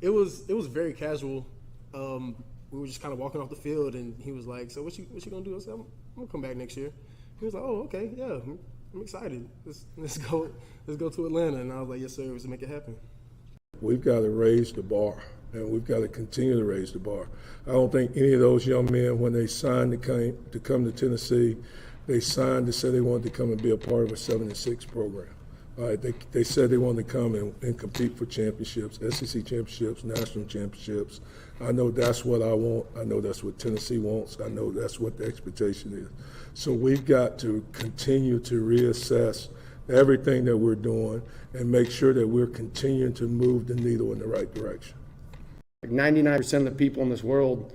It was very casual. We were just kind of walking off the field, and he was like, "So what you gonna do?" I said, "I'm gonna come back next year." He was like, "Oh, okay, yeah, I'm excited. Let's go to Atlanta." And I was like, "Yes, sir. Let's make it happen." We've got to raise the bar, and we've got to continue to raise the bar. I don't think any of those young men, when they signed to come to Tennessee, they signed to say they wanted to come and be a part of a 7-6 program. All right, they said they wanted to come and compete for championships, SEC championships, national championships. I know that's what I want. I know that's what Tennessee wants. I know that's what the expectation is. So we've got to continue to reassess everything that we're doing and make sure that we're continuing to move the needle in the right direction. 99% of the people in this world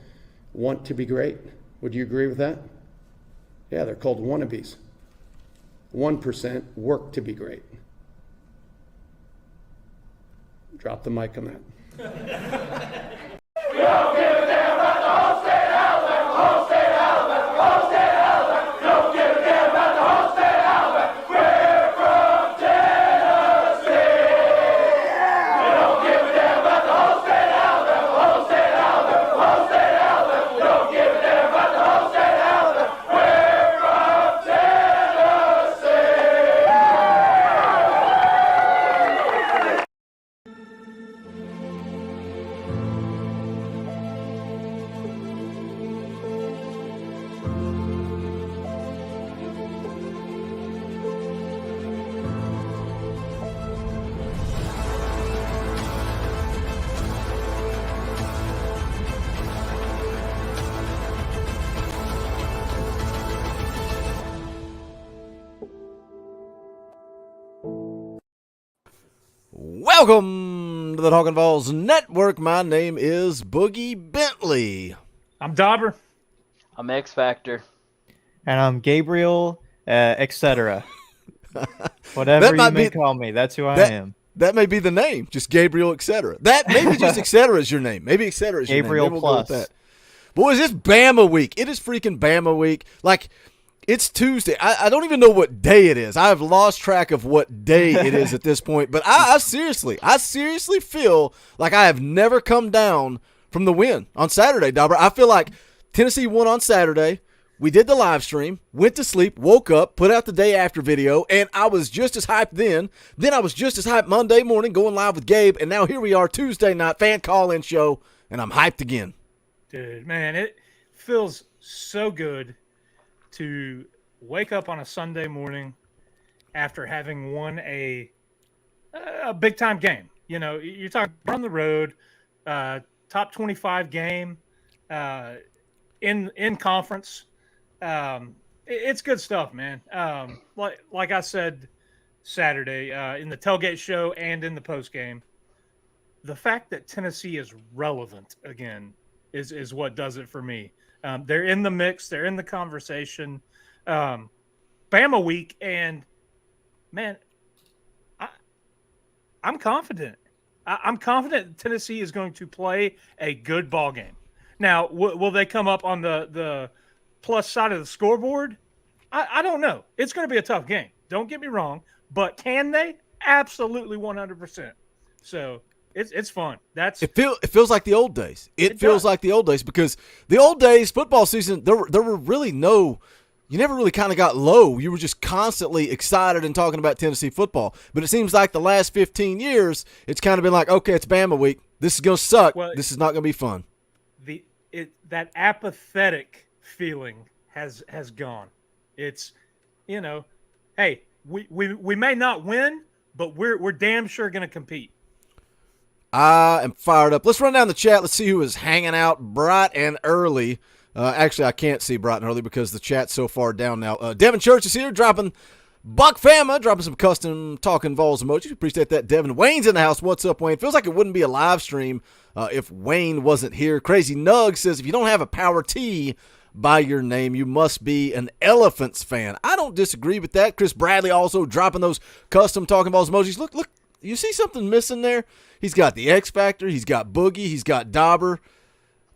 want to be great. Would you agree with that? Yeah, they're called wannabes. 1% work to be great. Drop the mic on that. We don't give a damn about the whole state of Alabama, whole state of Alabama, whole state of Alabama. Don't give a damn about the whole state of Alabama. We're from Tennessee. We don't give a damn about the whole state of Alabama, whole state of Alabama, whole state of Alabama. Don't give a damn about the whole state of Alabama. We're from Tennessee. Welcome to the Talkin VAWLS Network. My name is Boogie Bentley. I'm Dauber. I'm X Factor. And I'm Gabriel, etc. Whatever you may call me, that's who I am. That may be the name, just Gabriel, etc. That maybe just etc. is your name. Maybe etc. is your Gabriel name. Maybe plus. we'll go with that. Boys, it's Bama week. It is freaking Bama week. Like, it's Tuesday. I don't even know what day it is. I have lost track of what day it is at this point. But I seriously feel like I have never come down from the win on Saturday, Dauber. I feel like Tennessee won on Saturday. We did the live stream, went to sleep, woke up, put out the day after video, and I was just as hyped then. Then I was just as hyped Monday morning going live with Gabe, and now here we are, Tuesday night, fan call-in show, and I'm hyped again. Dude, man, it feels so good to wake up on a Sunday morning after having won a big-time game. You know, you're talking on the road, top 25 game in conference. It's good stuff, man. Like I said Saturday in the tailgate show and in the post game, the fact that Tennessee is relevant again is what does it for me. They're in the mix, they're in the conversation. Bama week, and man, I'm confident. I'm confident Tennessee is going to play a good ball game. Now, will they come up on the plus side of the scoreboard? I don't know. It's going to be a tough game. Don't get me wrong, but can they? Absolutely, 100%. So it's fun. It feels like the old days. It feels like the old days, because the old days football season there were really no. You never really kind of got low. You were just constantly excited and talking about Tennessee football. But it seems like the last 15 years, it's kind of been like, okay, it's Bama week. This is going to suck. Well, this is not going to be fun. That apathetic feeling has gone. It's, hey, we may not win, but we're damn sure going to compete. I am fired up. Let's run down the chat. Let's see who is hanging out bright and early. Actually, I can't see bright and early because the chat's so far down now. Devin Church is here, dropping Buck Fama, dropping some custom Talkin VAWLS emojis. Appreciate that, Devin. Wayne's in the house. What's up, Wayne? Feels like it wouldn't be a live stream if Wayne wasn't here. Crazy Nug says, if you don't have a Power T by your name, you must be an Elephants fan. I don't disagree with that. Chris Bradley also dropping those custom Talkin VAWLS emojis. Look, you see something missing there? He's got the X Factor. He's got Boogie. He's got Dauber.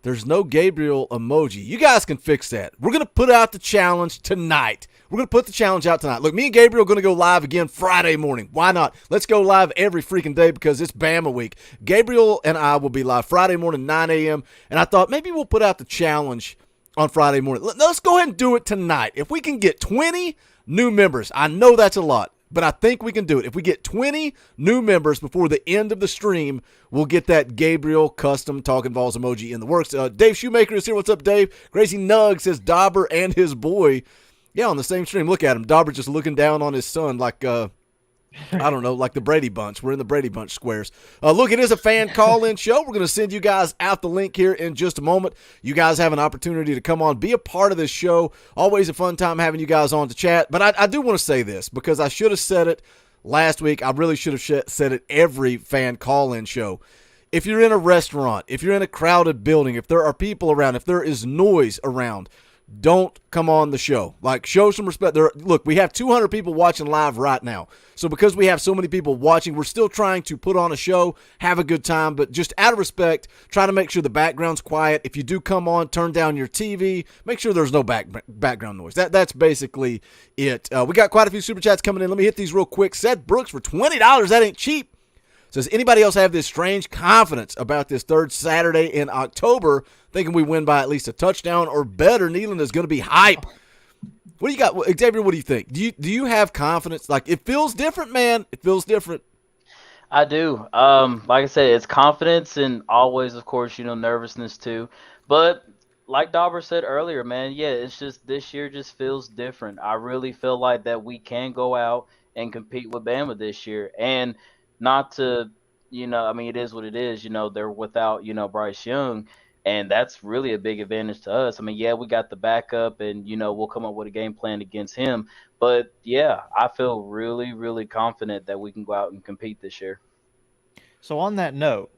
There's no Gabriel emoji. You guys can fix that. We're going to put out the challenge tonight. We're going to put the challenge out tonight. Look, me and Gabriel are going to go live again Friday morning. Why not? Let's go live every freaking day because it's Bama week. Gabriel and I will be live Friday morning, 9 a.m. And I thought maybe we'll put out the challenge on Friday morning. Let's go ahead and do it tonight. If we can get 20 new members, I know that's a lot, but I think we can do it. If we get 20 new members before the end of the stream, we'll get that Gabriel custom Talkin VAWLS emoji in the works. Dave Shoemaker is here. What's up, Dave? Gracie Nugg says Dauber and his boy. Yeah, on the same stream. Look at him. Dauber just looking down on his son like, I don't know, like the Brady Bunch. We're in the Brady Bunch squares. Look, it is a fan call-in show. We're going to send you guys out the link here in just a moment. You guys have an opportunity to come on, be a part of this show. Always a fun time having you guys on to chat. But I do want to say this because I should have said it last week. I really should have said it every fan call-in show. If you're in a restaurant, if you're in a crowded building, if there are people around, if there is noise around, don't come on the show. Like, show some respect. Look, we have 200 people watching live right now. So because we have so many people watching, we're still trying to put on a show, have a good time, but just out of respect, try to make sure the background's quiet. If you do come on, turn down your TV. Make sure there's no background noise. That's basically it. We got quite a few super chats coming in. Let me hit these real quick. Seth Brooks for $20. That ain't cheap. Says, anybody else have this strange confidence about this third Saturday in October, thinking we win by at least a touchdown or better? Nealon is going to be hype. What do you got, Xavier? What do you think? Do you have confidence? Like, it feels different, man. It feels different. I do. Like I said, it's confidence and always, of course, nervousness too. But like Dauber said earlier, man, yeah, it's just this year just feels different. I really feel like that we can go out and compete with Bama this year. And not to, it is what it is. They're without, Bryce Young, and that's really a big advantage to us. Yeah, we got the backup, and, we'll come up with a game plan against him. But, yeah, I feel really, really confident that we can go out and compete this year. So on that note,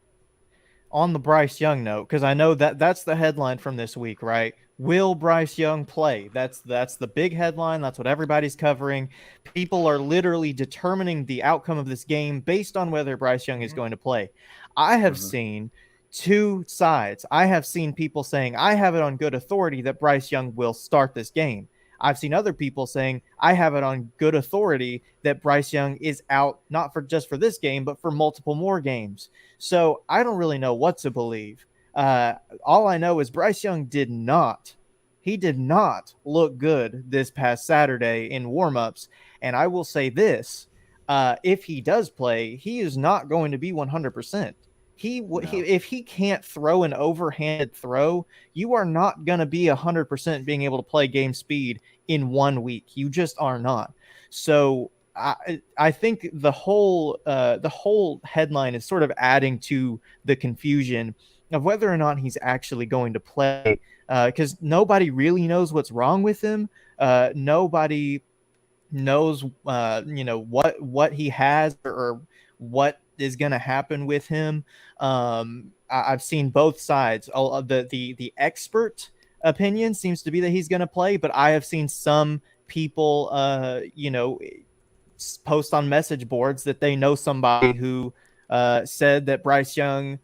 on the Bryce Young note, because I know that's the headline from this week, right? Will Bryce Young play? That's the big headline. That's what everybody's covering. People are literally determining the outcome of this game based on whether Bryce Young is going to play. I have seen two sides. I have seen people saying, I have it on good authority that Bryce Young will start this game. I've seen other people saying, I have it on good authority that Bryce Young is out, not for just for this game, but for multiple more games. So I don't really know what to believe. All I know is Bryce Young did not look good this past Saturday in warmups. And I will say this, if he does play, he is not going to be 100%. If he can't throw an overhanded throw, you are not going to be 100% being able to play game speed in 1 week. You just are not. So I think the whole headline is sort of adding to the confusion of whether or not he's actually going to play, because nobody really knows what's wrong with him. Nobody knows, what he has or what is going to happen with him. I've seen both sides. The expert opinion seems to be that he's going to play, but I have seen some people, post on message boards that they know somebody who said that Bryce Young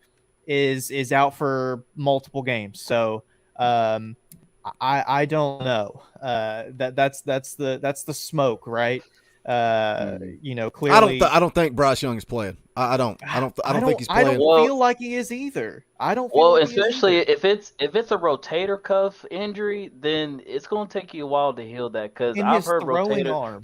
is out for multiple games. So I don't know. That's the smoke, right? Clearly, I don't think Bryce Young is playing. I don't think he's playing. I don't feel like he is either. I don't. Feel Well, like especially if it's a rotator cuff injury, then it's going to take you a while to heal that. Because I've heard rotator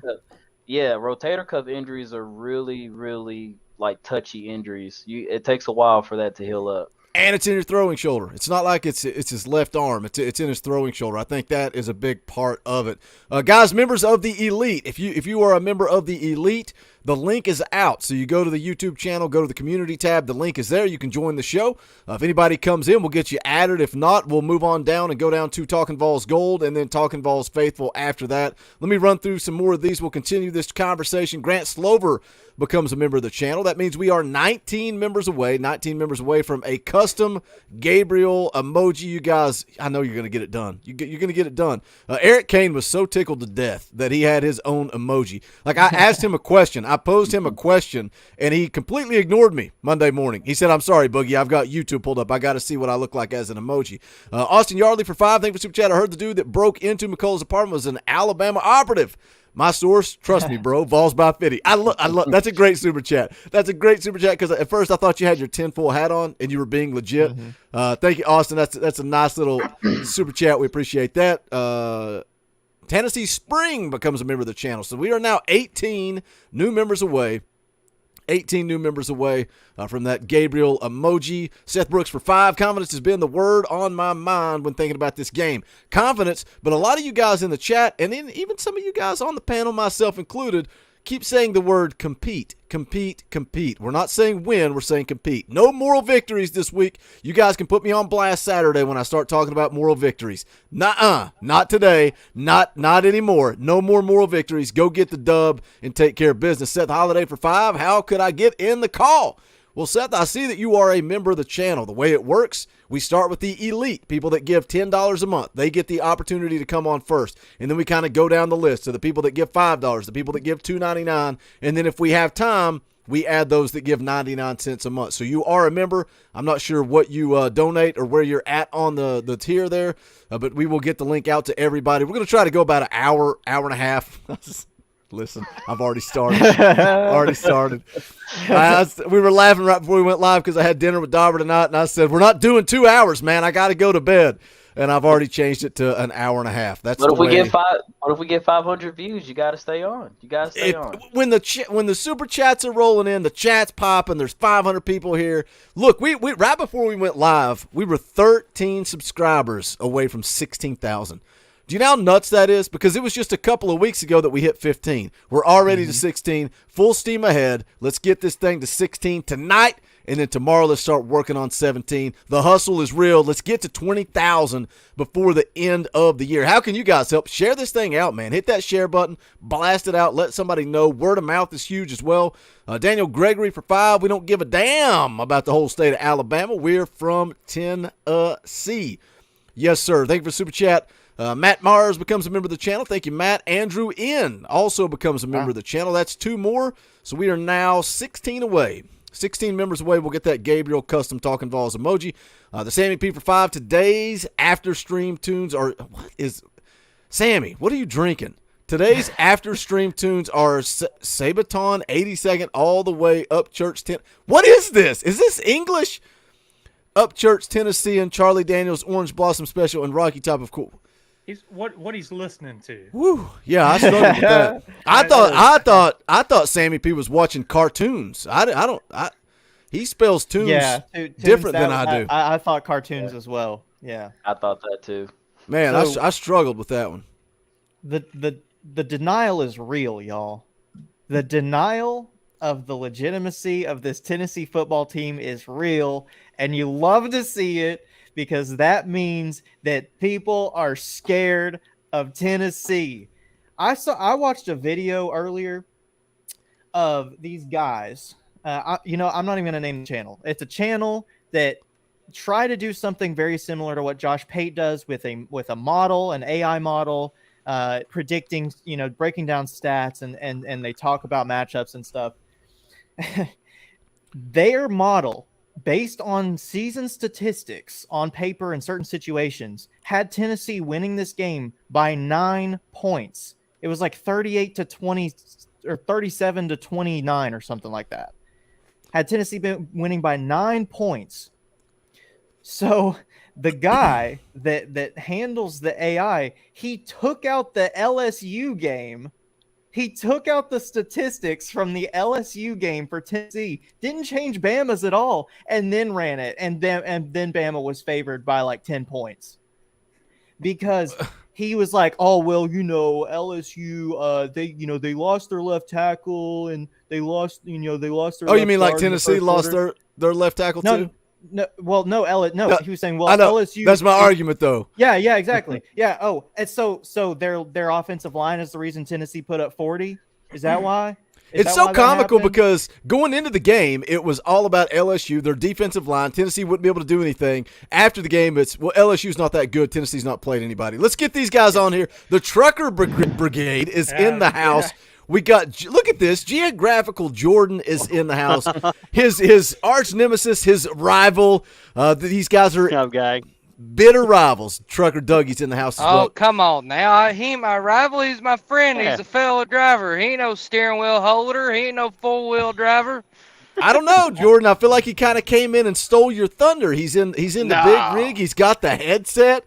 cuff injuries are really, really like touchy injuries. It takes a while for that to heal up. And it's in your throwing shoulder. It's not like it's his left arm. It's in his throwing shoulder. I think that is a big part of it. Guys, members of the Elite, if you are a member of the Elite, the link is out. So you go to the YouTube channel, go to the community tab. The link is there. You can join the show. If anybody comes in, we'll get you added. If not, we'll move on down and go down to Talkin VAWLS Gold and then Talkin VAWLS Faithful after that. Let me run through some more of these. We'll continue this conversation. Grant Slover becomes a member of the channel. That means we are 19 members away from a custom Gabriel emoji. You guys, I know you're going to get it done. You're going to get it done. Eric Cain was so tickled to death that he had his own emoji. Like, I asked him a question. I posed him a question, and he completely ignored me Monday morning. He said, I'm sorry, Boogie, I've got YouTube pulled up. I got to see what I look like as an emoji. Austin Yardley for 5, thank you for Super Chat. I heard the dude that broke into McCullough's apartment was an Alabama operative. My source, trust me, bro, Vols by 50. I love. That's a great Super Chat. That's a great Super Chat because at first I thought you had your tinfoil hat on and you were being legit. Thank you, Austin. That's a nice little Super Chat. We appreciate that. Tennessee Spring becomes a member of the channel. So we are now 18 new members away. 18 new members away from that Gabriel emoji. Seth Brooks for 5. Confidence has been the word on my mind when thinking about this game. Confidence, but a lot of you guys in the chat, and even some of you guys on the panel, myself included, keep saying the word compete, compete, compete. We're not saying win, we're saying compete. No moral victories this week. You guys can put me on blast Saturday when I start talking about moral victories. Not today, not anymore. No more moral victories. Go get the dub and take care of business. Seth Holiday for 5. How could I get in the call? Well, Seth, I see that you are a member of the channel. The way it works, we start with the elite, people that give $10 a month. They get the opportunity to come on first. And then we kind of go down the list to the people that give $5, the people that give $2.99. And then if we have time, we add those that give 99 cents a month. So you are a member. I'm not sure what you donate or where you're at on the tier there, but we will get the link out to everybody. We're going to try to go about an hour and a half. Listen, I've already started. We were laughing right before we went live because I had dinner with Dauber tonight, and I said, we're not doing 2 hours, man. I got to go to bed. And I've already changed it to an hour and a half. That's What the if we way. What if we get 500 views? You got to stay on. You got to stay on. When the super chats are rolling in, the chat's popping. There's 500 people here. Look, we right before we went live, we were 13 subscribers away from 16,000. Do you know how nuts that is? Because it was just a couple of weeks ago that we hit 15. We're already to 16. Full steam ahead. Let's get this thing to 16 tonight, and then tomorrow let's start working on 17. The hustle is real. Let's get to 20,000 before the end of the year. How can you guys help? Share this thing out, man. Hit that share button. Blast it out. Let somebody know. Word of mouth is huge as well. Daniel Gregory for 5. We don't give a damn about the whole state of Alabama. We're from Tennessee. Yes, sir. Thank you for Super Chat. Matt Mars becomes a member of the channel. Thank you, Matt. Andrew N. also becomes a member of the channel. That's 2 more. So we are now 16 away. 16 members away. We'll get that Gabriel custom Talkin VAWLS emoji. The Sammy P for 5. Today's after stream tunes are Sammy, what are you drinking? Today's after stream tunes are Sabaton 82nd all the way up Church 10. What is this? Is this English? Up Church, Tennessee, and Charlie Daniels Orange Blossom Special and Rocky Top of Cool. He's what he's listening to. Woo! Yeah, I struggled with that. I thought Sammy P was watching cartoons. He spells tunes different than I do. I thought cartoons as well. Yeah, I thought that too. Man, I struggled with that one. The denial is real, y'all. The denial of the legitimacy of this Tennessee football team is real, and you love to see it. Because that means that people are scared of Tennessee. I watched a video earlier of these guys. I'm not even going to name the channel. It's a channel that try to do something very similar to what Josh Pate does with a model, an AI model, predicting, breaking down stats, and they talk about matchups and stuff. Their model, based on season statistics on paper in certain situations, had Tennessee winning this game by 9 points. It was like 38-20 or 37-29 or something like that. Had Tennessee been winning by 9 points. So the guy that handles the AI, he took out the LSU game. He took out the statistics from the LSU game for Tennessee, didn't change Bama's at all, and then ran it. And then Bama was favored by like 10 points. Because he was like, oh, well, LSU, they lost their left tackle and they lost their Oh, you mean like Tennessee lost their left tackle too? No, he was saying, well, I know. LSU. That's my argument, though. Yeah, exactly. Yeah. Oh, and so their offensive line is the reason Tennessee put up 40. Is that why? It's so comical because going into the game, it was all about LSU, their defensive line. Tennessee wouldn't be able to do anything. After the game, LSU's not that good. Tennessee's not playing anybody. Let's get these guys on here. The Trucker Brigade is in the house. We got, look at this. Geographical Jordan is in the house. His arch nemesis, his rival. These guys are bitter rivals. Trucker Dougie's in the house as well. Oh, come on now. He ain't my rival. He's my friend. He's a fellow driver. He ain't no steering wheel holder. He ain't no four-wheel driver. I don't know, Jordan. I feel like he kind of came in and stole your thunder. He's in the big rig. He's got the headset.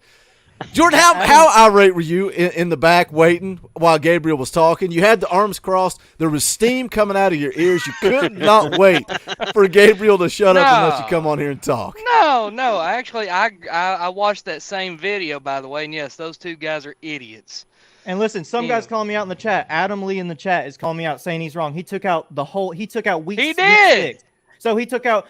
Jordan, how irate were you in the back waiting while Gabriel was talking? You had the arms crossed. There was steam coming out of your ears. You could not wait for Gabriel to shut up and let you come on here and talk. No. Actually, I watched that same video, by the way, and yes, those two guys are idiots. And listen, some guys calling me out in the chat. Adam Lee in the chat is calling me out, saying he's wrong. He took out week 6. So he took out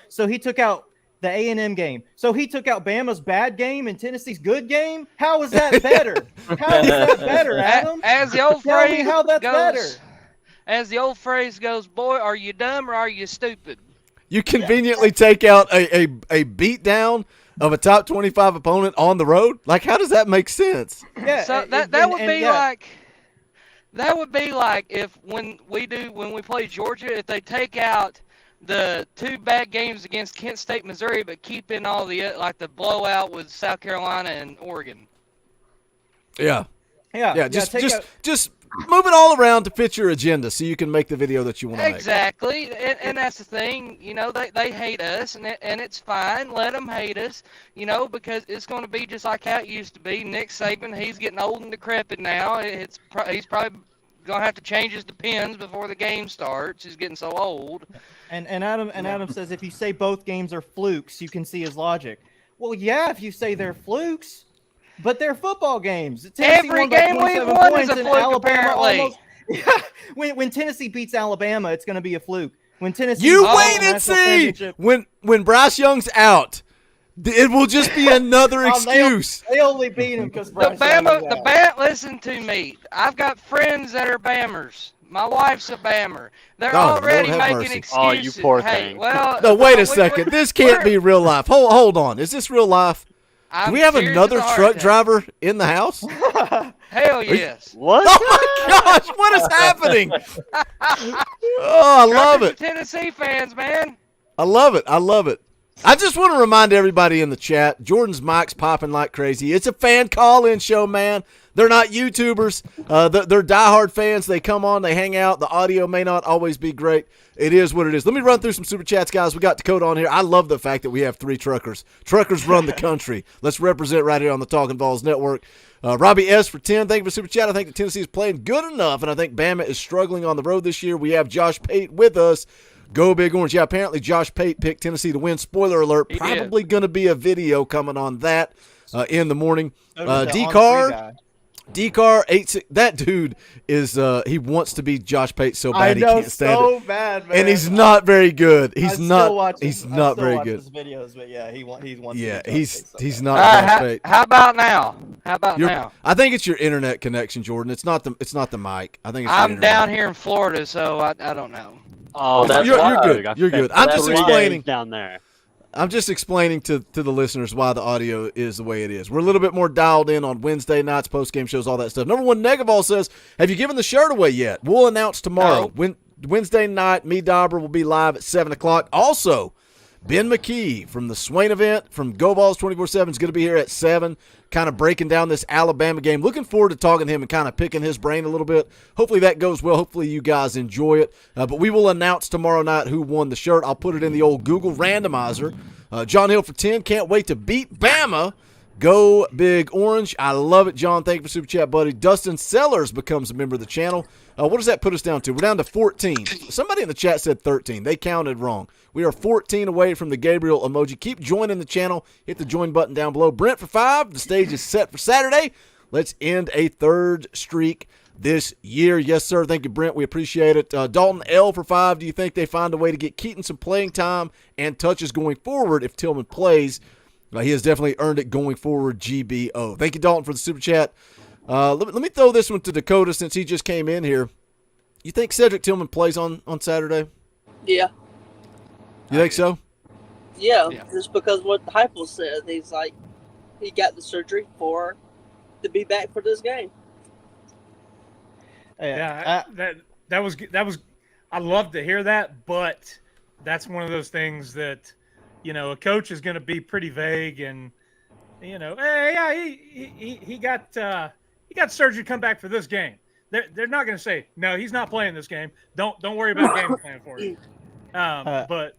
the A&M game. So he took out Bama's bad game and Tennessee's good game? How is that better? How is that better, Adam? As the old Tell me phrase how that's goes, better. As the old phrase goes, boy, are you dumb or are you stupid? You conveniently take out a beat down of a top 25 opponent on the road? Like, how does that make sense? Yeah, So that would be like if when we play Georgia, if they take out the 2 bad games against Kent State, Missouri, but keep in all the the blowout with South Carolina and Oregon. Yeah. Just move it all around to fit your agenda so you can make the video that you want to make. Exactly, and that's the thing. They hate us, and it's fine. Let them hate us, because it's going to be just like how it used to be. Nick Saban, he's getting old and decrepit now. He's probably going to have to change his depends before the game starts. He's getting so old. And Adam says if you say both games are flukes, you can see his logic. Well, yeah, if you say they're flukes, but they're football games. Tennessee Every game we've won is a fluke, apparently. When Tennessee beats Alabama, it's going to be a fluke. When Tennessee wait and see. When Bryce Young's out, it will just be another excuse. They only beat him because Bryce listen to me. I've got friends that are Bammers. My wife's a Bammer. They're already making excuses. Oh, you poor thing. Well, no, wait a second. This can't be real life. Hold on. Is this real life? Do we have another truck driver in the house? Hell yes. What? Oh my gosh! What is happening? Oh, I love it. Tennessee fans, man. I love it. I just want to remind everybody in the chat, Jordan's mic's popping like crazy. It's a fan call-in show, man. They're not YouTubers. They're diehard fans. They come on, they hang out. The audio may not always be great. It is what it is. Let me run through some super chats, guys. We got Dakota on here. I love the fact that we have 3 truckers. Truckers run the country. Let's represent right here on the Talkin VAWLS Network. Robbie S. for 10. Thank you for super chat. I think that Tennessee is playing good enough, and I think Bama is struggling on the road this year. We have Josh Pate with us. Go Big Orange. Yeah, apparently Josh Pate picked Tennessee to win. Spoiler alert, probably going to be a video coming on that in the morning. D-Car 86. That dude is he wants to be Josh Pate so bad he can't stand it. Bad, man. And he's not very good. He's not very good. His videos, but yeah, he wants. Yeah, to be he's not Josh Pate. How about now? Now? I think it's your internet connection, Jordan. It's not the mic. I think it's I'm down here in Florida, so I don't know. Oh, that's you're good. You're good. I'm just explaining down there. I'm just explaining to the listeners why the audio is the way it is. We're a little bit more dialed in on Wednesday nights, post-game shows, all that stuff. Number 1, Negaval says, have you given the shirt away yet? We'll announce tomorrow. Wednesday night, me, Dauber, will be live at 7 o'clock. Also, Ben McKee from the Swain event from Go Balls 24/7 is going to be here at 7, kind of breaking down this Alabama game. Looking forward to talking to him and kind of picking his brain a little bit. Hopefully that goes well. Hopefully you guys enjoy it. But we will announce tomorrow night who won the shirt. I'll put it in the old Google randomizer. John Hill for 10. Can't wait to beat Bama. Go Big Orange. I love it, John. Thank you for Super Chat, buddy. Dustin Sellers becomes a member of the channel. What does that put us down to? We're down to 14. Somebody in the chat said 13. They counted wrong. We are 14 away from the Gabriel emoji. Keep joining the channel. Hit the join button down below. Brent for 5. The stage is set for Saturday. Let's end a 3rd streak this year. Yes, sir. Thank you, Brent. We appreciate it. Dalton L for 5. Do you think they find a way to get Keaton some playing time and touches going forward if Tillman plays? He has definitely earned it going forward, GBO. Thank you, Dalton, for the super chat. Let me throw this one to Dakota since he just came in here. You think Cedric Tillman plays on Saturday? Yeah. You think so? Yeah, just because what Heupel said. He's like, he got the surgery to be back for this game. that was I love to hear that, but that's one of those things that, a coach is going to be pretty vague and, hey, yeah, he got surgery to come back for this game. They're not going to say, no, he's not playing this game. Don't worry about game plan for it. But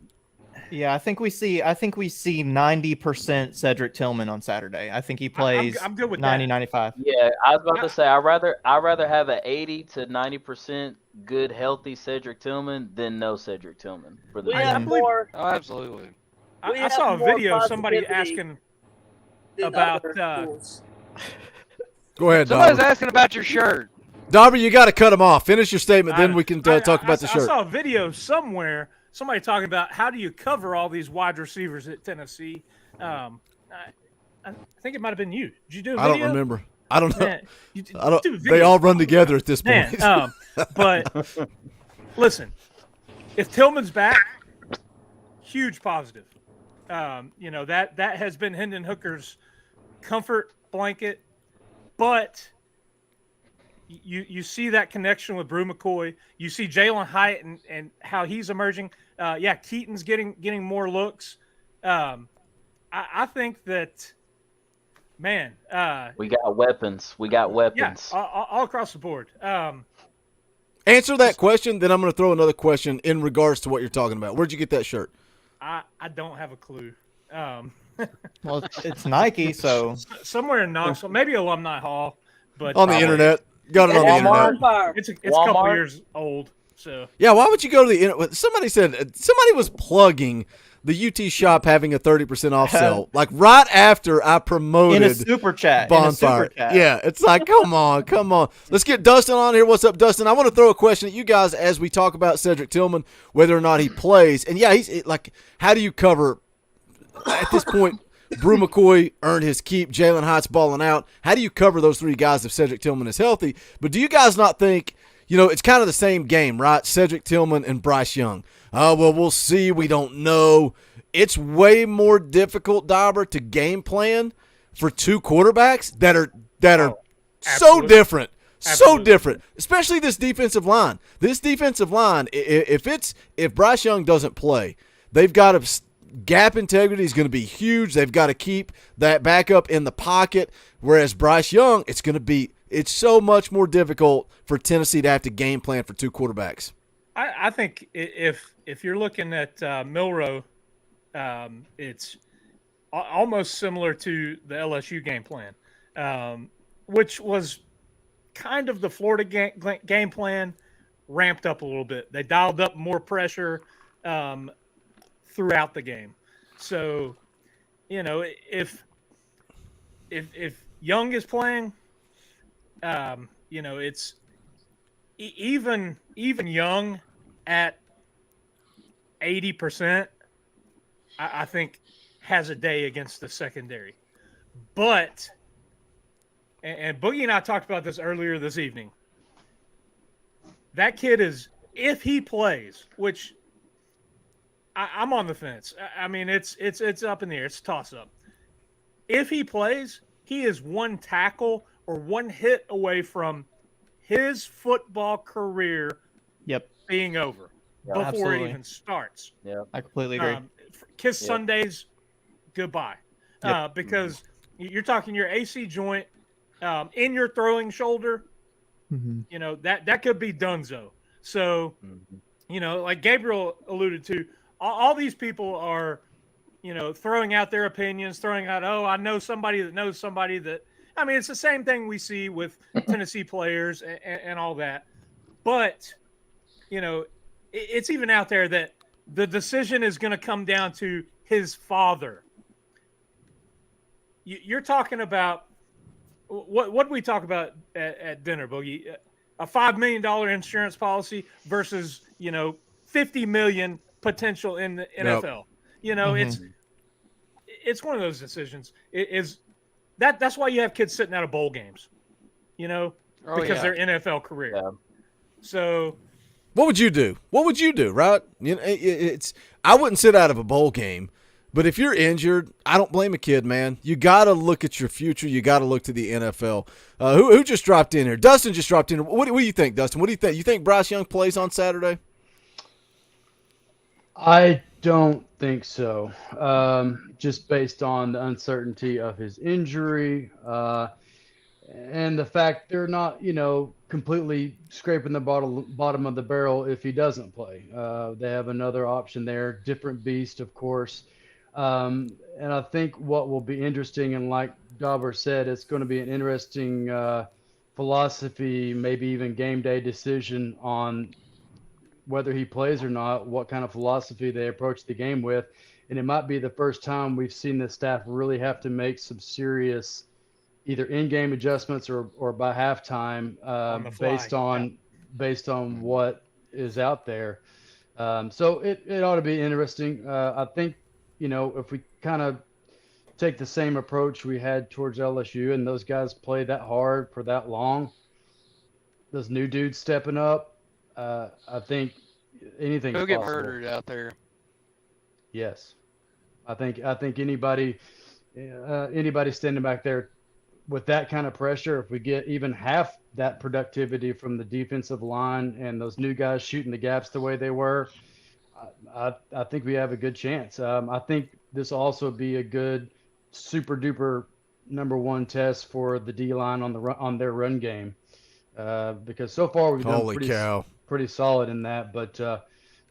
yeah, I think we see 90% Cedric Tillman on Saturday. I think he plays I'm good with 95. Yeah, I was about to say I'd rather have an 80 to 90% good healthy Cedric Tillman than no Cedric Tillman for the We game. have more. Oh, absolutely. I saw a video of somebody asking about. Go ahead, Somebody's Dauber. asking about your shirt. Dauber, you got to cut him off. Finish your statement, then we can talk about the shirt. I saw a video somewhere, somebody talking about how do you cover all these wide receivers at Tennessee. I think it might have been you. Did you do a video? I don't remember. I don't know. Man, they all run together at this point. Man, but listen, if Tillman's back, huge positive. That has been Hendon Hooker's comfort blanket, but you see that connection with Brew McCoy. You see Jalen Hyatt and how he's emerging. Keaton's getting more looks. I think that, man. We got weapons. Yeah, all across the board. Answer that question, then I'm going to throw another question in regards to what you're talking about. Where'd you get that shirt? I don't have a clue. Well, it's Nike, so somewhere in Knoxville, maybe Alumni Hall, but on the internet. Got it on the internet. It's a couple years old. So yeah, why would you go to the internet? Somebody was plugging the UT shop having a 30% off sale, like right after I promoted in a super chat. Bonfire. Yeah, it's like, come on. Let's get Dustin on here. What's up, Dustin? I want to throw a question at you guys as we talk about Cedric Tillman, whether or not he plays. And yeah, he's like, how do you cover at this point? Brew McCoy earned his keep. Jalen Hyatt's balling out. How do you cover those three guys if Cedric Tillman is healthy? But do you guys not think, it's kind of the same game, right? Cedric Tillman and Bryce Young. Well, we'll see. We don't know. It's way more difficult, Dauber, to game plan for two quarterbacks that are so different. Absolutely. So different, especially this defensive line. This defensive line, if Bryce Young doesn't play, they've got to gap integrity is going to be huge. They've got to keep that backup in the pocket. Whereas Bryce Young, it's so much more difficult for Tennessee to have to game plan for two quarterbacks. I think if you're looking at Milroe, it's almost similar to the LSU game plan, which was kind of the Florida game plan ramped up a little bit. They dialed up more pressure throughout the game. So, if Young is playing, it's even Young at 80%, I think has a day against the secondary. But, and Boogie and I talked about this earlier this evening, that kid is, if he plays, which I'm on the fence. I mean, it's up in the air. It's a toss-up. If he plays, he is one tackle or one hit away from his football career being over before absolutely. it even starts. Yeah, I completely agree. Kiss Sundays, goodbye. Because you're talking your AC joint in your throwing shoulder, that could be donezo. So, like Gabriel alluded to, all these people are, throwing out their opinions, throwing out, I know somebody that knows somebody that. I mean, it's the same thing we see with Tennessee players and all that. But, it's even out there that the decision is going to come down to his father. You're talking about what did we talk about at dinner, Boogie? A $5 million insurance policy versus, $50 million potential in the NFL. It's one of those decisions. That's why you have kids sitting out of bowl games, because they're NFL career. Yeah. So, what would you do? Right? I wouldn't sit out of a bowl game, But if you're injured, I don't blame a kid, man. You got to look at your future. You got to look to the NFL. Who just dropped in here? Dustin just dropped in. What do you think, Dustin? What do you think? You think Bryce Young plays on Saturday? I don't think so. Just based on the uncertainty of his injury and the fact they're not, completely scraping the bottom of the barrel if he doesn't play. They have another option there, different beast, of course. And I think what will be interesting, and like Dauber said, it's going to be an interesting philosophy, maybe even game day decision on whether he plays or not, what kind of philosophy they approach the game with. And it might be the first time we've seen the staff really have to make some serious either in-game adjustments or by halftime based on what is out there. So it ought to be interesting. I think, if we kind of take the same approach we had towards LSU and those guys play that hard for that long, those new dudes stepping up, I think anything is possible. He'll get murdered out there. Yes. I think anybody standing back there with that kind of pressure, if we get even half that productivity from the defensive line and those new guys shooting the gaps the way they were, I think we have a good chance. I think this will also be a good super duper number one test for the D-line on their run game. Because so far we've done pretty solid in that, but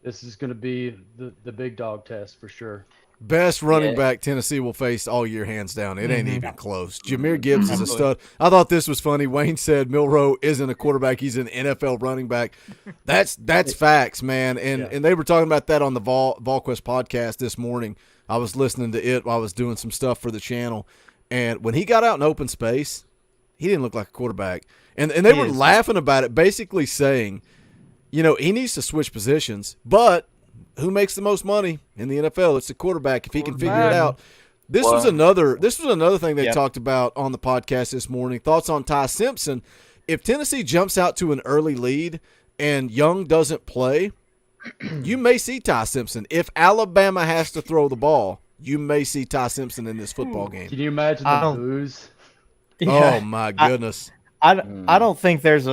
this is going to be the big dog test for sure. Best running back Tennessee will face all year, hands down. It ain't even close. Jahmyr Gibbs is a stud. I thought this was funny. Wayne said Milroe isn't a quarterback. He's an NFL running back. That's facts, man. And they were talking about that on the VolQuest podcast this morning. I was listening to it while I was doing some stuff for the channel. And when he got out in open space, he didn't look like a quarterback. And they were laughing about it, basically saying, he needs to switch positions, but who makes the most money in the NFL? It's the quarterback if he can figure it out. This was another thing they talked about on the podcast this morning. Thoughts on Ty Simpson. If Tennessee jumps out to an early lead and Young doesn't play, you may see Ty Simpson. If Alabama has to throw the ball, you may see Ty Simpson in this football game. Can you imagine the booze? Oh my goodness. I don't think there's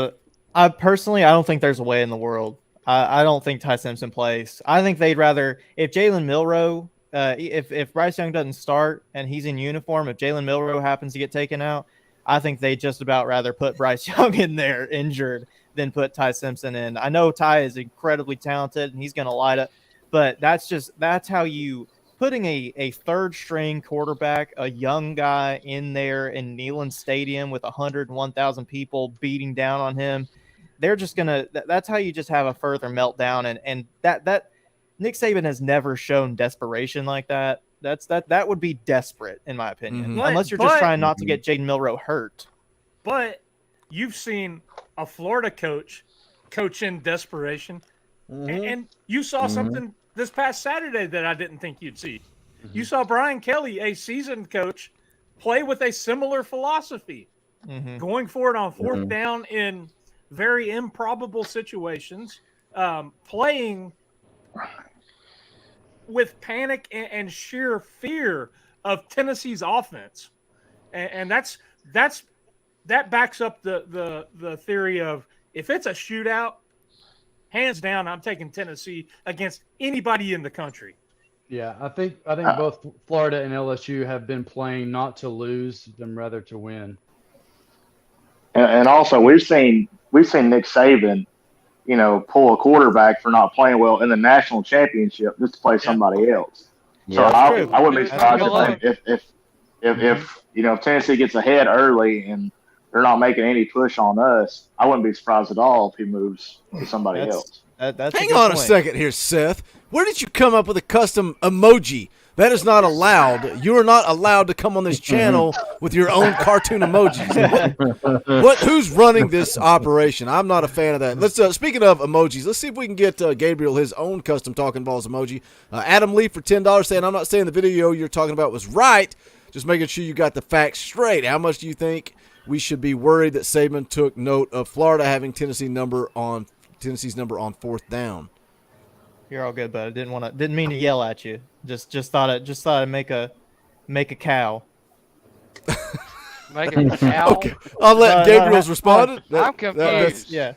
I don't think there's a way in the world. I don't think Ty Simpson plays. I think they'd rather, if Jalen Milroe, if Bryce Young doesn't start and he's in uniform, if Jalen Milroe happens to get taken out, I think they just about rather put Bryce Young in there injured than put Ty Simpson in. I know Ty is incredibly talented and he's going to light up, but that's how you putting a third string quarterback, a young guy in there in Neyland Stadium with 101,000 people beating down on him. They're just that's how you just have a further meltdown. And that Nick Saban has never shown desperation like that. That would be desperate in my opinion, unless you're just trying not to get Jaden Milroe hurt. But you've seen a Florida coach in desperation, and you saw something this past Saturday that I didn't think you'd see. You saw Brian Kelly, a seasoned coach, play with a similar philosophy, going forward on fourth down in very improbable situations, playing with panic and sheer fear of Tennessee's offense, and that backs up the theory of if it's a shootout, hands down, I'm taking Tennessee against anybody in the country. Yeah, I think both Florida and LSU have been playing not to lose, than rather to win. And also, we've seen Nick Saban, pull a quarterback for not playing well in the national championship just to play somebody else. So I wouldn't be surprised if Tennessee gets ahead early and they're not making any push on us. I wouldn't be surprised at all if he moves to somebody else. Hang on a second here, Seth. Where did you come up with a custom emoji? That is not allowed. You are not allowed to come on this channel with your own cartoon emojis. Who's running this operation? I'm not a fan of that. Let's speaking of emojis, let's see if we can get Gabriel his own custom Talkin VAWLS emoji. Adam Lee for $10 saying, I'm not saying the video you're talking about was right, just making sure you got the facts straight. How much do you think we should be worried that Saban took note of Florida having Tennessee's number on fourth down? You're all good, but I didn't mean to yell at you. Just thought I'd make a cow. Make a cow. Okay, I'll let Gabriel's responded. I'm confused. Yeah.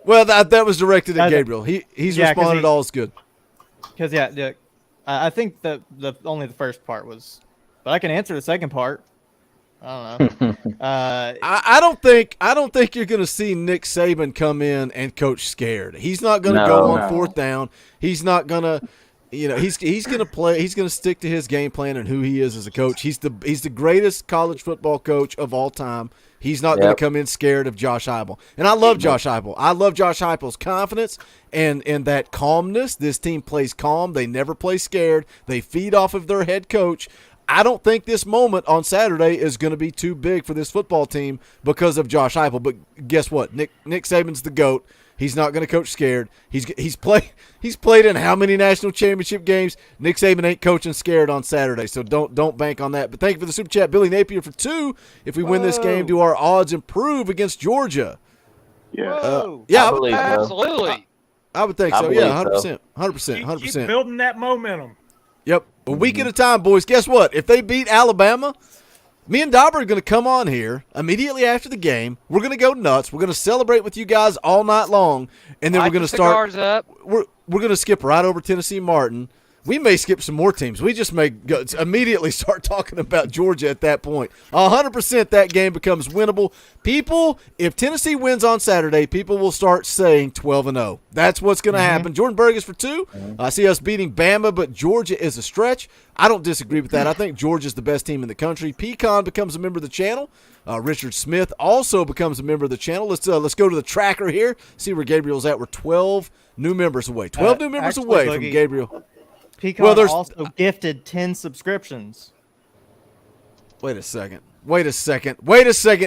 Well, that was directed at I- Gabriel. He's Yeah, 'cause responded. All is good. Because I think the only the first part was, but I can answer the second part. I don't know. I don't think you're going to see Nick Saban come in and coach scared. He's not going to go on fourth down. He's not going to, he's going to play. He's going to stick to his game plan and who he is as a coach. He's the greatest college football coach of all time. He's not going to come in scared of Josh Heupel. And I love Josh Heupel. I love Josh Heupel's confidence and that calmness. This team plays calm. They never play scared. They feed off of their head coach. I don't think this moment on Saturday is going to be too big for this football team because of Josh Heupel. But guess what? Nick Saban's the GOAT. He's not going to coach scared. He's played in how many national championship games? Nick Saban ain't coaching scared on Saturday, so don't bank on that. But thank you for the super chat, Billy Napier for 2. If we win this game, do our odds improve against Georgia? Yeah. Yeah, Absolutely. I would think so. Yeah, 100%, 100%, 100%. Keep building that momentum. Yep. A week at a time, boys. Guess what? If they beat Alabama, me and Dauber are going to come on here immediately after the game. We're going to go nuts. We're going to celebrate with you guys all night long, and then we're going to start. Up. We're going to skip right over Tennessee Martin. We may skip some more teams. We just may go, immediately start talking about Georgia at that point. 100% that game becomes winnable. People, if Tennessee wins on Saturday, people will start saying 12-0. That's what's going to happen. Jordan Berg is for 2. I see us beating Bama, but Georgia is a stretch. I don't disagree with that. I think Georgia's the best team in the country. Pecan becomes a member of the channel. Richard Smith also becomes a member of the channel. Let's go to the tracker here, see where Gabriel's at. We're 12 new members away. 12 new members away from Gabriel. Pecan also gifted 10 subscriptions. Wait a second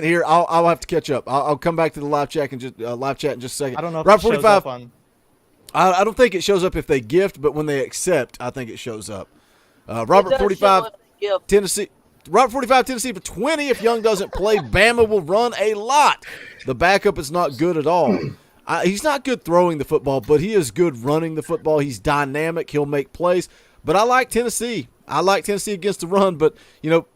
here. I'll have to catch up. I'll come back to the live chat in just a second. I don't know if Rob it shows 45. up on. I don't think it shows up if they gift, but when they accept, I think it shows up. Robert 45 Tennessee. Robert 45 Tennessee for 20. If Young doesn't play, Bama will run a lot. The backup is not good at all. He's not good throwing the football, but he is good running the football. He's dynamic. He'll make plays. But I like Tennessee. I like Tennessee against the run. But,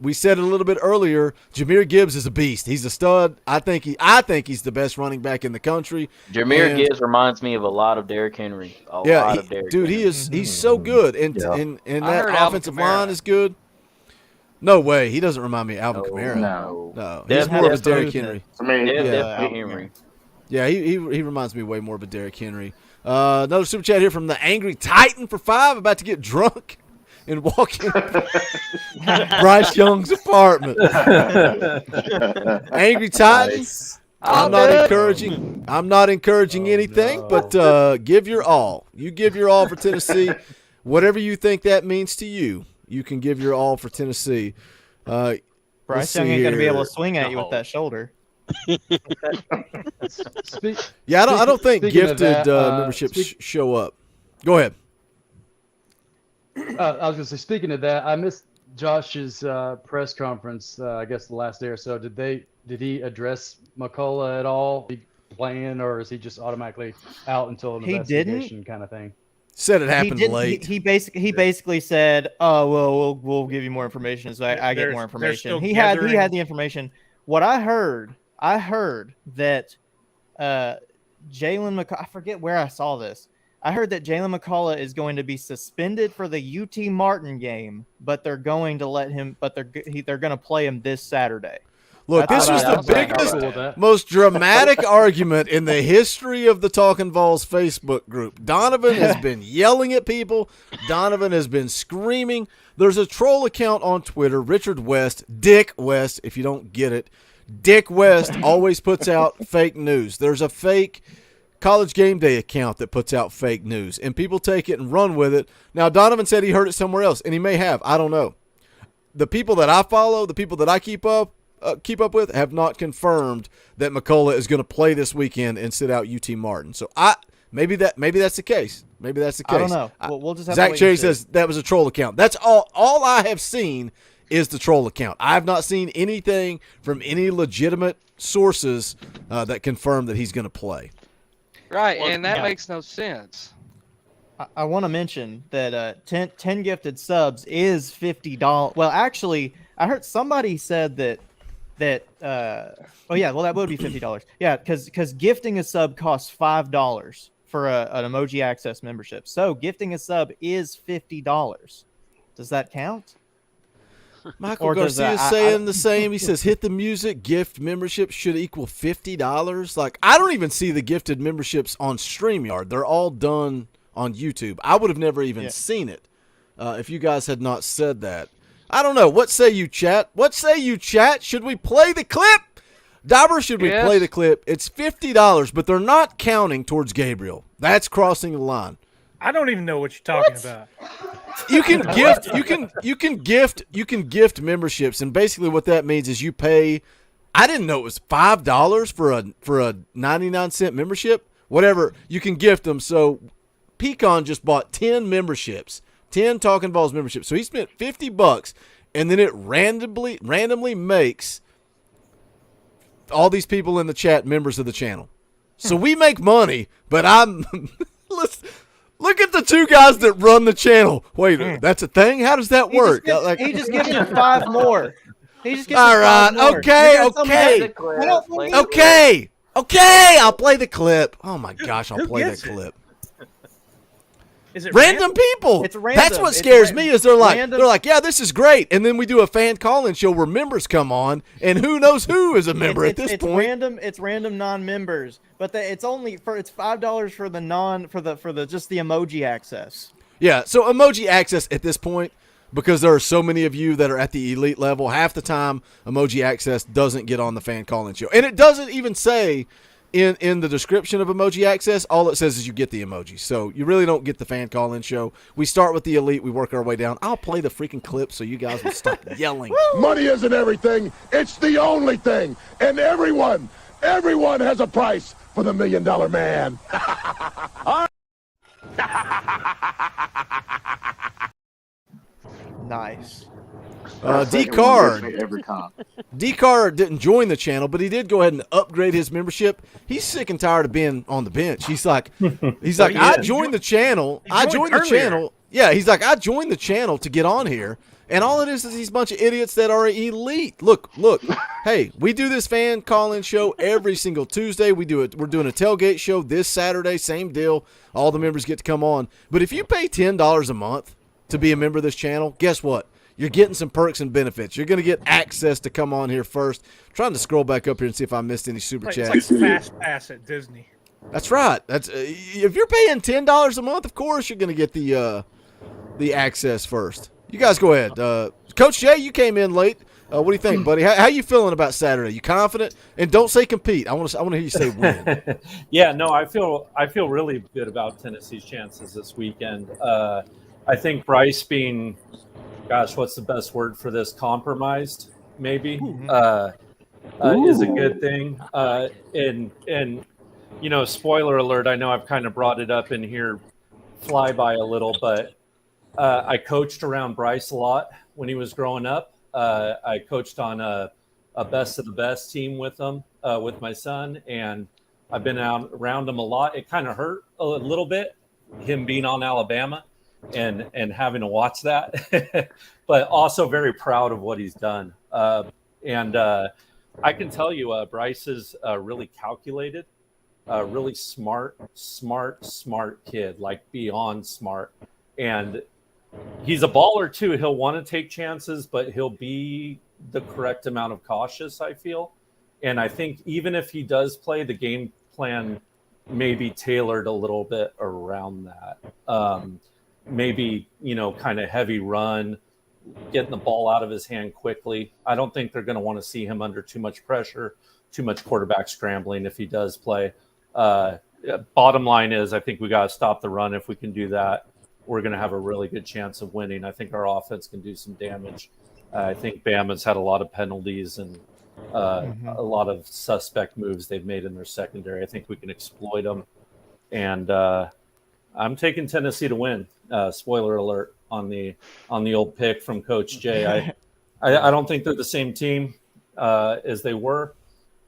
we said it a little bit earlier, Jahmyr Gibbs is a beast. He's a stud. I think he's the best running back in the country. Jahmyr Gibbs reminds me of a lot of Derrick Henry. He's so good. And that offensive line is good. No way. He doesn't remind me of Alvin Kamara. No. He's more of a Derrick Henry. Henry. Yeah, he reminds me way more of a Derrick Henry. Another super chat here from the Angry Titan for 5, about to get drunk and walk in Bryce Young's apartment. Angry Titan. Nice. I'm not encouraging anything, but give your all. You give your all for Tennessee. Whatever you think that means to you, you can give your all for Tennessee. Bryce Young ain't going to be able to swing at you with that shoulder. Yeah, I don't think gifted memberships show up. Go ahead. I was going to say, speaking of that, I missed Josh's press conference. I guess the last day or so. Did he address McCullough at all? Is he playing, or is he just automatically out until an investigation kind of thing? Said it happened late. He basically said, "Oh well, we'll give you more information as I get more information." He had the information. What I heard that Jalen McCullough. I forget where I saw this. I heard that Jalen McCullough is going to be suspended for the UT Martin game, but they're going to let him. But they're going to play him this Saturday. Look, this was the biggest, most dramatic argument in the history of the Talkin VAWLS Facebook group. Donovan has been yelling at people. Donovan has been screaming. There's a troll account on Twitter, Richard West, Dick West, if you don't get it. Dick West always puts out fake news. There's a fake College Game Day account that puts out fake news, and people take it and run with it. Now, Donovan said he heard it somewhere else, and he may have. I don't know. The people that I follow, the people that I keep up with, have not confirmed that McCullough is going to play this weekend and sit out UT Martin. So maybe that's the case. Maybe that's the case. I don't know. We'll just have Zach to wait Cherry says that was a troll account. That's all I have seen is the troll account. I have not seen anything from any legitimate sources that confirm that he's going to play. Right, and that makes no sense. Well, yeah. And that makes no sense. Well, I want to mention that 10 gifted subs is $50. Well, actually, I heard somebody said that oh yeah, well that would be $50. Yeah, because gifting a sub costs $5 for an emoji access membership. So gifting a sub is $50. Does that count? Michael Garcia is saying the same. He says, hit the music, gift membership should equal $50. Like, I don't even see the gifted memberships on StreamYard. They're all done on YouTube. I would have never even seen it if you guys had not said that. I don't know. What say you, chat? What say you, chat? Should we play the clip? Dauber, should we play the clip? It's $50, but they're not counting towards Gabriel. That's crossing the line. I don't even know what you're talking about. You can gift you can gift memberships, and basically what that means is you pay. I didn't know it was $5 for a 99-cent membership. Whatever, you can gift them. So Pecan just bought 10 memberships, 10 Talkin VAWLS memberships. So he spent $50, and then it randomly makes all these people in the chat members of the channel. So we make money, but look at the two guys that run the channel. Wait, that's a thing? How does that work? He just gives you 5 more. He just gives all right, okay. I'll play the clip. Oh my gosh, I'll play the clip. Is it random people? It's random. That's what scares me. Is they're like, yeah, this is great, and then we do a fan call-in show where members come on, and who knows who is a member at this point. It's random non-members, but it's $5 for the just the emoji access. Yeah, so emoji access at this point, because there are so many of you that are at the elite level, half the time emoji access doesn't get on the fan call-in show, and it doesn't even say. In the description of emoji access, all it says is you get the emoji. So you really don't get the fan call-in show. We start with the elite. We work our way down. I'll play the freaking clip so you guys will stop yelling. Money isn't everything. It's the only thing. And everyone has a price for the $1 Million Man. Nice. D-Car didn't join the channel, but he did go ahead and upgrade his membership. He's sick and tired of being on the bench. He's like, I joined the channel. Yeah, he's like, I joined the channel to get on here, and all it is these bunch of idiots that are elite. Look. Hey, we do this fan call-in show every single Tuesday. We're doing a tailgate show this Saturday. Same deal. All the members get to come on. But if you pay $10 a month to be a member of this channel, guess what? You're getting some perks and benefits. You're going to get access to come on here first. I'm trying to scroll back up here and see if I missed any super chats. It's like Fast Pass at Disney. That's right. That's if you're paying $10 a month, of course you're going to get the access first. You guys go ahead. Coach Jay, you came in late. What do you think, buddy? How you feeling about Saturday? You confident? And don't say compete. I want to hear you say win. Yeah, no, I feel really good about Tennessee's chances this weekend. I think Bryce being, gosh, what's the best word for this? Compromised, maybe, is a good thing. And you know, spoiler alert, I know I've kind of brought it up in here, flyby a little, but I coached around Bryce a lot when he was growing up. I coached on a best of the best team with him, with my son, and I've been around him a lot. It kind of hurt a little bit, him being on Alabama and having to watch that, but also very proud of what he's done. And I can tell you, Bryce is really calculated, really smart kid, like beyond smart. And he's a baller too. He'll want to take chances, but he'll be the correct amount of cautious, I feel. And I think even if he does play, the game plan may be tailored a little bit around that. Maybe, you know, kind of heavy run, getting the ball out of his hand quickly. I don't think they're going to want to see him under too much pressure, too much quarterback scrambling if he does play. Bottom line is, I think we got to stop the run. If we can do that, we're going to have a really good chance of winning. I think our offense can do some damage. I think Bama's had a lot of penalties and a lot of suspect moves they've made in their secondary. I think we can exploit them. And I'm taking Tennessee to win. Spoiler alert on the old pick from Coach Jay. I don't think they're the same team as they were,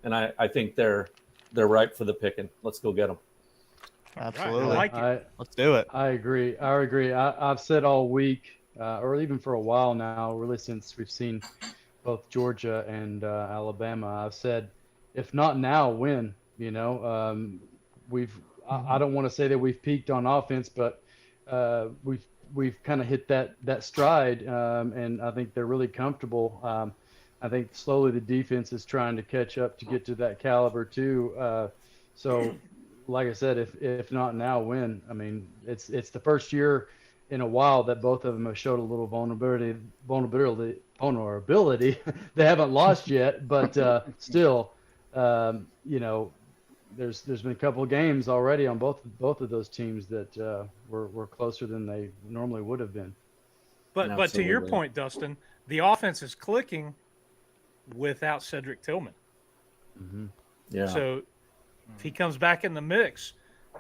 and I think they're ripe for the picking. Let's go get them. Absolutely. I like it. Let's do it. I agree. I've said all week, or even for a while now, really since we've seen both Georgia and Alabama, I've said, if not now, when? You know, I don't want to say that we've peaked on offense, but we've kind of hit that stride, and I think they're really comfortable. I think slowly the defense is trying to catch up to get to that caliber too. So, like I said, if not now, when? I mean, it's the first year in a while that both of them have showed a little vulnerability. They haven't lost yet, but still, you know, there's been a couple of games already on both of those teams that were closer than they normally would have been. But to your point, Dustin, the offense is clicking without Cedric Tillman. Mm-hmm. Yeah. So if he comes back in the mix,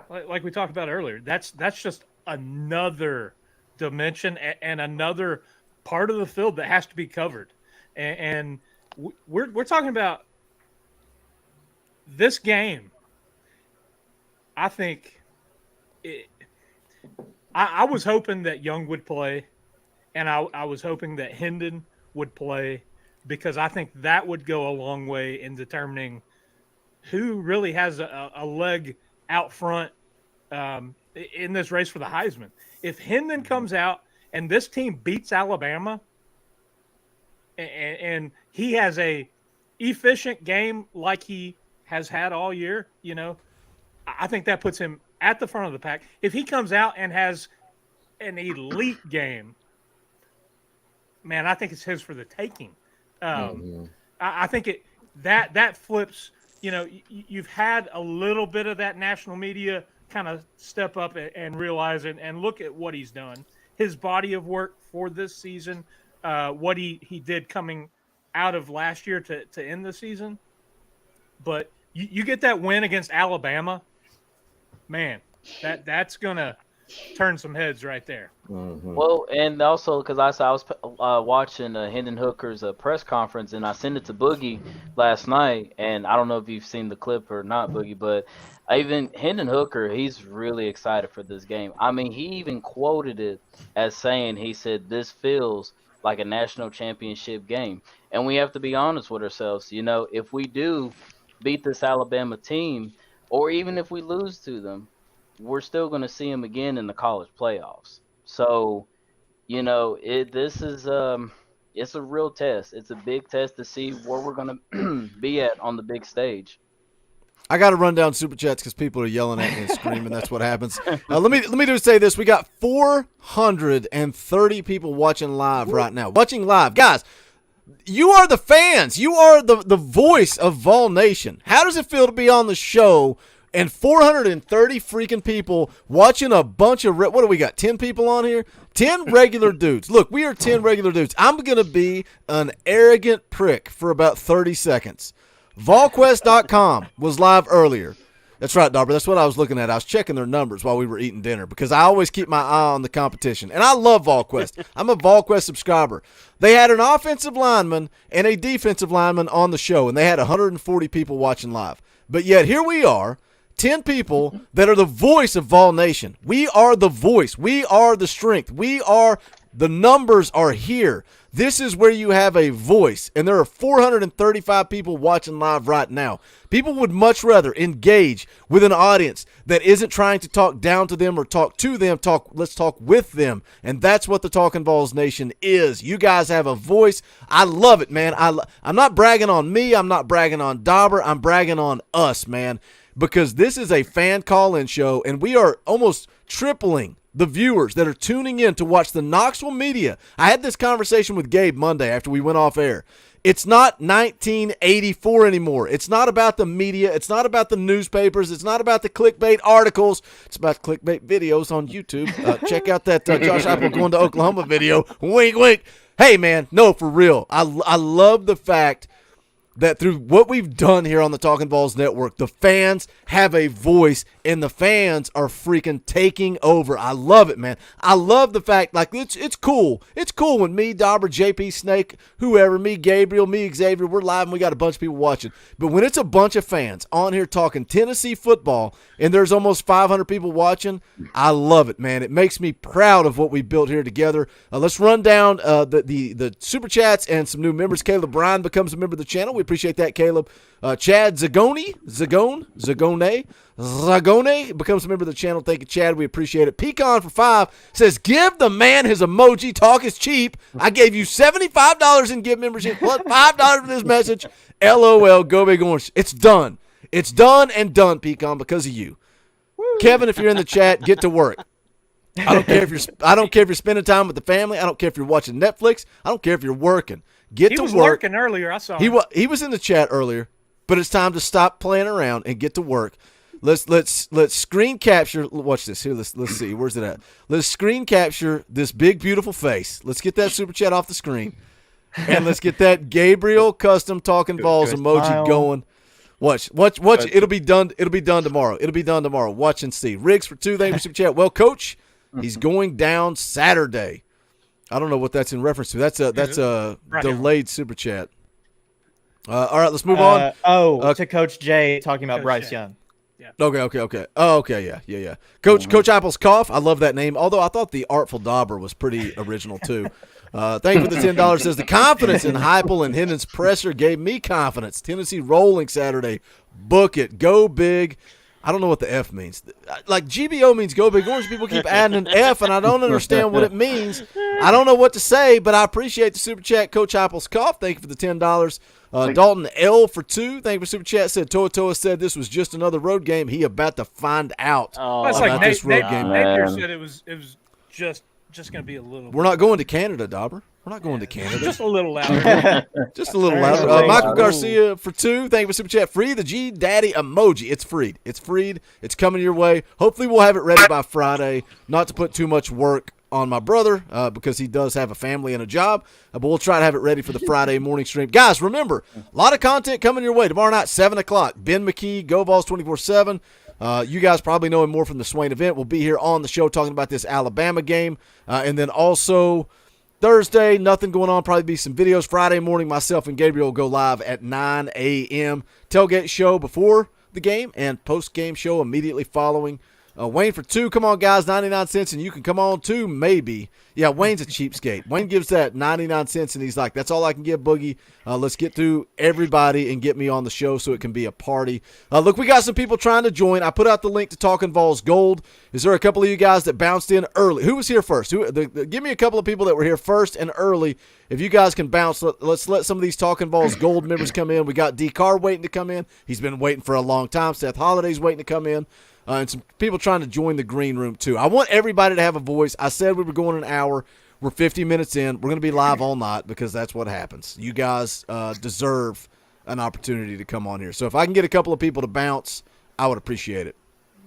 like we talked about earlier, that's just another dimension and another part of the field that has to be covered. And we're talking about this game. I think I was hoping that Young would play, and I was hoping that Hendon would play, because I think that would go a long way in determining who really has a leg out front in this race for the Heisman. If Hendon comes out and this team beats Alabama, and he has a efficient game like he has had all year, you know, I think that puts him at the front of the pack. If he comes out and has an elite game, man, I think it's his for the taking. I think that flips. You know, you've had a little bit of that national media kind of step up and realize it and look at what he's done. His body of work for this season, what he did coming out of last year to end the season. But you get that win against Alabama, man, that's going to turn some heads right there. Mm-hmm. Well, and also because I was watching Hendon Hooker's press conference, and I sent it to Boogie last night, and I don't know if you've seen the clip or not, Boogie, but even Hendon Hooker, he's really excited for this game. I mean, he even quoted it as saying, he said, this feels like a national championship game. And we have to be honest with ourselves. You know, if we do beat this Alabama team, or even if we lose to them, we're still going to see him again in the college playoffs. So, you know, this is it's a real test. It's a big test to see where we're going to be at on the big stage. I got to run down super chats because people are yelling at me and screaming. That's what happens. Let me just say this: we got 430 people watching live right now. Watching live, guys. You are the fans. You are the voice of Vol Nation. How does it feel to be on the show and 430 freaking people watching a bunch of what do we got? 10 people on here? 10 regular dudes. Look, we are 10 regular dudes. I'm gonna be an arrogant prick for about 30 seconds. VolQuest.com was live earlier. That's right, Darby. That's what I was looking at. I was checking their numbers while we were eating dinner because I always keep my eye on the competition. And I love VolQuest. I'm a VolQuest subscriber. They had an offensive lineman and a defensive lineman on the show, and they had 140 people watching live. But yet here we are, 10 people that are the voice of Vol Nation. We are the voice. We are the strength. The numbers are here. This is where you have a voice, and there are 435 people watching live right now. People would much rather engage with an audience that isn't trying to talk down to them or talk to them. Let's talk with them, and that's what the Talkin VAWLS Nation is. You guys have a voice. I love it, man. I'm not bragging on me. I'm not bragging on Dauber. I'm bragging on us, man, because this is a fan call-in show, and we are almost tripling the viewers that are tuning in to watch the Knoxville media. I had this conversation with Gabe Monday after we went off air. It's not 1984 anymore. It's not about the media. It's not about the newspapers. It's not about the clickbait articles. It's about clickbait videos on YouTube. Check out that Josh Apple going to Oklahoma video. Wink, wink. Hey, man, no, for real. I love the fact that through what we've done here on the Talkin VAWLS Network, the fans have a voice, and the fans are freaking taking over. I love it, man. I love the fact, like, it's cool. It's cool when me, Dauber, JP, Snake, whoever, me, Gabriel, me, Xavier, we're live and we got a bunch of people watching. But when it's a bunch of fans on here talking Tennessee football and there's almost 500 people watching, I love it, man. It makes me proud of what we built here together. Let's run down the Super Chats and some new members. Caleb Bryan becomes a member of the channel. We appreciate that, Caleb. Chad Zagone becomes a member of the channel. Thank you, Chad. We appreciate it. Pecan for 5 says, give the man his emoji. Talk is cheap. I gave you $75 in gift membership plus $5 for this message. LOL, go big orange. It's done. It's done and done, Pecan, because of you. Kevin, if you're in the chat, get to work. I don't care if you're spending time with the family. I don't care if you're watching Netflix. I don't care if you're working. Get to work. He was working earlier. I saw him. He was in the chat earlier, but it's time to stop playing around and get to work. Let's screen capture. Watch this here. Let's see. Where's it at? Let's screen capture this big beautiful face. Let's get that super chat off the screen, and let's get that Gabriel custom Talkin VAWLS emoji going. Watch. It'll be done. It'll be done tomorrow. Watch and see. Riggs for 2. Thank you for super chat. Well, Coach, he's going down Saturday. I don't know what that's in reference to. That's a delayed super chat. All right, let's move on. To Coach Jay talking about Bryce Young. Yeah. Okay. Oh, okay, yeah. Coach Apple's cough. I love that name. Although I thought the Artful Dauber was pretty original too. Thank you for the $10. Says the confidence in Heupel and Hendon's presser gave me confidence. Tennessee rolling Saturday. Book it. Go big. I don't know what the F means. Like, GBO means go big orange. People keep adding an F, and I don't understand what it means. I don't know what to say, but I appreciate the super chat. Coach Apple's cough. Thank you for the $10. Dalton L for 2. Thank you for super chat. Said Toa said this was just another road game. He about to find out about this road game. Napier said it was just going to be a little. We're not going to Canada, Dauber. We're not going to Canada. Just a little louder. Just a little louder. Michael Garcia for 2. Thank you for super chat. Free the G Daddy emoji. It's freed. It's coming your way. Hopefully we'll have it ready by Friday. Not to put too much work on my brother because he does have a family and a job. But we'll try to have it ready for the Friday morning stream. Guys, remember, a lot of content coming your way. Tomorrow night, 7 o'clock. Ben McKee, Go Vols 24/7. You guys probably know him more from the Swain event. We'll be here on the show talking about this Alabama game. And then also Thursday, nothing going on. Probably be some videos. Friday morning, myself and Gabriel will go live at 9 a.m. Tailgate show before the game and post-game show immediately following. Wayne for 2. Come on, guys, 99 cents, and you can come on too, maybe. Yeah, Wayne's a cheapskate. Wayne gives that 99 cents, and he's like, that's all I can give, Boogie. Let's get through everybody and get me on the show so it can be a party. Look, we got some people trying to join. I put out the link to Talkin VAWLS Gold. Is there a couple of you guys that bounced in early? Who was here first? Give me a couple of people that were here first and early. If you guys can bounce, let's let some of these Talkin VAWLS Gold members come in. We got D. Carr waiting to come in. He's been waiting for a long time. Seth Holliday's waiting to come in. And some people trying to join the green room, too. I want everybody to have a voice. I said we were going an hour. We're 50 minutes in. We're going to be live all night because that's what happens. You guys deserve an opportunity to come on here. So if I can get a couple of people to bounce, I would appreciate it.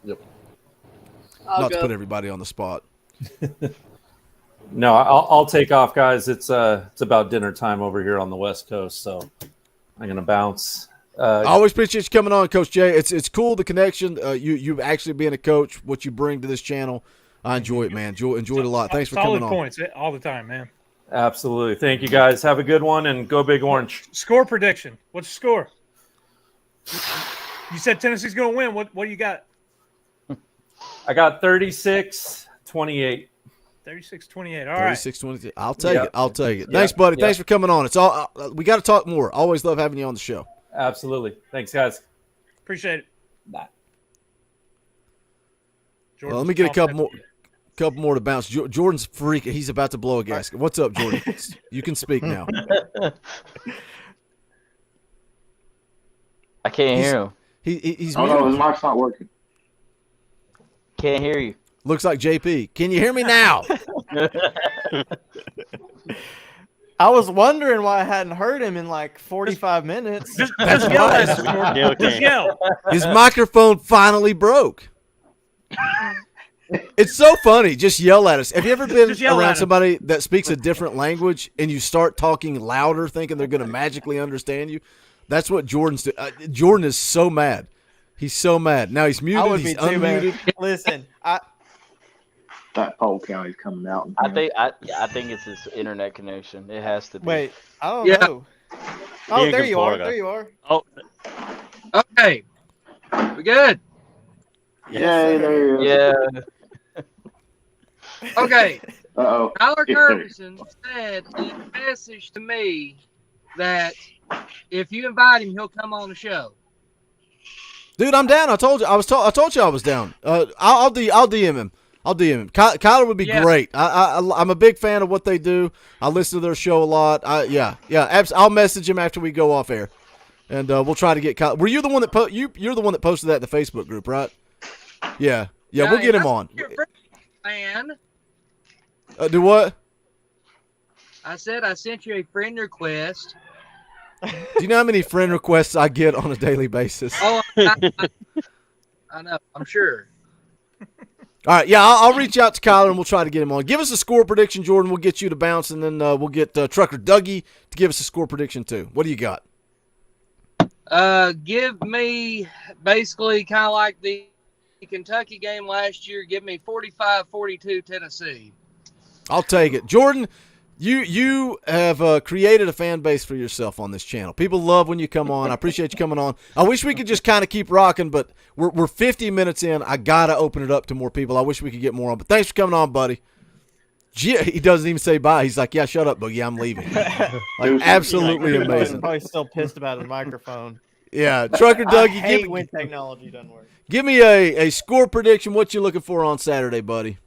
Yep. Not to put everybody on the spot. No, I'll take off, guys. It's about dinner time over here on the West Coast, so I'm going to bounce. I always appreciate you coming on, Coach Jay. It's cool, the connection. You actually being a coach, what you bring to this channel. I enjoy it, man. Enjoy it a lot. Thanks for coming on. Solid points all the time, man. Absolutely. Thank you, guys. Have a good one, and go Big Orange. Score prediction. What's the score? You said Tennessee's going to win. What do you got? I got 36-28. 36-28. All right. 36-28. I'll take it. Thanks, buddy. Thanks for coming on. It's all we got to talk more. Always love having you on the show. Absolutely. Thanks, guys. Appreciate it. Bye. Well, let me get a couple more to bounce. Jordan's freak. He's about to blow a gasket. What's up, Jordan? You can speak now. I can't hear him. He's oh, no, his mic's not working. Can't hear you. Looks like JP. Can you hear me now? I was wondering why I hadn't heard him in like 45 minutes. Just yell at us, Jordan. Just yell. His microphone finally broke. It's so funny. Just yell at us. Have you ever been around somebody that speaks a different language and you start talking louder thinking they're going to magically understand you? That's what Jordan's doing. Jordan is so mad. He's so mad. Now he's muted. I would He's be too, man. unmuted. Listen, That Polk County's coming out. I think it's his internet connection. It has to be. wait, I don't Yeah. know. Oh, He there in you are. Florida. There you are. Oh, Okay. We good? Yay, there he is. Yeah. Okay. Uh-oh. Tyler Here. Ferguson said in a message to me that if you invite him, he'll come on the show. Dude, I'm down. I told you. I told you I was down. I'll DM him. I'll DM him. Kyler would be great. I'm a big fan of what they do. I listen to their show a lot. I'll message him after we go off air, and we'll try to get Kyler. Were you the one that you're the one that posted that in the Facebook group, right? Yeah. We'll get him on. Man, Do what? I said I sent you a friend request. Do you know how many friend requests I get on a daily basis? Oh, I know. I'm sure. All right, yeah, I'll reach out to Kyler and we'll try to get him on. Give us a score prediction, Jordan. We'll get you to bounce, and then we'll get Trucker Dougie to give us a score prediction too. What do you got? Give me basically kind of like the Kentucky game last year. Give me 45-42 Tennessee. I'll take it. Jordan, you have created a fan base for yourself on this channel. People love when you come on. I appreciate you coming on. I wish we could just kind of keep rocking, but we're 50 minutes in. I got to open it up to more people. I wish we could get more on, but thanks for coming on, buddy. He doesn't even say bye. He's like, yeah, shut up, Boogie. I'm leaving. Like, absolutely amazing. Probably still pissed about his microphone. Yeah, Trucker Dougie, I hate when technology doesn't work. Give me a score prediction. What you looking for on Saturday, buddy?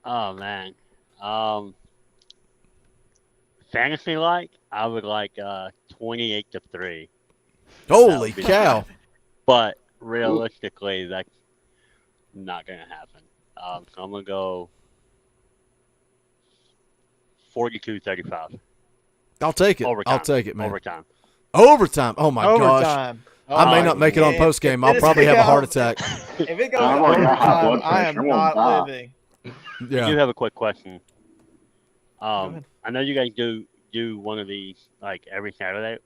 oh man. Fantasy like, I would like 28-3. Holy cow! But realistically, that's not gonna happen. So I'm gonna go 42-35. I'll take it. Overtime. I'll take it, man. Overtime. Overtime. Oh my gosh! Overtime. I may not make it on post game. I'll probably have a heart attack. If it goes overtime, I am not living. Yeah. I do have a quick question. I know you guys do one of these like every Saturday.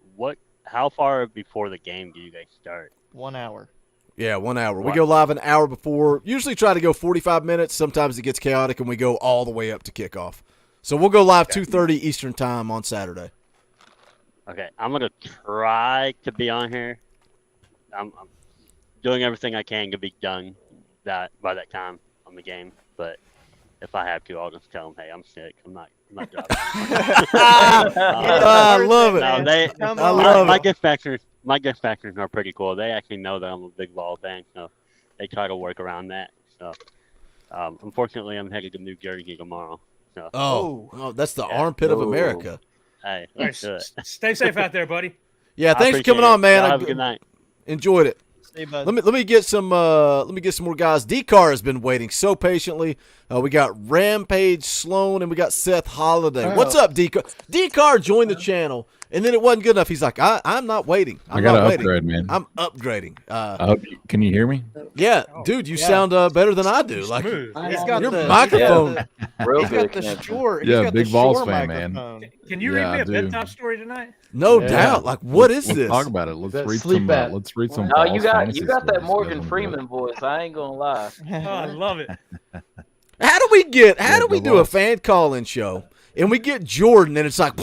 How far before the game do you guys start? 1 hour. Yeah, 1 hour. We go live an hour before. Usually try to go 45 minutes. Sometimes it gets chaotic, and we go all the way up to kickoff. So we'll go live 2:30 Eastern time on Saturday. Okay, I'm gonna try to be on here. I'm doing everything I can to be done by that time on the game. But if I have to, I'll just tell them, hey, I'm sick. I'm not dropping. I love it. No, my guest factors are pretty cool. They actually know that I'm a big ball fan, so they try to work around that. So, unfortunately, I'm headed to New Jersey tomorrow. So. Oh, that's the armpit of America. Hey, All right, stay safe out there, buddy. Yeah, thanks for coming on, man. Have a good night. Enjoyed it. See you, bud. Let me get some more guys. D-Car has been waiting so patiently. We got Rampage Sloan and we got Seth Holiday. Oh. What's up, D-Car? D-Car joined the channel and then it wasn't good enough. He's like, I'm not waiting. I got to upgrade, man. I'm upgrading. Can you hear me? Yeah, dude, you sound better than I do. Like He's got your the microphone. He's got the short. He's Yeah, got big the balls short fan, microphone. man. Can you Yeah, read me I a do. bedtime story tonight? No Yeah. doubt. Like, what is Let's this? talk about it. Let's That read sleep some. at- Let's read some. Oh, false you got fantasy that stories. Morgan Go ahead. Freeman voice. I ain't gonna lie. Oh, I love it. How do we good do a luck. fan call-in show and we get Jordan and it's like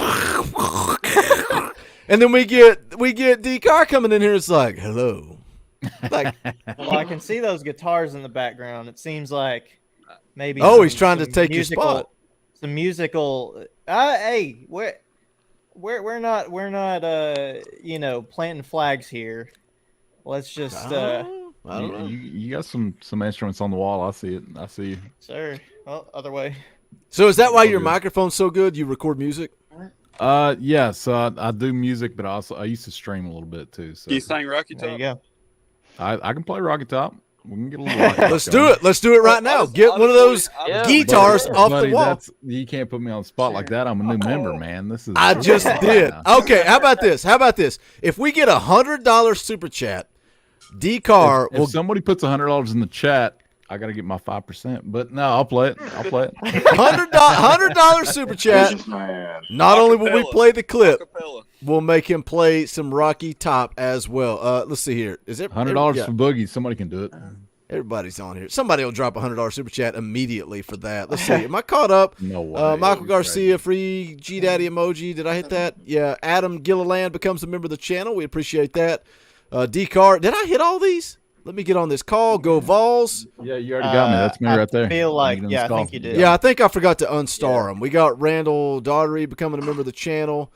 and then we get D-Car coming in here, it's like, hello. Like, Well, I can see those guitars in the background. It seems like maybe. he's trying to take your spot. Some musical. Hey, we're not planting flags here. Let's just. I don't know. You got some instruments on the wall. I see it. I see you. Sir. Well, other way. So is that why All your good. microphone's so good? You record music? Yes. I do music, but I used to stream a little bit too. So You sang Rocky There Top? you go. I can play Rocket Top. We can get a little. Rocket Top Let's going. do it. Let's do it right now. Get one of those Yeah. guitars off Buddy, the wall. you can't put me on the spot like that. I'm a new member, man. This is. I just did. Okay, how about this? If we get $100 super chat, D-Car If will. somebody puts $100 in the chat, I got to get my 5%, but no, I'll play it. I'll play it. $100 super chat. Not only will we play the clip, we'll make him play some Rocky Top as well. Let's see here. Is it $100 for Boogie? Somebody can do it. Everybody's on here. Somebody will drop a $100 super chat immediately for that. Let's see. Am I caught up? No way. Michael Garcia, free G Daddy emoji. Did I hit that? Yeah. Adam Gilliland becomes a member of the channel. We appreciate that. D-Car. Did I hit all these? Let me get on this call. Go Vols. Yeah, you already got me. That's me right there. I feel like, I think you did. Yeah, I think I forgot to unstar him. We got Randall Daughtery becoming a member of the channel.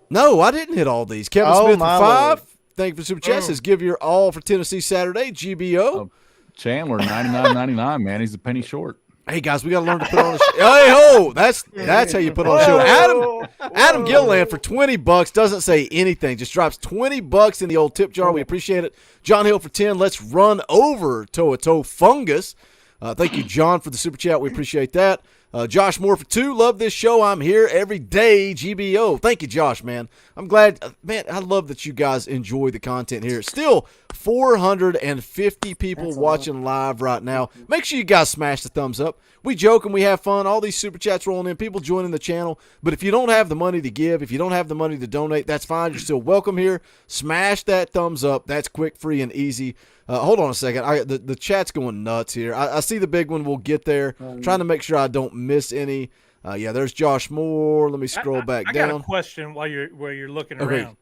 No, I didn't hit all these. Kevin Smith for 5. Thank you for super chat. Says give your all for Tennessee Saturday. GBO. Chandler, $99.99, man. He's a penny short. Hey guys, we gotta learn to put on a show. Hey ho, that's how you put on a show. Adam Gilliland for $20 doesn't say anything, just drops $20 in the old tip jar. We appreciate it. John Hill for 10. Let's run over Toe Fungus. Thank you, John, for the super chat. We appreciate that. Josh Moore for 2. Love this show. I'm here every day. GBO. Thank you, Josh, man. I'm glad. Man, I love that you guys enjoy the content here. Still 450 people watching live right now. Make sure you guys smash the thumbs up. We joke and we have fun. All these super chats rolling in, people joining the channel. But if you don't have the money to give, if you don't have the money to donate, that's fine. You're still welcome here. Smash that thumbs up. That's quick, free, and easy. Hold on a second. The chat's going nuts here. I see the big one. We'll get there. Trying to make sure I don't miss any. Yeah, there's Josh Moore. Let me scroll back down. I got a question while you're looking around.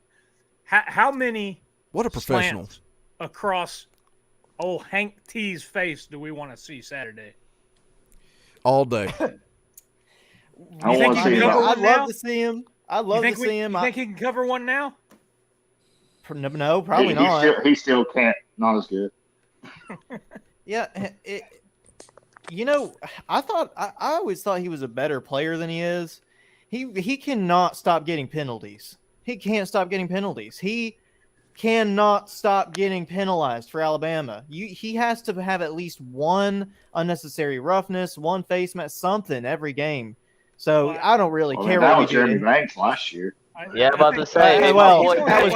How many what a professional slants across old Hank T's face do we want to see Saturday? All day. I want to see him. I'd love to see him. I'd love to see him. You think he can cover one now? No, probably not. He still can't. Not as good. Yeah, I always thought he was a better player than he is. He cannot stop getting penalties. He can't stop getting penalties. He cannot stop getting penalized for Alabama. He has to have at least one unnecessary roughness, one face mask, something every game. So I don't really care. That was Jeremy Banks last year. Yeah, I'm about to say. That was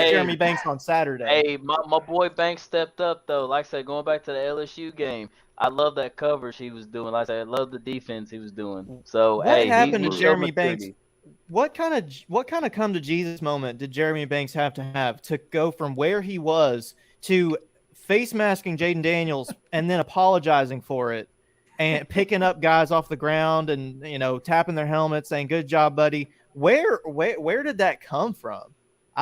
Jeremy Banks on Saturday. Hey, my boy Banks stepped up though. Like I said, going back to the LSU game, I love that coverage he was doing. Like I said, I love the defense he was doing. So what happened to Jeremy Banks? What kind of come to Jesus moment did Jeremy Banks have to go from where he was to face masking Jaden Daniels and then apologizing for it and picking up guys off the ground and tapping their helmets saying good job, buddy? Where did that come from?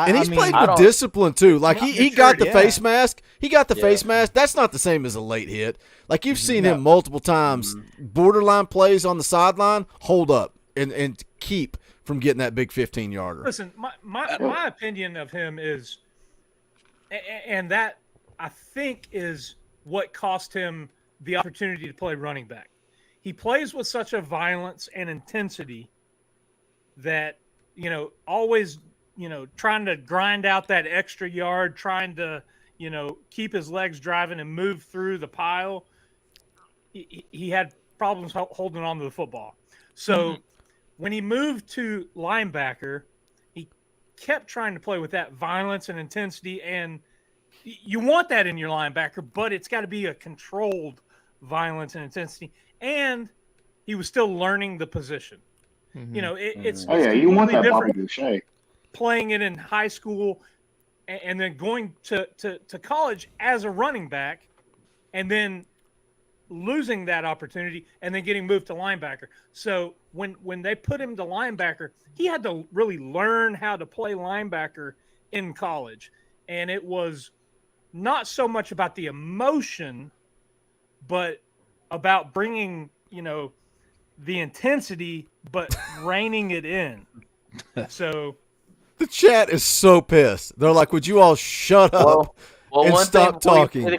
He's played with discipline too. Like he got the face mask. He got the face mask. That's not the same as a late hit. Like you've seen him multiple times. Borderline plays on the sideline. Hold up and keep from getting that big 15-yarder. Listen, my opinion of him is, and that I think is what cost him the opportunity to play running back. He plays with such a violence and intensity that, always, trying to grind out that extra yard, trying to, keep his legs driving and move through the pile. He had problems holding on to the football. So when he moved to linebacker, he kept trying to play with that violence and intensity. And you want that in your linebacker, but it's got to be a controlled violence and intensity. And he was still learning the position. It's you want that Bobby Boucher playing it in high school and then going to college as a running back and then losing that opportunity and then getting moved to linebacker. So when they put him to linebacker, he had to really learn how to play linebacker in college. And it was not so much about the emotion, but about bringing, the intensity, but reining it in. So the chat is so pissed. They're like, would you all shut up and stop talking? One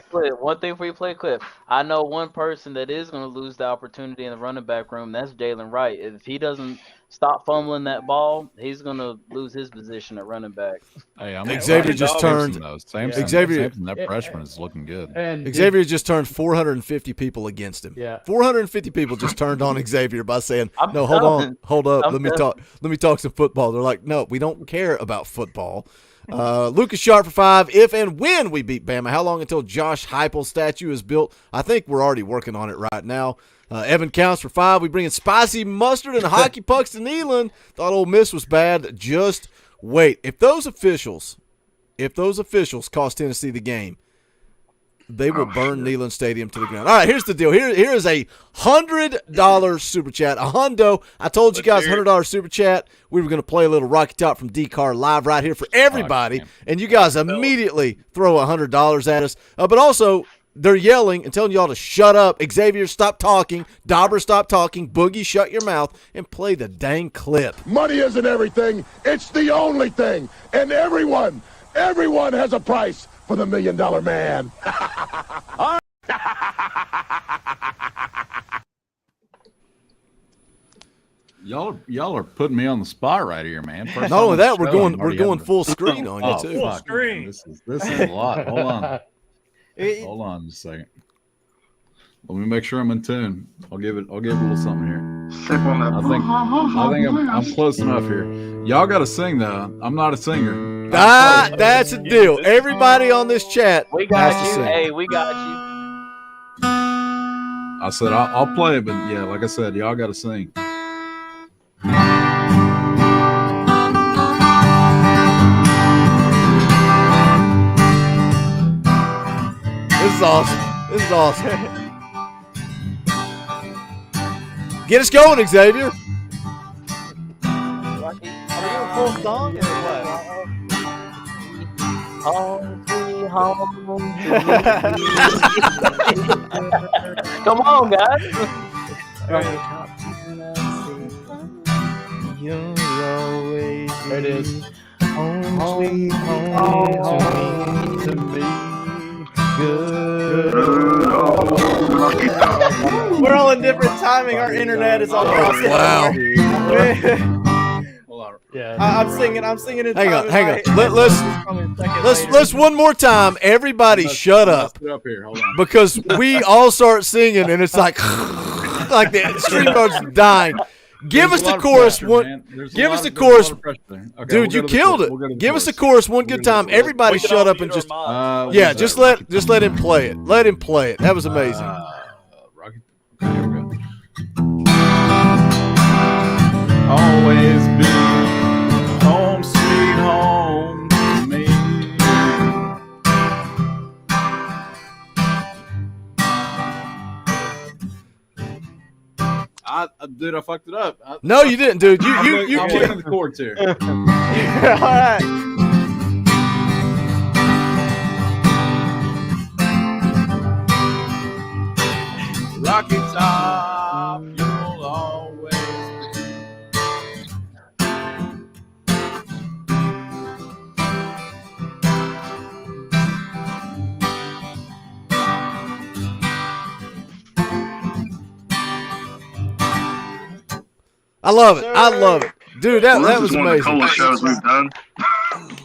thing before you play a clip. I know one person that is going to lose the opportunity in the running back room. That's Jalen Wright. If he doesn't stop fumbling that ball, he's going to lose his position at running back. Hey, Xavier just turned. Xavier, that freshman is looking good. And Xavier just turned 450 people against him. Yeah, 450 people just turned on Xavier by saying, "No, hold up, let me talk some football." They're like, "No, we don't care about football." Lucas Sharp for 5. If and when we beat Bama, how long until Josh Heupel's statue is built? I think we're already working on it right now. Evan Counts for 5. We bring in spicy mustard and hockey pucks to Neyland. Thought Ole Miss was bad. Just wait. If those officials cost Tennessee the game, they will burn Neyland Stadium to the ground. All right, here's the deal. Here is a $100 super chat. A hundo. I told you guys $100 super chat. We were going to play a little Rocky Top from D-Car live right here for everybody, and you guys immediately throw $100 at us. But also, they're yelling and telling y'all to shut up. Xavier, stop talking. Dauber, stop talking. Boogie, shut your mouth and play the dang clip. Money isn't everything. It's the only thing. And everyone has a price for the $1 million man. Y'all are putting me on the spot right here, man. Not only that, we're going full screen on you too. Full screen. This is a lot. Hold on. Hold on just a second. Let me make sure I'm in tune. I'll give it a little something here. I think I'm close enough here. Y'all got to sing though. I'm not a singer. That's a deal. Everybody on this chat. We got you. Hey, we got you. I said I'll play it, but yeah, like I said, y'all got to sing. This is awesome. This is awesome. Get us going, Xavier. Are we doing full song or what? Home sweet home. Come on, guys. You're always There it is. home sweet home to me. Good. We're all in different timing. Our internet is all across the Wow. Yeah. I'm singing in Hang on. time. Let's one more time. Everybody shut up. Up here. Hold on. Because we all start singing and it's like the StreamYard's dying. Give us the chorus one. Give us the chorus. Dude, you killed it. Give us the chorus one good time. Everybody shut up and just just let him play it. Let him play it. That was amazing. Rocky. Okay, here we go. Always be home sweet home to me. Dude, I fucked it up. No, you didn't, dude. You I'm looking at the chords here. All right. Rocky Top, you'll always be. I love it. I love it. Dude, that was one of the amazing. coolest shows we've done.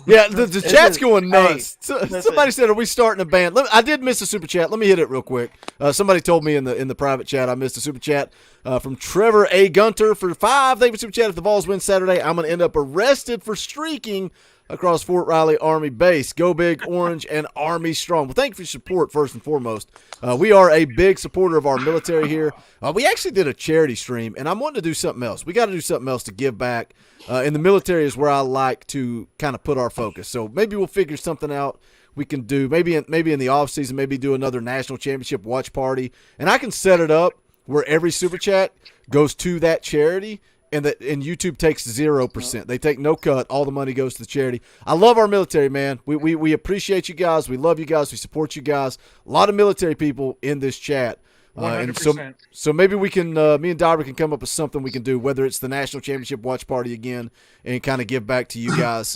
Yeah, the chat's going nuts. Somebody said, "Are we starting a band?" I did miss a super chat. Let me hit it real quick. Somebody told me in the private chat I missed a super chat from Trevor A. Gunter for 5. Thank you for super chat. If the Vols win Saturday, I'm going to end up arrested for streaking across Fort Riley Army Base. Go big, Orange, and Army strong. Well, thank you for your support first and foremost. We are a big supporter of our military here. We actually did a charity stream, and I'm wanting to do something else. We got to do something else to give back. And the military is where I like to kind of put our focus. So maybe we'll figure something out we can do. Maybe in the off season, maybe do another national championship watch party, and I can set it up where every super chat goes to that charity, and YouTube takes 0%. They take no cut. All the money goes to the charity. I love our military, man. We appreciate you guys. We love you guys. We support you guys. A lot of military people in this chat. And 100%. so maybe we can, me and Dauber can come up with something we can do, whether it's the national championship watch party again and kind of give back to you guys.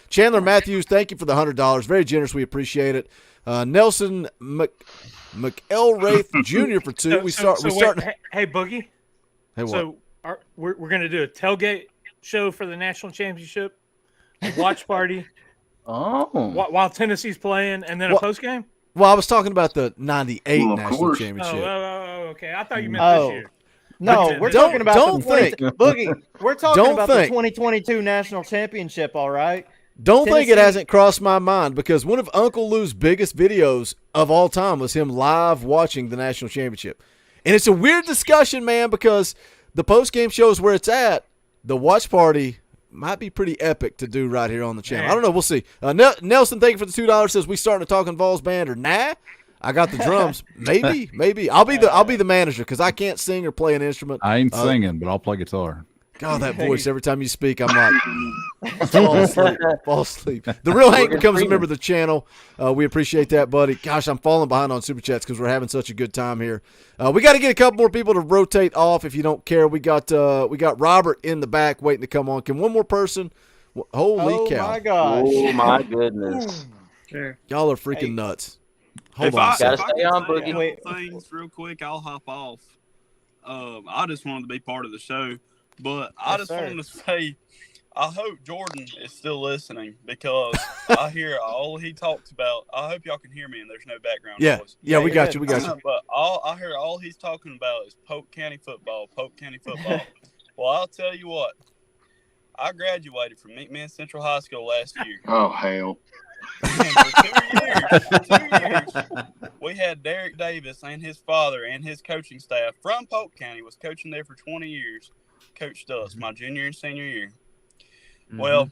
Chandler Matthews, thank you for the $100. Very generous. We appreciate it. Nelson McElwraith Jr. for 2. Wait, hey, Boogie. Hey, what? So we're going to do a tailgate show for the national championship, a watch party. While Tennessee's playing, and then a post game. Well, I was talking about the '98 national championship. Oh, okay. I thought you meant this year. No, we're talking about Boogie. We're talking about the 2022 national championship. All right. Don't think it Tennessee- hasn't crossed my mind, because one of Uncle Lou's biggest videos of all time was him live watching the national championship. And it's a weird discussion, man, because the post-game shows where it's at, the watch party might be pretty epic to do right here on the channel. I don't know. We'll see. Nelson, thank you for the $2. Says we starting a Talkin VAWLS band or nah? I got the drums. Maybe. I'll be the manager because I can't sing or play an instrument. I ain't singing, but I'll play guitar. God, that voice, every time you speak, I'm like, fall asleep. The real Hank becomes a member of the channel. We appreciate that, buddy. Gosh, I'm falling behind on Super Chats because we're having such a good time here. We got to get a couple more people to rotate off if you don't care. We got Robert in the back waiting to come on. Can one more person? Holy cow. Oh, my gosh. Oh, my goodness. Sure. Y'all are freaking nuts. If Hold on I a second. Gotta stay on, could say a Boogie. couple things real quick, I'll hop off. I just wanted to be part of the show, but I just wanted to say, I hope Jordan is still listening because I hear all he talks about. I hope y'all can hear me and there's no background noise. Yeah, we got you. But I hear all he's talking about is Polk County football. Well, I'll tell you what. I graduated from McMinn Central High School last year. Oh, hell. And for 2 years, we had Derek Davis and his father and his coaching staff from Polk County was coaching there for 20 years. Coached us my junior and senior year. Well,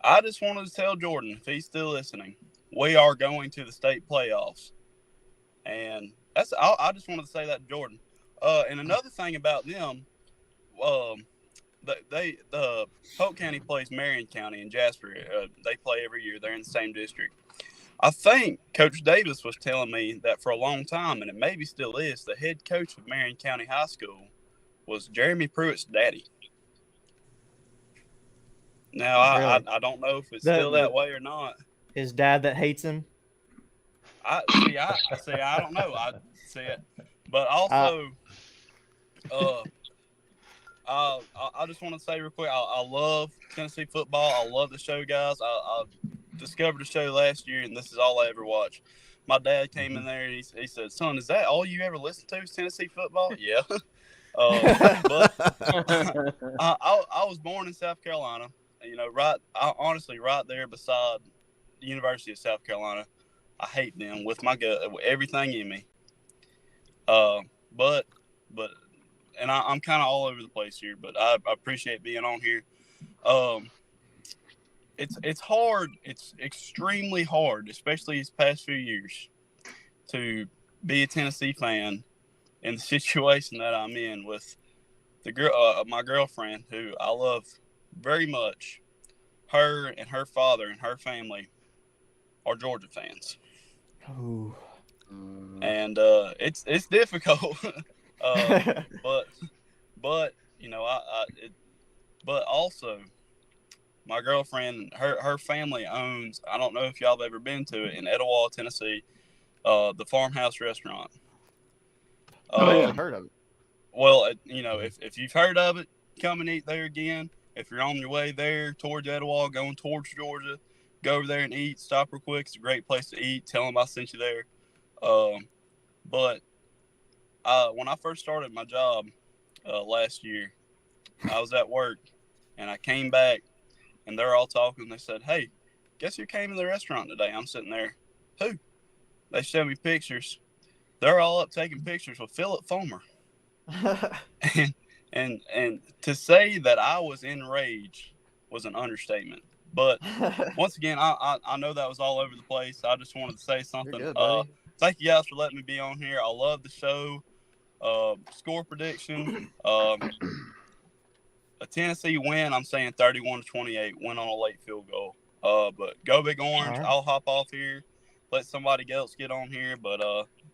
I just wanted to tell Jordan, if he's still listening, we are going to the state playoffs. And I just wanted to say that to Jordan. And another thing about them, the Polk County plays Marion County and Jasper. They play every year. They're in the same district. I think Coach Davis was telling me that for a long time, and it maybe still is, the head coach of Marion County High School was Jeremy Pruitt's daddy. Now, I don't know if it's still that way or not. His dad that hates him? I don't know. I see it. But also, I just want to say real quick, I love Tennessee football. I love the show, guys. I discovered the show last year, and this is all I ever watched. My dad came in there, and he said, "Son, is that all you ever listen to is Tennessee football?" Yeah. But I was born in South Carolina, honestly, right there beside the University of South Carolina. I hate them with my gut, with everything in me. But I'm kind of all over the place here, but I appreciate being on here. It's hard. It's extremely hard, especially these past few years, to be a Tennessee fan in the situation that I'm in with the girl, my girlfriend, who I love very much. Her and her father and her family are Georgia fans. Oh. And it's difficult. But but also my girlfriend, her family owns, I don't know if y'all have ever been to it, in Etowah, Tennessee, the Farmhouse Restaurant. I've heard of it. Well, if you've heard of it, come and eat there again. If you're on your way there towards Etowah, going towards Georgia, go over there and eat. Stop real quick. It's a great place to eat. Tell them I sent you there. But when I first started my job last year, I was at work, and I came back, and they're all talking. They said, "Hey, guess who came to the restaurant today?" I'm sitting there. Who? They showed me pictures. They're all up taking pictures with Philip Fulmer. and to say that I was enraged was an understatement. But once again, I know that was all over the place. I just wanted to say something. You're good, buddy. Thank you guys for letting me be on here. I love the show. Score prediction. A Tennessee win. I'm saying 31-28. Win on a late field goal. But go Big Orange. Right. I'll hop off here. Let somebody else get on here. But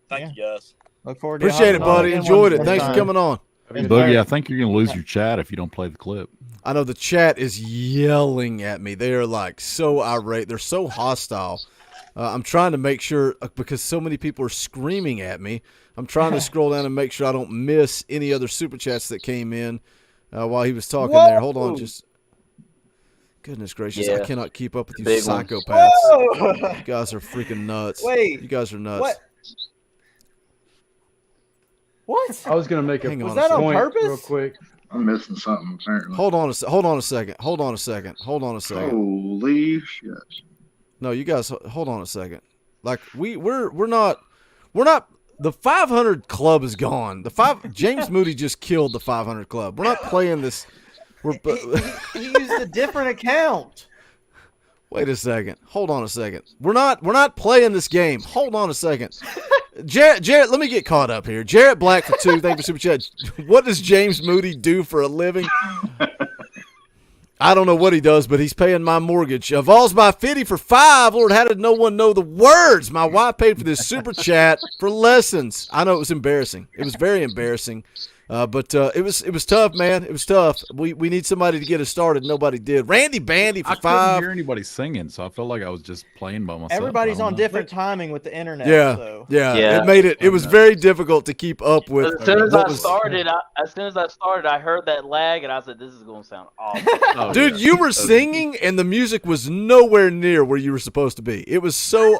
thank you guys. Look forward to Appreciate it, buddy. Enjoyed it. Thanks for coming on. Boogie, I think you're going to lose your chat if you don't play the clip. I know the chat is yelling at me. They are like so irate. They're so hostile. I'm trying to make sure, because so many people are screaming at me, I'm trying to scroll down and make sure I don't miss any other super chats that came in while he was talking there. Hold on, just goodness gracious, I cannot keep up with you Big psychopaths. You guys are freaking nuts. Wait, you guys are nuts. what? What? I was gonna make a Was that on point purpose? real quick. I'm missing something apparently. Hold on a second. Hold on a second. Holy shit! No, you guys, hold on a second. Like we're not the 500 club is gone. James Moody just killed the 500 club. We're not playing this. He used a different account. Wait a second. Hold on a second. We're not playing this game. Hold on a second. Jarrett, let me get caught up here. Jarrett Black for 2. Thank you for super chat. What does James Moody do for a living? I don't know what he does, but he's paying my mortgage. Vols by 50 for 5. Lord, how did no one know the words? My wife paid for this super chat for lessons. I know it was embarrassing. It was very embarrassing. But it was tough, man. It was tough. We need somebody to get us started. Nobody did. Randy Bandy for 5. I couldn't hear anybody singing, so I felt like I was just playing by myself. Everybody's on different timing with the internet. Yeah, so. yeah. It made it. It was very difficult to keep up with. As soon as I started, I heard that lag, and I said, "This is going to sound awful." Dude, you were singing, and the music was nowhere near where you were supposed to be. It was so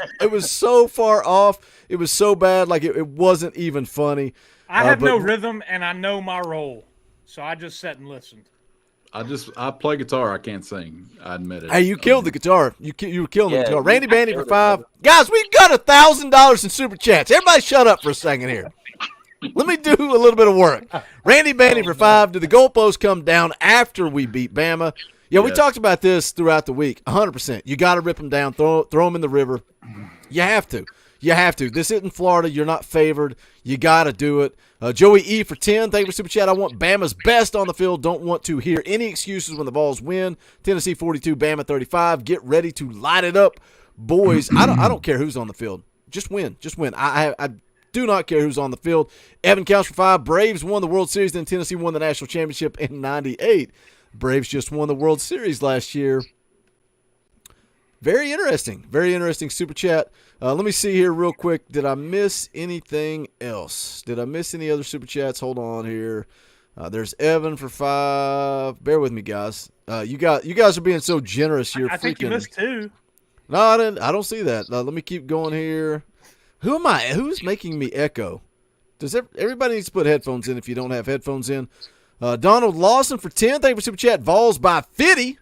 far off. It was so bad, like it wasn't even funny. I have no rhythm, and I know my role, so I just sat and listened. I play guitar. I can't sing. I admit it. Hey, you killed the guitar. You were killing the guitar. Randy Bandy for 5. Guys, we got $1,000 in super chats. Everybody, shut up for a second here. Let me do a little bit of work. Randy Bandy for 5. Did the goalposts come down after we beat Bama? Yeah, we talked about this throughout the week. 100%. You got to rip them down. Throw them in the river. You have to. You have to. This isn't Florida. You're not favored. You got to do it. Joey E for 10. Thank you for super chat. I want Bama's best on the field. Don't want to hear any excuses when the Vols win. Tennessee 42, Bama 35. Get ready to light it up, boys. I don't care who's on the field. Just win. Just win. I do not care who's on the field. Evan counts for 5. Braves won the World Series. Then Tennessee won the national championship in '98. Braves just won the World Series last year. Very interesting. Very interesting super chat. Let me see here real quick. Did I miss anything else? Did I miss any other super chats? Hold on here. There's Evan for 5. Bear with me, guys. You guys are being so generous. You're I think you missed 2. No, I didn't. I don't see that. Let me keep going here. Who am I? Who's making me echo? Does everybody needs to put headphones in if you don't have headphones in? Donald Lawson for 10. Thank you for super chat. Vols by 50.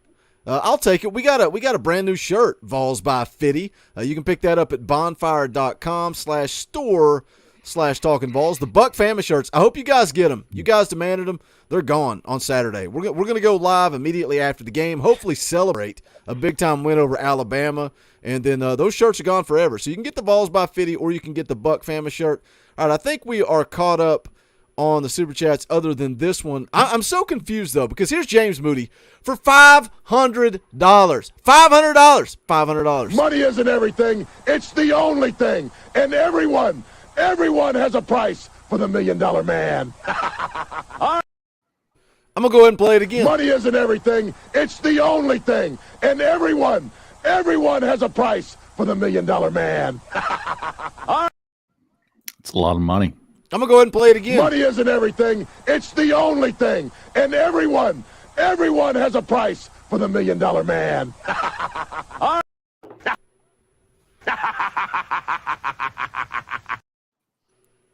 I'll take it. We got a brand new shirt, Vols by 50. You can pick that up at bonfire.com/store/Talkin VAWLS. The Buck Family shirts. I hope you guys get them. You guys demanded them. They're gone on Saturday. We're going to go live immediately after the game, hopefully celebrate a big-time win over Alabama. And then those shirts are gone forever. So you can get the Vols by 50 or you can get the Buck Family shirt. All right, I think we are caught up on the super chats other than this one. I'm so confused, though, because here's James Moody for $500. $500. Money isn't everything. It's the only thing. And everyone has a price for the $1 million man. I'm going to go ahead and play it again. Money isn't everything. It's the only thing. And everyone has a price for the $1 million man. It's a lot of money. I'm going to go ahead and play it again. Money isn't everything. It's the only thing. And everyone has a price for the $1 million man.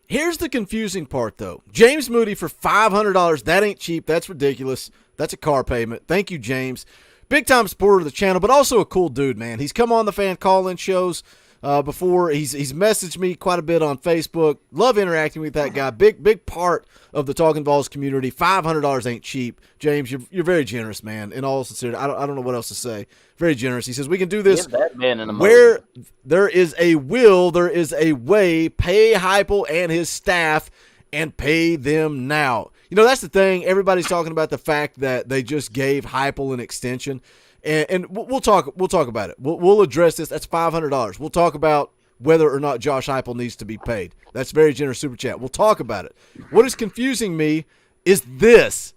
Here's the confusing part, though. James Moody for $500. That ain't cheap. That's ridiculous. That's a car payment. Thank you, James. Big-time supporter of the channel, but also a cool dude, man. He's come on the fan call-in shows before. He's messaged me quite a bit on Facebook. Love interacting with that guy. Big part of the Talkin VAWLS community. $500 ain't cheap. James, you're very generous, man. In all sincerity, I don't know what else to say. Very generous. He says we can do this. Give that man an emoji. Where there is a will, there is a way. Pay Heupel and his staff and pay them now. You know, that's the thing. Everybody's talking about the fact that they just gave Heupel an extension. And we'll talk about it. We'll address this. That's $500. We'll talk about whether or not Josh Heupel needs to be paid. That's very generous super chat. We'll talk about it. What is confusing me is this.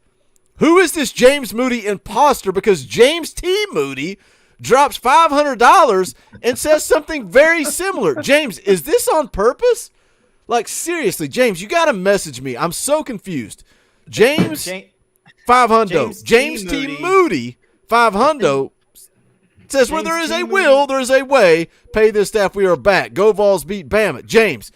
Who is this James Moody imposter? Because James T. Moody drops $500 and says something very similar. James, is this on purpose? Like, seriously, James, you got to message me. I'm so confused. James 500. James T. Moody 500 says where there is a will, there is a way. Pay this staff, we are back. Go Vols beat Bama. James,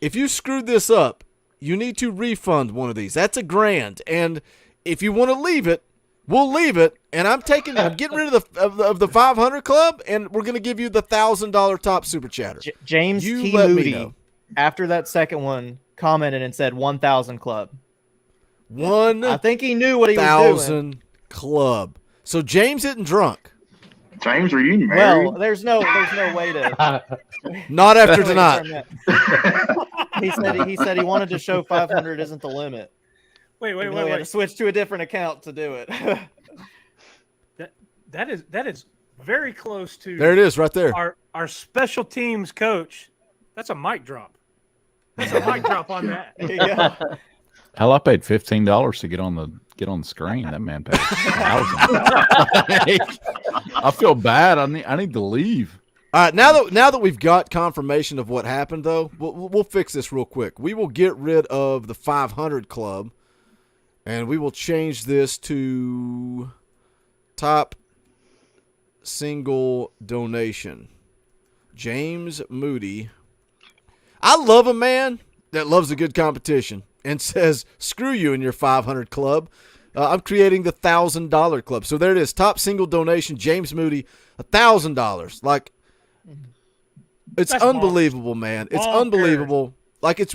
if you screwed this up, you need to refund one of these. That's $1,000. And if you want to leave it, we'll leave it. And I'm getting rid of the 500 club, and we're going to give you the $1,000 top super chatter. James You T. let me Moody, know. after that second one, commented and said 1,000 club. I think he knew what he was doing. 1,000 club. So James isn't drunk. James, are you married? Well, there's no way to. Not after tonight. He said he wanted to show 500 isn't the limit. Wait. He had to switch to a different account to do it. That is very close to. There it is, right there. Our special teams coach. That's a mic drop. That's a mic drop on that. Yeah. Hell, I paid $15 to get on the screen. That man paid $1,000. I feel bad. I need to leave. All right, now that we've got confirmation of what happened, though, we'll fix this real quick. We will get rid of the 500 club, and we will change this to top single donation. James Moody. I love a man that loves a good competition and says, screw you and your 500 club. I'm creating the $1,000 club. So there it is. Top single donation, James Moody, $1,000. Like, it's That's unbelievable, man. It's Bonkers. Unbelievable. Like, it's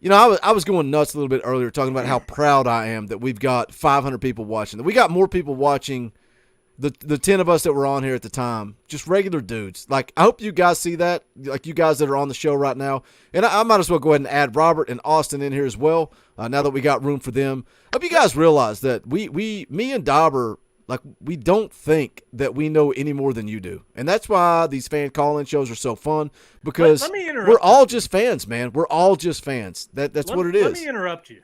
you know, I was going nuts a little bit earlier talking about how proud I am that we've got 500 people watching. That we got more people watching the 10 of us that were on here at the time, just regular dudes. Like, I hope you guys see that, like you guys that are on the show right now. And I might as well go ahead and add Robert and Austin in here as well, now that we got room for them. I hope you guys realize that me and Dauber, like, we don't think that we know any more than you do. And that's why these fan call-in shows are so fun, because Let me interrupt we're all just fans, man. We're all just fans. That's what it is. Let me interrupt you.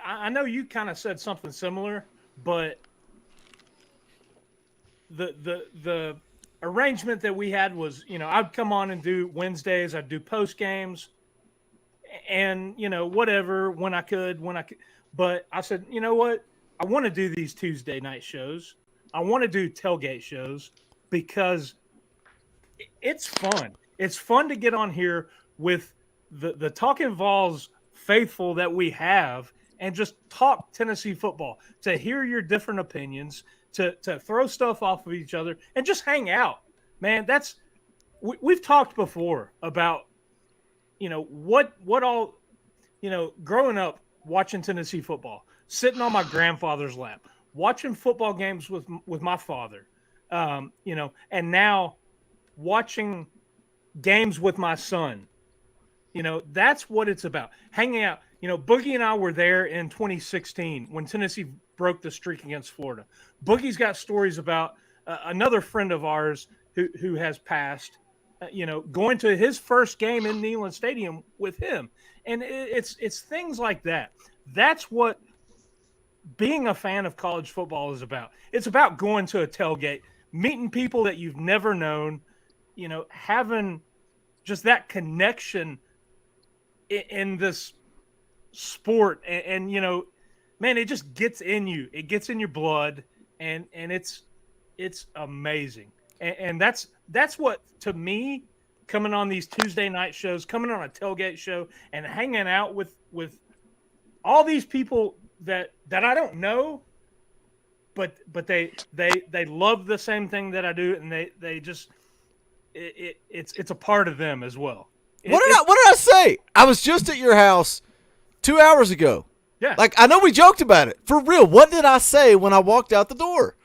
I know you kind of said something similar, but the arrangement that we had was, you know, I'd come on and do Wednesdays, I'd do post games, and, you know, whatever, when I could. But I said, you know what? I want to do these Tuesday night shows. I want to do tailgate shows because it's fun. It's fun to get on here with the Talkin VAWLS faithful that we have and just talk Tennessee football, to hear your different opinions, to throw stuff off of each other and just hang out, man. We've talked before about, you know, what all, you know, growing up watching Tennessee football, sitting on my grandfather's lap, watching football games with my father, you know, and now watching games with my son. You know, that's what it's about. Hanging out. You know, Boogie and I were there in 2016 when Tennessee broke the streak against Florida. Boogie's got stories about another friend of ours who has passed, you know, going to his first game in Neyland Stadium with him. And it's things like that. That's what being a fan of college football is about. It's about going to a tailgate, meeting people that you've never known, you know, having just that connection in this sport. And you know, man, it just gets in you. It gets in your blood, and it's amazing. And that's what, to me, coming on these Tuesday night shows, coming on a tailgate show, and hanging out with all these people that I don't know, but they love the same thing that I do, and they just it's a part of them as well. What did I say? I was just at your house 2 hours ago. Yeah. Like, I know we joked about it. For real, what did I say when I walked out the door?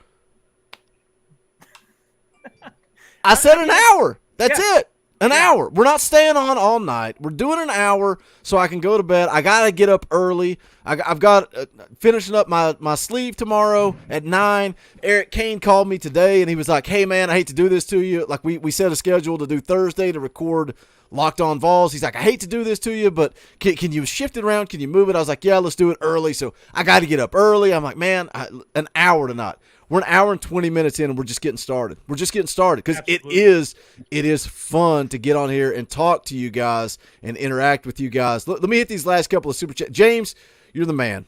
I said an hour. That's it. An hour. We're not staying on all night. We're doing an hour so I can go to bed. I got to get up early. I've got finishing up my sleeve tomorrow at 9. Eric Cain called me today, and he was like, hey, man, I hate to do this to you. Like, we set a schedule to do Thursday to record Locked On VAWLS. He's like, I hate to do this to you, but can you shift it around? Can you move it? I was like, yeah, let's do it early. So I got to get up early. I'm like, man, an hour tonight. We're an hour and 20 minutes in, and we're just getting started. We're just getting started because it is fun to get on here and talk to you guys and interact with you guys. Let me hit these last couple of super chats. James, you're the man.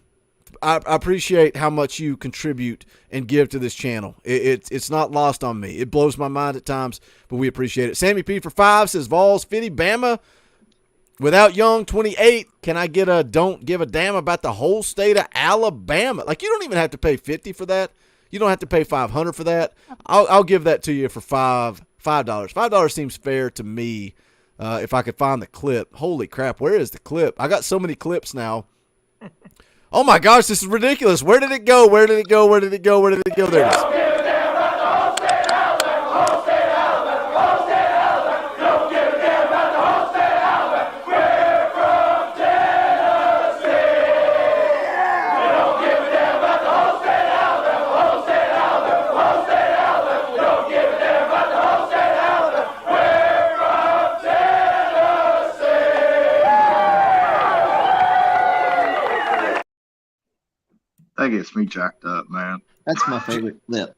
I appreciate how much you contribute and give to this channel. It's not lost on me. It blows my mind at times, but we appreciate it. Sammy P for 5 says, VAWLS, Fitty, Bama, Without Young, 28, can I get a don't give a damn about the whole state of Alabama? Like, you don't even have to pay $50 for that. You don't have to pay $500 for that. I'll give that to you for $5. $5 seems fair to me. If I could find the clip. Holy crap, where is the clip? I got so many clips now. Oh my gosh, this is ridiculous. Where did it go? Where did it go? Where did it go? Where did it go? There it is. That gets me jacked up, man. That's my favorite clip.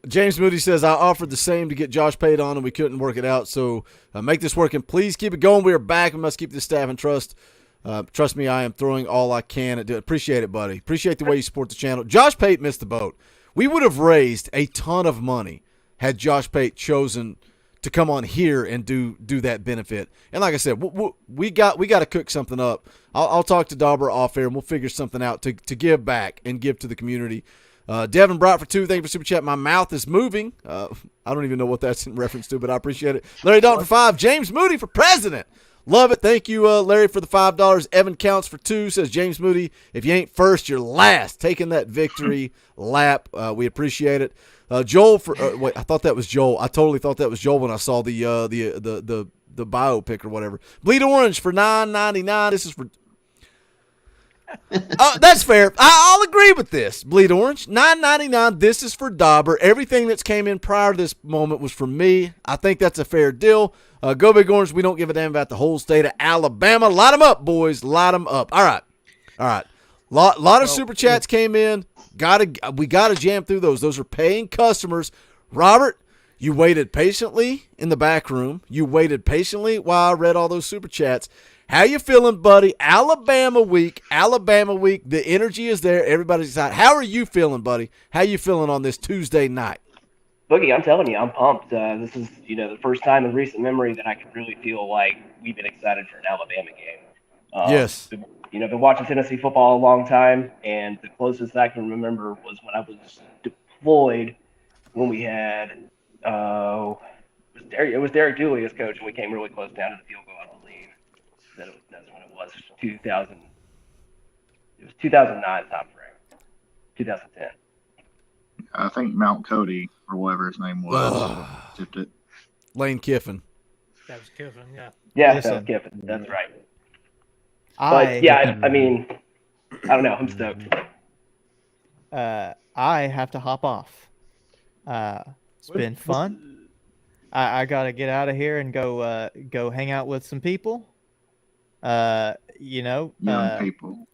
James Moody says, I offered the same to get Josh paid on, and we couldn't work it out. So make this work, and please keep it going. We are back. We must keep this staff in trust. Trust me, I am throwing all I can at it. Appreciate it, buddy. Appreciate the way you support the channel. Josh Pate missed the boat. We would have raised a ton of money had Josh Pate chosen to come on here and do that benefit. And like I said, we got to cook something up. I'll talk to Dauber off air, and we'll figure something out to give back and give to the community. Devin Bright for 2. Thank you for super chat. My mouth is moving. I don't even know what that's in reference to, but I appreciate it. Larry Dalton for 5. James Moody for president. Love it. Thank you, Larry, for the $5. Evan Counts for 2. Says James Moody, if you ain't first, you're last. Taking that victory lap. We appreciate it. Joel for wait, I thought that was Joel. I totally thought that was Joel when I saw the biopic or whatever. Bleed Orange for $9.99. This is for that's fair. I'll agree with this. Bleed Orange, $9.99. This is for Dauber. Everything that's came in prior to this moment was for me. I think that's a fair deal. Go Big Orange. We don't give a damn about the whole state of Alabama. Light them up, boys. Light them up. All right. Lot of super chats came in. We gotta jam through those. Those are paying customers. Robert, you waited patiently in the back room. You waited patiently while I read all those super chats. How you feeling, buddy? Alabama week. The energy is there. Everybody's excited. How are you feeling, buddy? How you feeling on this Tuesday night? Boogie, I'm telling you, I'm pumped. This is, the first time in recent memory that I can really feel like we've been excited for an Alabama game. Yes. Been watching Tennessee football a long time, and the closest I can remember was when I was deployed when we had it was Derek Dooley as coach, and we came really close down to the field goal, I believe. That's when it was. 2000. It was 2009 time frame. 2010. I think Mount Cody or whatever his name was tipped it. Lane Kiffin. That was Kiffin, yeah. Yeah, that was Kiffin. That's right. But I mean, I don't know. I'm stoked. I have to hop off. It's been fun. I got to get out of here and go hang out with some people. Young people.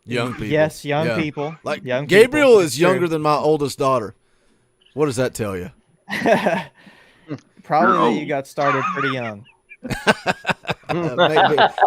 Young people. Yes, young people. Like young Gabriel people. is younger than my oldest daughter. What does that tell you? Probably that you got started pretty young.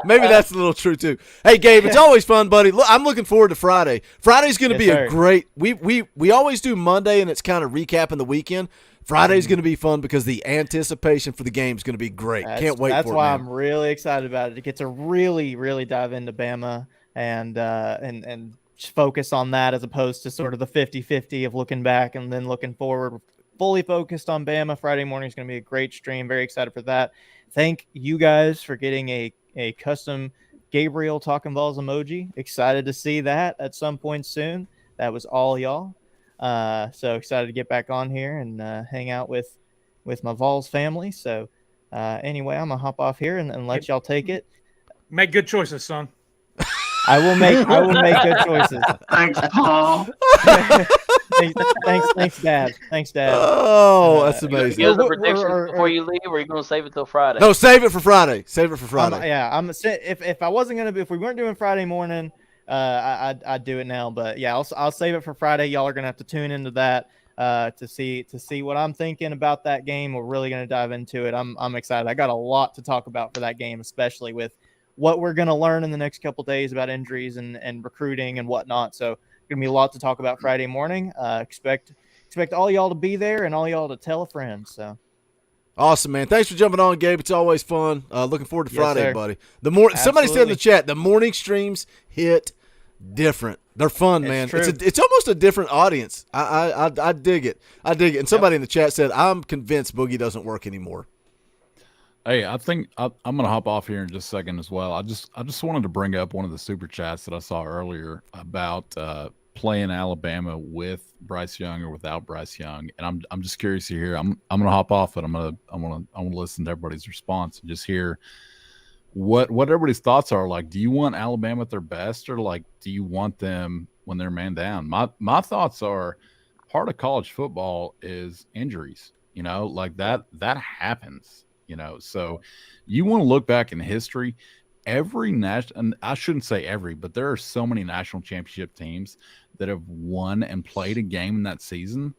Maybe that's a little true too. Hey, Gabe, it's always fun, buddy. Look, I'm looking forward to Friday. Friday's going to be a great. We always do Monday, and it's kind of recapping the weekend. Friday's going to be fun because the anticipation for the game is going to be great. Can't wait. That's for why it, I'm really excited about it. It gets to really, really dive into Bama and focus on that as opposed to sort of the 50-50 of looking back and then looking forward. Fully focused on Bama. Friday morning is going to be a great stream. Very excited for that. Thank you guys for getting a custom Gabriel Talkin VAWLS emoji. Excited to see that at some point soon. That was all y'all. So excited to get back on here and hang out with my Vols family. So anyway, I'm gonna hop off here and let y'all take it. Make good choices, son. I will make good choices. Thanks, Paul. Thanks, Dad. Thanks, Dad. Oh, that's amazing. You have the predictions before you leave, or are you going to save it till Friday? No, save it for Friday. Save it for Friday. If I wasn't gonna if we weren't doing Friday morning, I'd do it now. But yeah, I'll save it for Friday. Y'all are gonna have to tune into that to see what I'm thinking about that game. We're really gonna dive into it. I'm excited. I got a lot to talk about for that game, especially with what we're gonna learn in the next couple days about injuries and recruiting and whatnot. So gonna be a lot to talk about Friday morning. Expect all y'all to be there and all y'all to tell a friend. So Awesome, man. Thanks for jumping on, Gabe. It's always fun. Looking forward to Yes, Friday, sir. buddy. Somebody said in the chat, the morning streams hit different. They're fun, man. true. It's almost a different audience. I dig it. I dig it. And somebody in the chat said, I'm convinced Boogie doesn't work anymore. Hey, I think I'm going to hop off here in just a second as well. I just wanted to bring up one of the super chats that I saw earlier about playing Alabama with Bryce Young or without Bryce Young, and I'm just curious to hear. I'm going to hop off, and I'm going to listen to everybody's response and just hear what everybody's thoughts are. Like, do you want Alabama at their best, or like, do you want them when they're man down? My thoughts are, part of college football is injuries. You know, like that happens. You know, so you want to look back in history. Every national, and I shouldn't say every, but there are so many national championship teams that have won and played a game in that season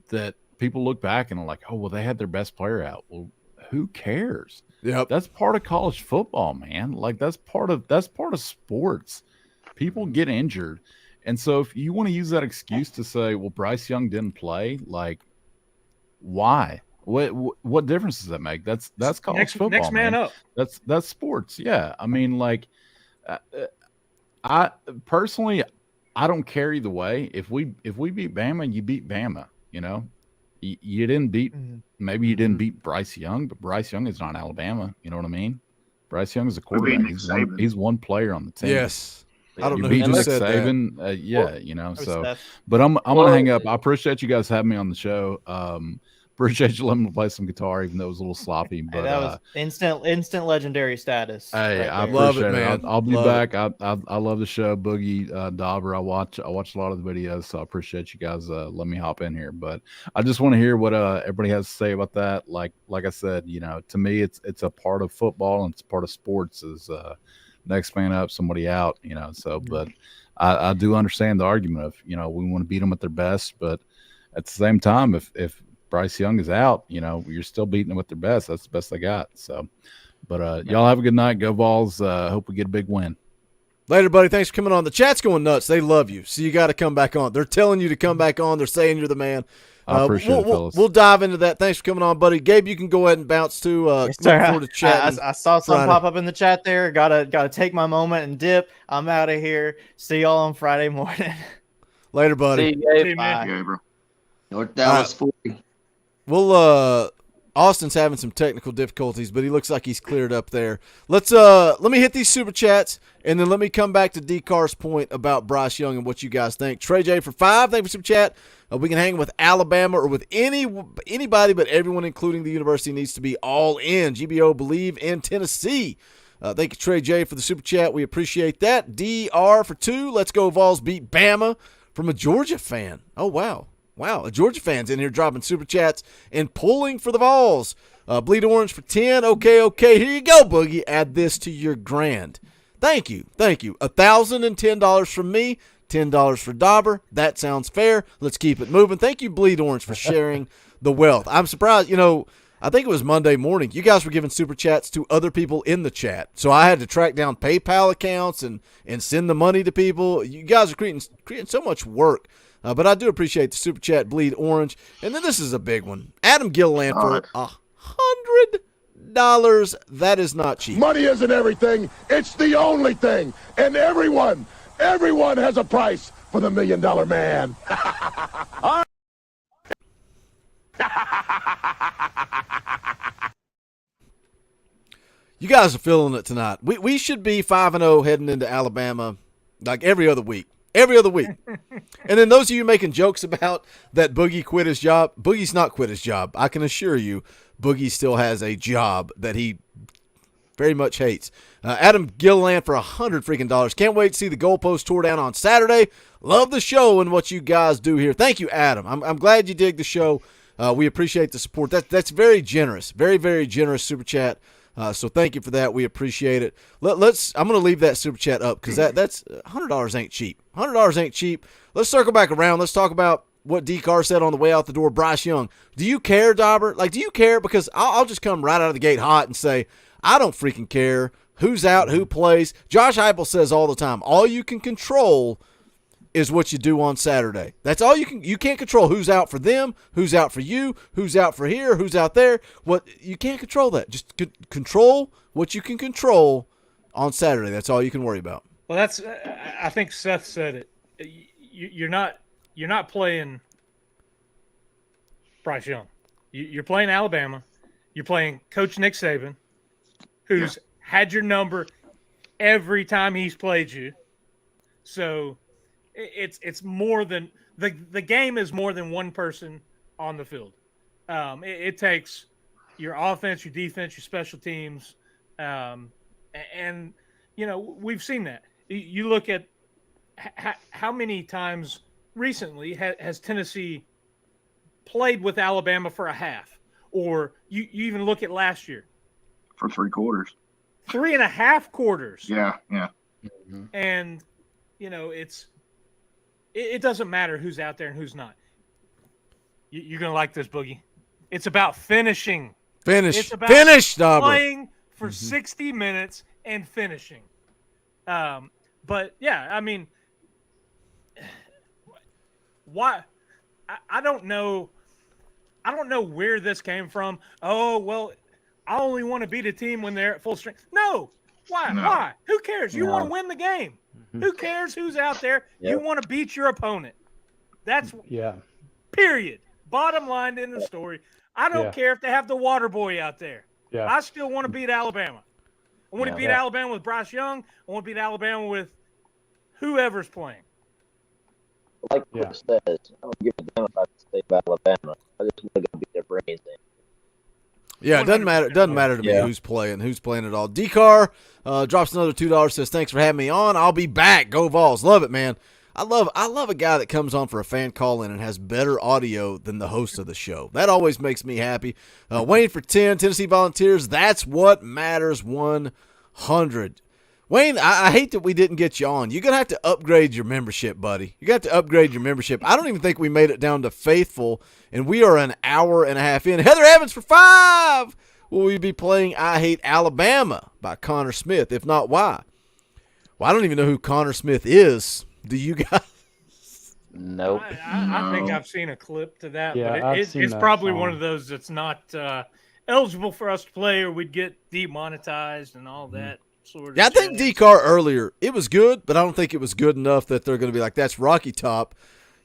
that people look back and are like, oh, well, they had their best player out. Well, who cares? Yep. That's part of college football, man. Like that's part of sports. People get injured. And so if you want to use that excuse to say, well, Bryce Young didn't play, like, why? What difference does that make? That's college football. Next man up. That's sports. Yeah. I mean, like, I personally, I don't care either way. If we beat Bama, you beat Bama. You know, you didn't beat. Maybe you didn't beat Bryce Young, but Bryce Young is not Alabama. You know what I mean? Bryce Young is a quarterback. He's one player on the team. Yes. I don't know beat who Nick said Saban. that. Yeah, you know. So, Steph. but I'm gonna hang up. I appreciate you guys having me on the show. Appreciate you letting me play some guitar, even though it was a little sloppy. But That was instant legendary status. hey, right I there. Love appreciate it, it. man. I'll be Love back. I love the show, Boogie, Dauber. I watch a lot of the videos, so I appreciate you guys letting me hop in here. But I just want to hear what everybody has to say about that. Like I said, you know, to me, it's a part of football and it's part of sports. Is next man up, somebody out. You know, so but I do understand the argument of, you know, we want to beat them at their best, but at the same time, if Bryce Young is out, you know, you're still beating them with their best. That's the best they got. So, but y'all have a good night. Go Vols. Hope we get a big win. Later, buddy. Thanks for coming on. The chat's going nuts. They love you, so you got to come back on. They're telling you to come back on. They're saying you're the man. I appreciate it, fellas. We'll dive into that. Thanks for coming on, buddy. Gabe, you can go ahead and bounce too. Yes, sir. Look forward to chatting. I saw something Friday. pop up in the chat there. Gotta take my moment and dip. I'm out of here. See y'all on Friday morning. Later, buddy. See you, Gabe. Bye. Yeah, bro. North Dallas 40. We'll Austin's having some technical difficulties, but he looks like he's cleared up there. Let me hit these super chats, and then let me come back to D Carr's point about Bryce Young and what you guys think. Trey J for 5, thank you for super chat. We can hang with Alabama or with anybody, but everyone, including the university, needs to be all in. GBO believe in Tennessee. Thank you, Trey J, for the super chat. We appreciate that. DR for 2. Let's go Vols beat Bama from a Georgia fan. Oh, wow. Wow, a Georgia fan's in here dropping super chats and pulling for the Vols. Bleed Orange for 10. Okay. Here you go, Boogie. Add this to your grand. Thank you. $1,010 from me. $10 for Dauber. That sounds fair. Let's keep it moving. Thank you, Bleed Orange, for sharing the wealth. I'm surprised, you know, I think it was Monday morning. You guys were giving super chats to other people in the chat. So I had to track down PayPal accounts and send the money to people. You guys are creating so much work. But I do appreciate the super chat, Bleed Orange. And then this is a big one. Adam Gilliland for $100. That is not cheap. Money isn't everything. It's the only thing. And everyone has a price for the $1 million man. You guys are feeling it tonight. We should be 5-0 heading into Alabama like every other week. Every other week. And then those of you making jokes about that Boogie quit his job, Boogie's not quit his job. I can assure you Boogie still has a job that he very much hates. Adam Gilliland for $100 Can't wait to see the goalpost tour down on Saturday. Love the show and what you guys do here. Thank you, Adam. I'm glad you dig the show. We appreciate the support. That's very generous. Very, very generous super chat. So thank you for that. We appreciate it. I'm going to leave that super chat up because that's $100 ain't cheap. $100 ain't cheap. Let's circle back around. Let's talk about what D. Carr said on the way out the door. Bryce Young. Do you care, Dauber? Like, do you care? Because I'll just come right out of the gate hot and say, I don't freaking care who's out, who plays. Josh Heupel says all the time, all you can control is what you do on Saturday. That's all you can't control who's out for them, who's out for you, who's out for here, who's out there. What you can't control that. Just control what you can control on Saturday. That's all you can worry about. Well, that's I think Seth said it. You're not playing Bryce Young. You're playing Alabama. You're playing Coach Nick Saban, who's had your number every time he's played you. So it's more than the game is more than one person on the field. It takes your offense, your defense, your special teams, and we've seen that. You look at how many times recently has Tennessee played with Alabama for a half, or you even look at last year for 3 quarters, 3.5 quarters. Yeah. And it doesn't matter who's out there and who's not. You're gonna like this, Boogie. It's about finishing. It's about playing for 60 minutes and finishing. But yeah, I mean, why? I don't know. I don't know where this came from. Oh well, I only want to beat a team when they're at full strength. No. Why? No. Why? Who cares? You No. want to win the game. Who cares who's out there? You want to beat your opponent. That's period. Bottom line in the story. I don't care if they have the water boy out there. Yeah. I still want to beat Alabama. I want to beat Alabama with Bryce Young. I want to beat Alabama with whoever's playing. Like Chris says, I don't give a damn about the state of Alabama. I just want to go beat their brains in. Yeah, it doesn't matter. It doesn't matter to me who's playing at all. D-Car drops another $2. Says thanks for having me on. I'll be back. Go Vols. Love it, man. I love a guy that comes on for a fan call in and has better audio than the host of the show. That always makes me happy. Wayne for 10. Tennessee Volunteers. That's what matters. 100. Wayne, I hate that we didn't get you on. You're going to have to upgrade your membership, buddy. You got to upgrade your membership. I don't even think we made it down to faithful, and we are an hour and a half in. Heather Evans for 5. Will we be playing I Hate Alabama by Connor Smith? If not, why? Well, I don't even know who Connor Smith is. Do you guys? Nope. I think I've seen a clip to that, Yeah, but I've it's seen that probably song. one of those that's not eligible for us to play, or we'd get demonetized and all that sort of Yeah, I think D-Car earlier, it was good, but I don't think it was good enough that they're going to be like, that's Rocky Top.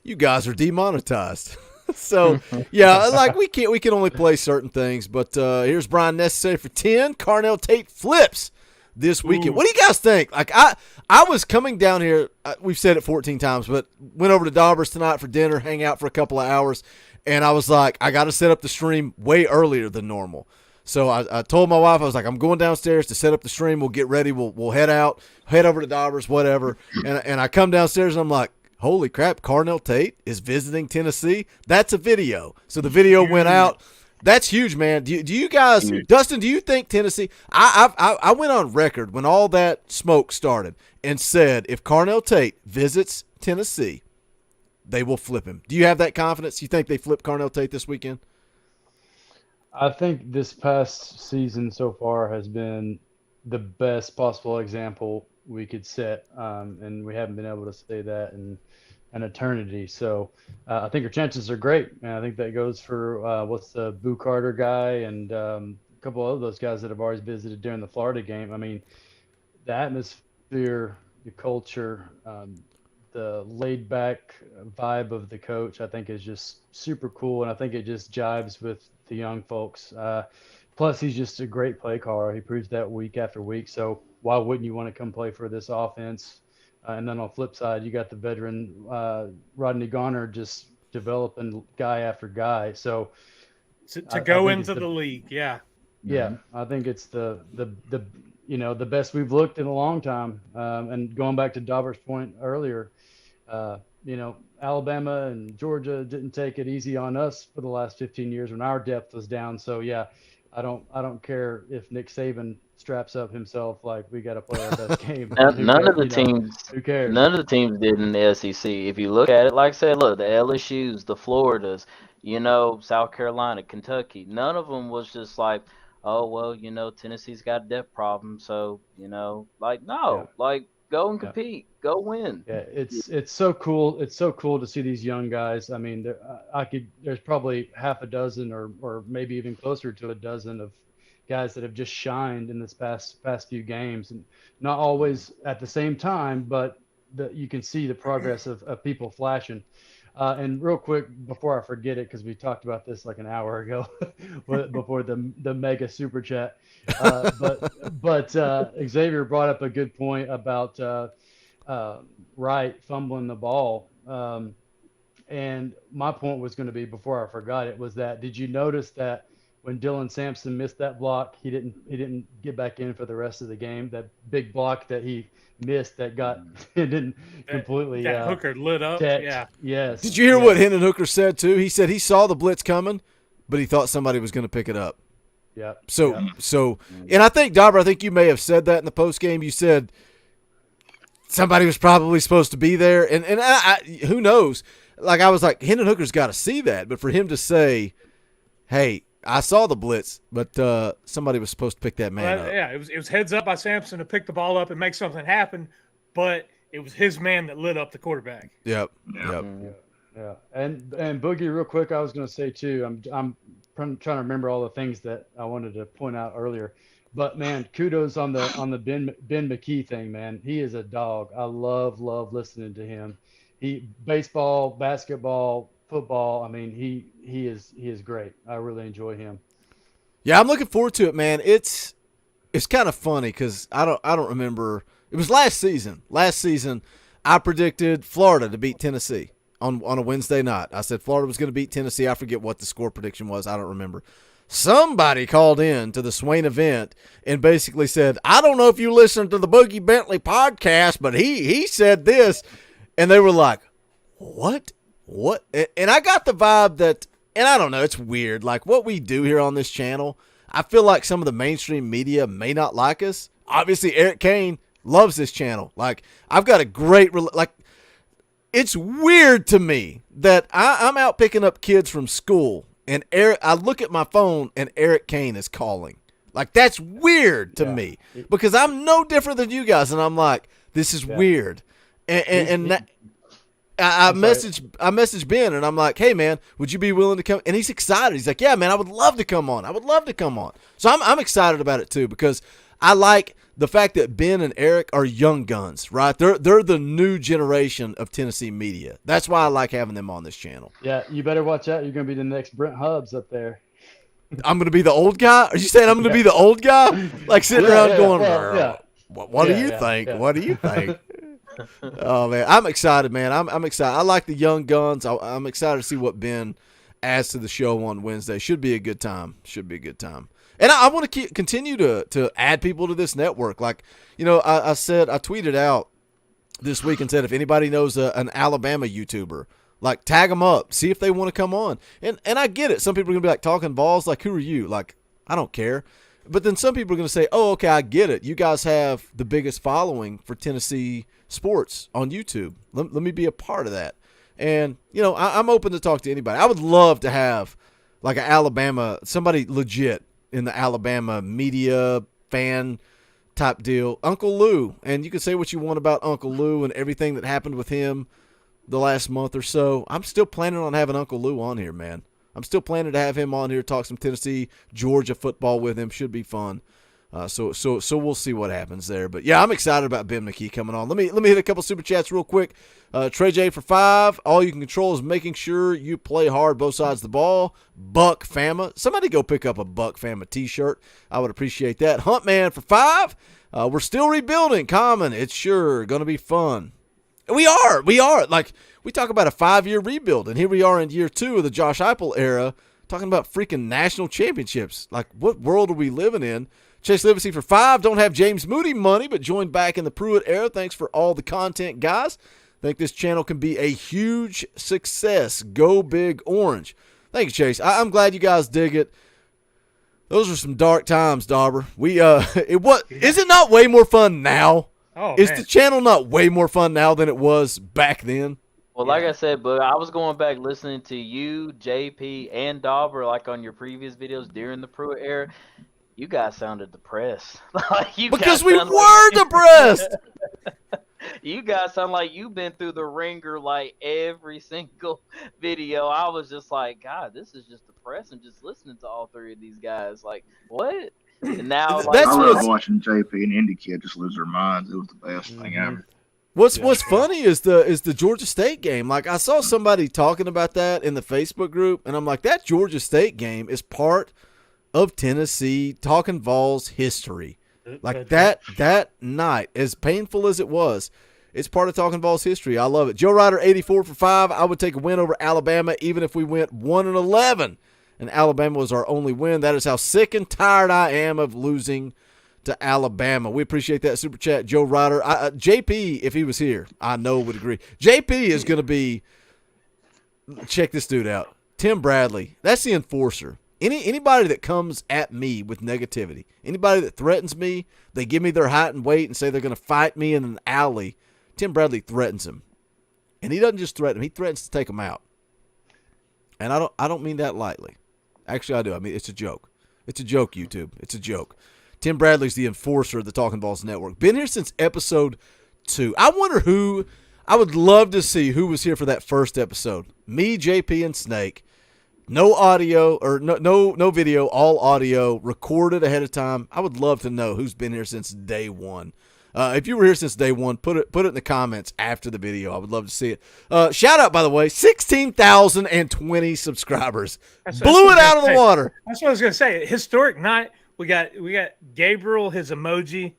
You guys are demonetized. So, yeah, like we can only play certain things. But here's Brian Necessary for 10. Carnell Tate flips this weekend. What do you guys think? Like, I was coming down here. We've said it 14 times, but went over to Daubers tonight for dinner, hang out for a couple of hours, and I was like, I got to set up the stream way earlier than normal. So I told my wife, I was like, I'm going downstairs to set up the stream. We'll get ready. We'll head out, head over to Daubers, whatever. And I come downstairs, and I'm like, holy crap, Carnell Tate is visiting Tennessee. That's a video. So the video went out. That's huge, man. Do you guys, Dustin, do you think Tennessee, I went on record when all that smoke started and said if Carnell Tate visits Tennessee, they will flip him. Do you have that confidence? You think they flip Carnell Tate this weekend? I think this past season so far has been the best possible example we could set, and we haven't been able to say that in an eternity. So I think our chances are great, and I think that goes for what's the Boo Carter guy and a couple of those guys that have always visited during the Florida game. I mean, the atmosphere, the culture, the laid-back vibe of the coach, I think is just super cool, and I think it just jives with the young folks. Plus, he's just a great play caller. He proves that week after week. So why wouldn't you want to come play for this offense? And then on the flip side, you got the veteran Rodney Garner just developing guy after guy. So to go into the league, yeah. Yeah, I think it's the best we've looked in a long time. And going back to Dauber's point earlier, Alabama and Georgia didn't take it easy on us for the last 15 years when our depth was down. So yeah, I don't care if Nick Saban straps up himself like we got to play our best game. None of the teams. Who cares? None of the teams did in the SEC. If you look at it, like I said, look, the LSU's, the Floridas, South Carolina, Kentucky. None of them was just like, oh well, Tennessee's got a depth problem. So like Go and compete. Go win. Yeah, it's so cool. It's so cool to see these young guys. I mean, there's probably half a dozen or maybe even closer to a dozen of guys that have just shined in this past few games, and not always at the same time, but you can see the progress of people flashing. And real quick, before I forget it, because we talked about this like an hour ago, before the mega super chat, but Xavier brought up a good point about Wright fumbling the ball, and my point was going to be, before I forgot it, was that, did you notice that when Dylan Sampson missed that block, he didn't get back in for the rest of the game? That big block that he missed that got it didn't completely that Hooker lit up. decked. Yeah. Yes. Did you hear what Hendon Hooker said too? He said he saw the blitz coming, but he thought somebody was going to pick it up. Yeah. So, and I think, Dauber, I think you may have said that in the post game. You said somebody was probably supposed to be there, and I who knows? Like, I was like, Hendon Hooker's got to see that, but for him to say, "Hey, I saw the blitz, but somebody was supposed to pick that man up." Yeah, it was heads up by Sampson to pick the ball up and make something happen, but it was his man that lit up the quarterback. Yep. Yeah. And Boogie, real quick, I was going to say too, I'm trying to remember all the things that I wanted to point out earlier, but man, kudos on the Ben McKee thing, man. He is a dog. I love listening to him. Baseball, basketball, football. I mean, he is great. I really enjoy him. Yeah, I'm looking forward to it, man. It's kind of funny because I don't remember. It was last season. Last season, I predicted Florida to beat Tennessee on a Wednesday night. I said Florida was going to beat Tennessee. I forget what the score prediction was. I don't remember. Somebody called in to the Swain event and basically said, "I don't know if you listened to the Boogie Bentley podcast, but he said this," and they were like, "What?" And I got the vibe that, and I don't know, it's weird. Like, what we do here on this channel, I feel like some of the mainstream media may not like us. Obviously, Eric Cain loves this channel. Like, I've got a great, it's weird to me that I'm out picking up kids from school, and I look at my phone, and Eric Cain is calling. Like, that's weird to me because I'm no different than you guys, and I'm like, this is weird. I messaged Ben, and I'm like, "Hey, man, would you be willing to come?" And he's excited. He's like, "Yeah, man, I would love to come on. I would love to come on." So I'm excited about it too because I like the fact that Ben and Eric are young guns, right? They're the new generation of Tennessee media. That's why I like having them on this channel. Yeah, you better watch out. You're going to be the next Brent Hubbs up there. I'm going to be the old guy? Are you saying I'm going to be the old guy? Like sitting around going, what do you think? Yeah. What do you think? Oh, man, I'm excited, man. I'm excited. I like the young guns. I'm excited to see what Ben adds to the show on Wednesday. Should be a good time. And I want to continue to add people to this network. Like, you know, I tweeted out this week and said, if anybody knows an Alabama YouTuber, like, tag them up, see if they want to come on. And I get it. Some people are going to be like, Talkin VAWLS, like, who are you? Like, I don't care. But then some people are going to say, oh, okay, I get it. You guys have the biggest following for Tennessee sports on YouTube. Let me be a part of that. And, you know, I'm open to talk to anybody. I would love to have, like, an Alabama, somebody legit in the Alabama media fan type deal. Uncle Lou. And you can say what you want about Uncle Lou and everything that happened with him the last month or so. I'm still planning on having Uncle Lou on here, man. I'm still planning to have him on here, talk some Tennessee, Georgia football with him. Should be fun. So we'll see what happens there. But yeah, I'm excited about Ben McKee coming on. Let me hit a couple super chats real quick. Trey J for 5. All you can control is making sure you play hard both sides of the ball. Buck Fama. Somebody go pick up a Buck Fama t-shirt. I would appreciate that. Huntman for 5. We're still rebuilding. Common. It's sure going to be fun. We are. Like, we talk about a 5-year rebuild, and here we are in year 2 of the Josh Heupel era talking about freaking national championships. Like, what world are we living in? Chase Livesey for 5. Don't have James Moody money, but joined back in the Pruitt era. Thanks for all the content, guys. Think this channel can be a huge success. Go Big Orange. Thank you, Chase. I'm glad you guys dig it. Those are some dark times, Dauber. Is it not way more fun now? Oh, is man. the channel not way more fun now than it was back then? Well, like I said, but I was going back listening to you, JP, and Dauber, like on your previous videos during the Pruitt era. You guys sounded depressed. Because we were depressed. You guys sound like you've been through the ringer like every single video. I was just like, God, this is just depressing just listening to all three of these guys. Like, what? And now, like, I love watching JP and Indy Kid just lose their minds. It was the best thing ever. What's funny is the Georgia State game. Like, I saw somebody talking about that in the Facebook group, and I'm like, that Georgia State game is part of Tennessee Talkin VAWLS history. Like that night, as painful as it was, it's part of Talkin VAWLS history. I love it. Joe Ryder, 84 for 5. I would take a win over Alabama even if we went 1-11, and Alabama was our only win. That is how sick and tired I am of losing to Alabama. We appreciate that super chat, Joe Ryder. JP, if he was here, I know would agree. JP is going to be. Check this dude out, Tim Bradley. That's the enforcer. Anybody that comes at me with negativity, anybody that threatens me, they give me their height and weight and say they're going to fight me in an alley, Tim Bradley threatens him. And he doesn't just threaten him, he threatens to take him out. And I don't mean that lightly. Actually, I do. I mean, it's a joke. It's a joke, YouTube. It's a joke. Tim Bradley's the enforcer of the Talkin VAWLS Network. Been here since episode 2. I would love to see who was here for that first episode. Me, JP, and Snake. No audio or no video, all audio, recorded ahead of time. I would love to know who's been here since day one. If you were here since day one, put it in the comments after the video. I would love to see it. Shout out, by the way, 16,020 subscribers. Blew it out of the water. That's what I was going to say. Historic night. We got Gabriel, his emoji.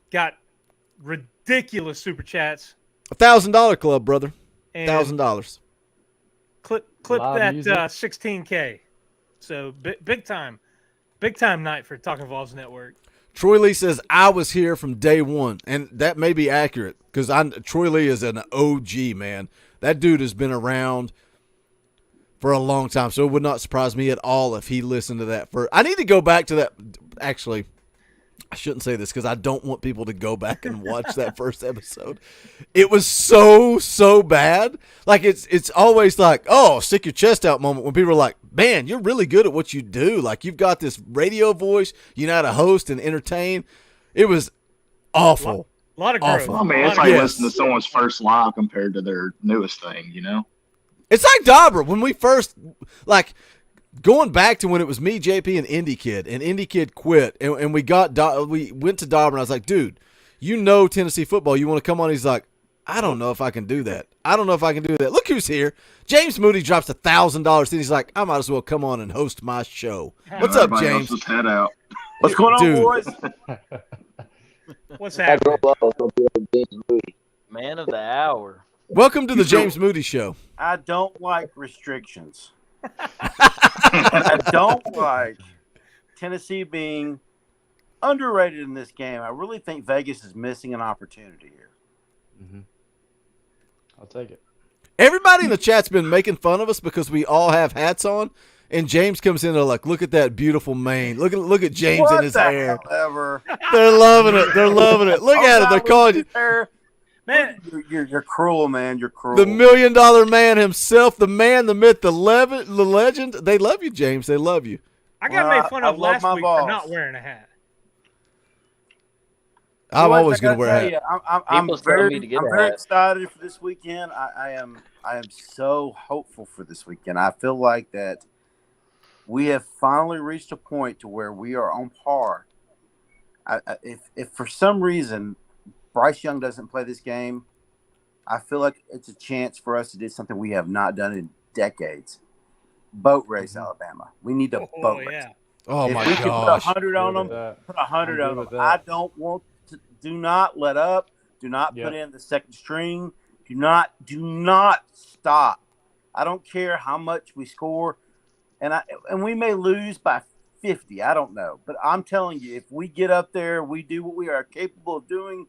Got ridiculous super chats. $1,000 club, brother. $1,000. Clip that 16K. So big time night for Talkin VAWLS Network. Troy Lee says, I was here from day one. And that may be accurate because Troy Lee is an OG, man. That dude has been around for a long time. So it would not surprise me at all if he listened to that. I need to go back to that. Actually, I shouldn't say this because I don't want people to go back and watch that first episode. It was so bad. Like it's always like, oh, stick your chest out moment when people are like, man, you're really good at what you do. Like you've got this radio voice. You know how to host and entertain. It was awful. A lot of growth. I mean, it's like listening to someone's first live compared to their newest thing, you know? It's like Dauber when we first, like, going back to when it was me, JP, and Indy Kid, and Indy Kid quit, and we went to Dauber, and I was like, dude, you know Tennessee football. You want to come on? He's like, I don't know if I can do that. Look who's here. James Moody drops $1,000, and he's like, I might as well come on and host my show. What's up, James? Just head out. What's going on, Dude. boys? What's happening? Man of the hour. Welcome to the James Moody Show. I don't like restrictions. I don't like Tennessee being underrated in this game. I really think Vegas is missing an opportunity here. Mm-hmm. I'll take it. Everybody in the chat's been making fun of us because we all have hats on, and James comes in and they're like, look at that beautiful mane. Look at James in his hair. Ever. They're loving it. Look at it. They're calling you. Man, you're cruel, man. You're cruel. The $1 million man himself, the man, the myth, the legend. They love you, James. They love you. I got made fun of last week for not wearing a hat. I'm always going to wear a hat. I'm very excited for this weekend. I am so hopeful for this weekend. I feel like that we have finally reached a point to where we are on par. If for some reason Bryce Young doesn't play this game, I feel like it's a chance for us to do something we have not done in decades. Boat race, Alabama. We need to boat race. Oh, my gosh. If we can put 100 on them, put 100 on them. I don't want to. Do not let up. Do not put in the second string. Do not stop. I don't care how much we score. And we may lose by 50. I don't know. But I'm telling you, if we get up there, we do what we are capable of doing,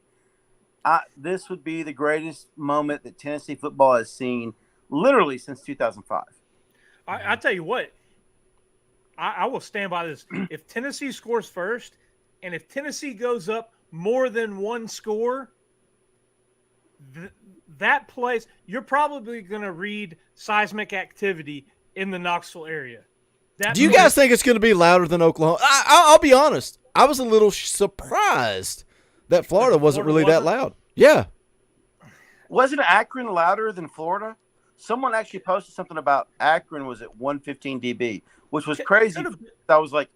this would be the greatest moment that Tennessee football has seen literally since 2005. I tell you what, I will stand by this. If Tennessee scores first, and if Tennessee goes up more than one score, that place, you're probably going to read seismic activity in the Knoxville area. Do you guys think it's going to be louder than Oklahoma? I'll be honest. I was a little surprised that Florida wasn't really that loud. Yeah. Wasn't Akron louder than Florida? Someone actually posted something about Akron was at 115 dB, which was crazy. I was like,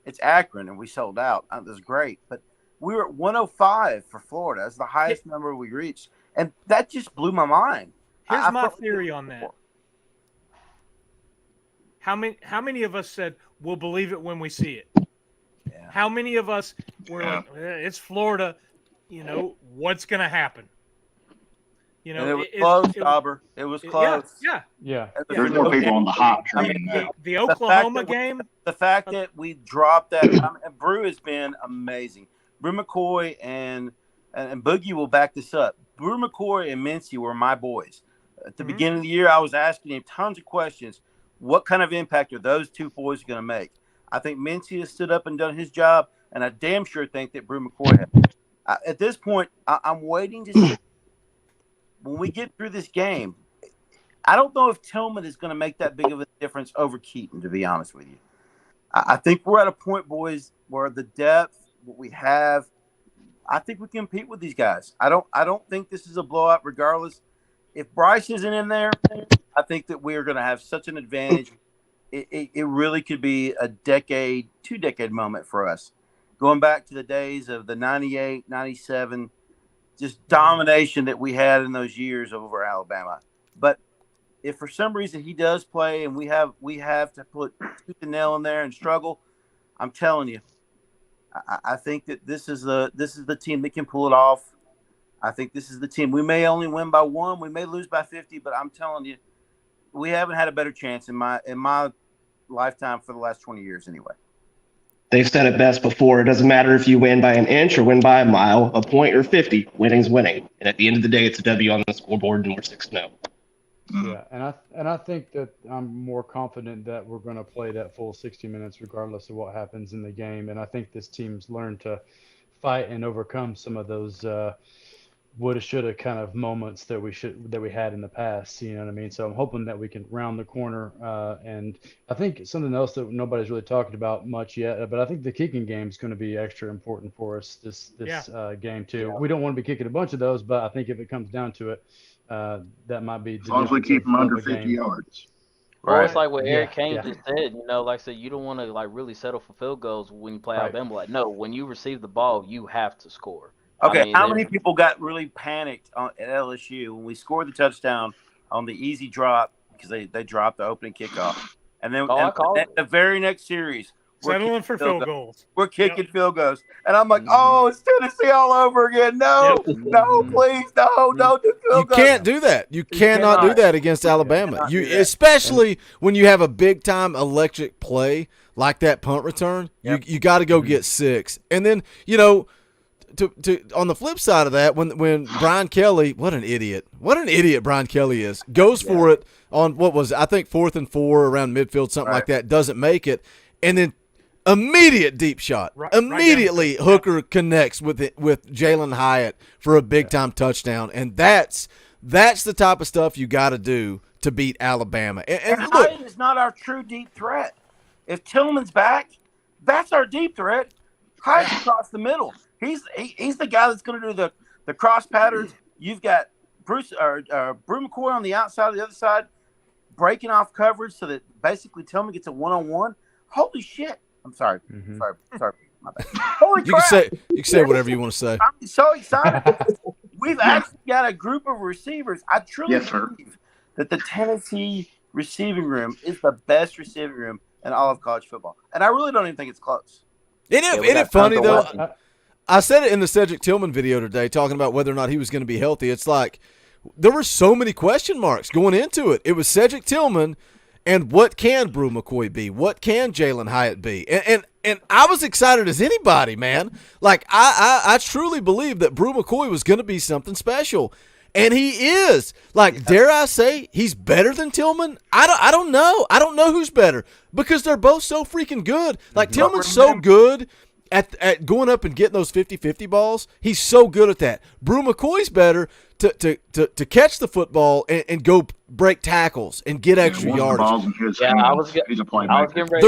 it's Akron, and we sold out. That was great. But we were at 105 for Florida. That's the highest number we reached. And that just blew my mind. Here's my theory on that. How many of us said we'll believe it when we see it? Yeah. How many of us were like, it's Florida, you know, what's going to happen? You know, and it was close, Dauber. It was close. Yeah. There's no people on the hot train. The Oklahoma game. The fact that we dropped that, and Brew has been amazing. Brew McCoy and Boogie will back this up. Brew McCoy and Mincy were my boys. At the beginning of the year, I was asking him tons of questions. What kind of impact are those two boys going to make? I think Mincy has stood up and done his job, and I damn sure think that Brew McCoy has. At this point, I'm waiting to see. When we get through this game, I don't know if Tillman is going to make that big of a difference over Keaton, to be honest with you. I think we're at a point, boys, where the depth, what we have, I think we can compete with these guys. I don't think this is a blowout regardless. If Bryce isn't in there, I think that we are going to have such an advantage. It really could be a decade, 2-decade moment for us. Going back to the days of the 98, 97, just domination that we had in those years over Alabama. But if for some reason he does play and we have to put the nail in there and struggle, I'm telling you, I think that this is the team that can pull it off. I think this is the team. We may only win by 1, we may lose by 50, but I'm telling you, we haven't had a better chance in my lifetime for the last 20 years anyway. They've said it best before. It doesn't matter if you win by an inch or win by a mile, a point or 50. Winning's winning. And at the end of the day, it's a W on the scoreboard, and we're 6-0. Yeah, and I think that I'm more confident that we're going to play that full 60 minutes regardless of what happens in the game. And I think this team's learned to fight and overcome some of those woulda, shoulda kind of moments that we had in the past. You know what I mean? So I'm hoping that we can round the corner. And I think something else that nobody's really talked about much yet, but I think the kicking game is going to be extra important for us this game too. Yeah. We don't want to be kicking a bunch of those, but I think if it comes down to it, that might be. As long as we keep them under 50 yards. Well, it's like what Eric Cain just said. You know, like I said, you don't want to like really settle for field goals when you play Alabama. Like, no, when you receive the ball, you have to score. Okay, I mean, how many people got really panicked at LSU when we scored the touchdown on the easy drop because they dropped the opening kickoff, and then the very next series settling for field goals. We're kicking field goals, and I'm like, oh, it's Tennessee all over again. No, no, please, no, don't do field goals. You can't do that. You cannot do that against Alabama. Especially when you have a big time electric play like that punt return. You got to go get 6, and then To on the flip side of that, when Brian Kelly, what an idiot Brian Kelly is, goes for it on what was I think 4th and 4 around midfield, something like that, doesn't make it, and then immediate deep shot, immediately Hooker connects with Jalen Hyatt for a big time touchdown, and that's the type of stuff you got to do to beat Alabama. And look, Hyatt is not our true deep threat. If Tillman's back, that's our deep threat. Hyatt's across the middle. He's the guy that's going to do the cross patterns. You've got Brew McCoy on the outside of the other side, breaking off coverage so that basically Tillman gets a one-on-one. Holy shit! I'm sorry. Sorry. My bad. Holy crap! You can say whatever you want to say. I'm so excited. We've actually got a group of receivers. I truly believe that the Tennessee receiving room is the best receiving room in all of college football, and I really don't even think it's close. Isn't it funny though? I said it in the Cedric Tillman video today, talking about whether or not he was going to be healthy. It's like there were so many question marks going into it. It was Cedric Tillman, and what can Brew McCoy be? What can Jalen Hyatt be? And I was excited as anybody, man. Like I truly believe that Brew McCoy was going to be something special, and he is. Like, dare I say, he's better than Tillman? I don't know. I don't know who's better because they're both so freaking good. Like Tillman's so good at going up and getting those 50-50 balls. He's so good at that. Brew McCoy's better to catch the football and go break tackles and get extra yardage. He's a playmaker.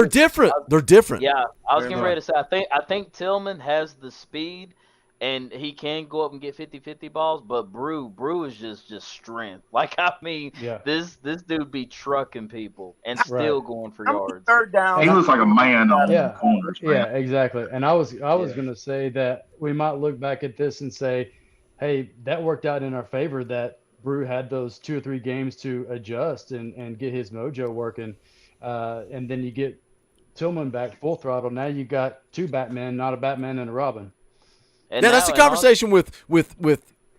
They're different. Yeah, I was getting ready to say I think Tillman has the speed, and he can go up and get 50-50 balls, but Brew is just strength. Like, I mean, Yeah. this dude be trucking people and still going for yards. Third down. He looks like a man on the Yeah, corners, man. yeah, exactly. And I was gonna say that we might look back at this and say, hey, that worked out in our favor that Brew had those 2 or 3 games to adjust and get his mojo working. And then you get Tillman back full throttle. Now you got 2 Batmen, not a Batman and a Robin. And yeah, that's the conversation with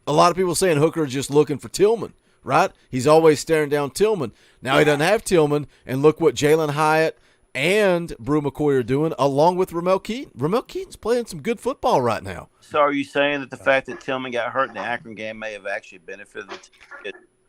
a lot of people saying Hooker is just looking for Tillman, right? He's always staring down Tillman. Now he doesn't have Tillman, and look what Jalen Hyatt and Brew McCoy are doing, along with Ramel Keaton. Ramel Keaton's playing some good football right now. So are you saying that the fact that Tillman got hurt in the Akron game may have actually benefited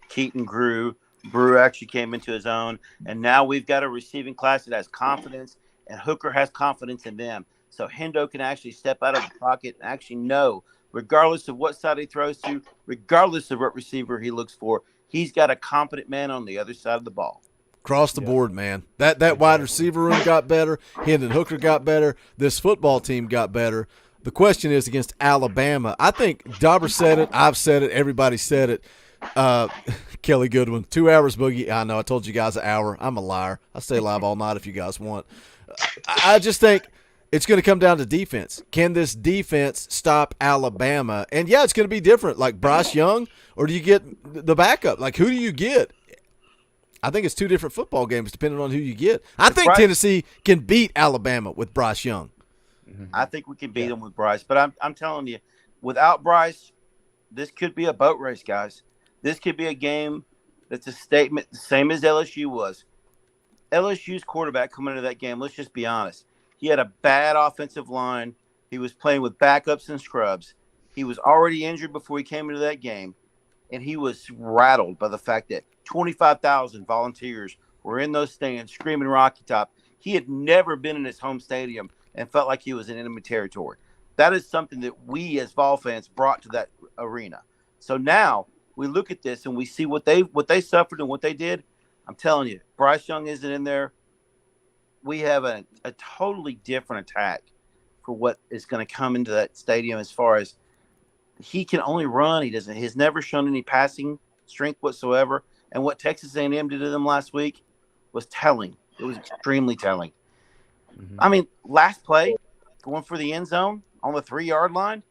Keaton grew, Brew actually came into his own, and now we've got a receiving class that has confidence, and Hooker has confidence in them. So Hendo can actually step out of the pocket and actually know, regardless of what side he throws to, regardless of what receiver he looks for, he's got a competent man on the other side of the ball. Across the board, man. That wide receiver room got better. Hendon Hooker got better. This football team got better. The question is against Alabama. I think Dauber said it. I've said it. Everybody said it. Kelly Goodwin, 2 hours, Boogie. I know I told you guys an hour. I'm a liar. I stay live all night if you guys want. I just think it's going to come down to defense. Can this defense stop Alabama? And, yeah, it's going to be different. Like Bryce Young, or do you get the backup? Like, who do you get? I think it's 2 different football games depending on who you get. I think Tennessee can beat Alabama with Bryce Young. I think we can beat them with Bryce. But I'm telling you, without Bryce, this could be a boat race, guys. This could be a game that's a statement, the same as LSU was. LSU's quarterback coming into that game, let's just be honest. He had a bad offensive line. He was playing with backups and scrubs. He was already injured before he came into that game. And he was rattled by the fact that 25,000 volunteers were in those stands screaming Rocky Top. He had never been in his home stadium and felt like he was in enemy territory. That is something that we as Vol fans brought to that arena. So now we look at this and we see what they suffered and what they did. I'm telling you, Bryce Young isn't in there. We have a totally different attack for what is going to come into that stadium as far as he can only run. He's never shown any passing strength whatsoever. And what Texas A&M did to them last week was telling. It was extremely telling. Mm-hmm. I mean, last play, going for the end zone on the 3-yard line,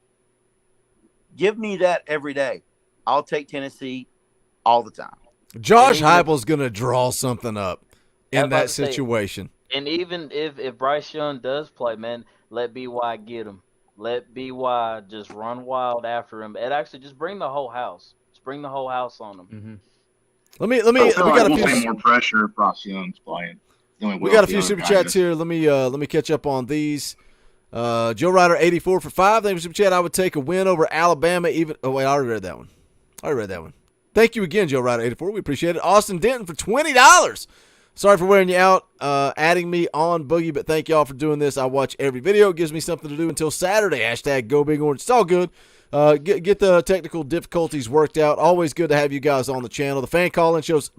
give me that every day. I'll take Tennessee all the time. Josh Heupel's going to draw something up in that situation. And even if Bryce Young does play, man, let BY get him. Let BY just run wild after him. And actually just bring the whole house. Just bring the whole house on him. Mm-hmm. Let me. We got a few more pressure if Bryce Young's playing. We got a few super chats here. Let me catch up on these. Joe Ryder 84 for 5. Thank you for super chat. I would take a win over Alabama. I already read that one. Thank you again, Joe Ryder 84. We appreciate it. Austin Denton for $20. Sorry for wearing you out, adding me on Boogie, but thank y'all for doing this. I watch every video. It gives me something to do until Saturday. # Go Big Orange. It's all good. Get the technical difficulties worked out. Always good to have you guys on the channel. The fan call-in shows,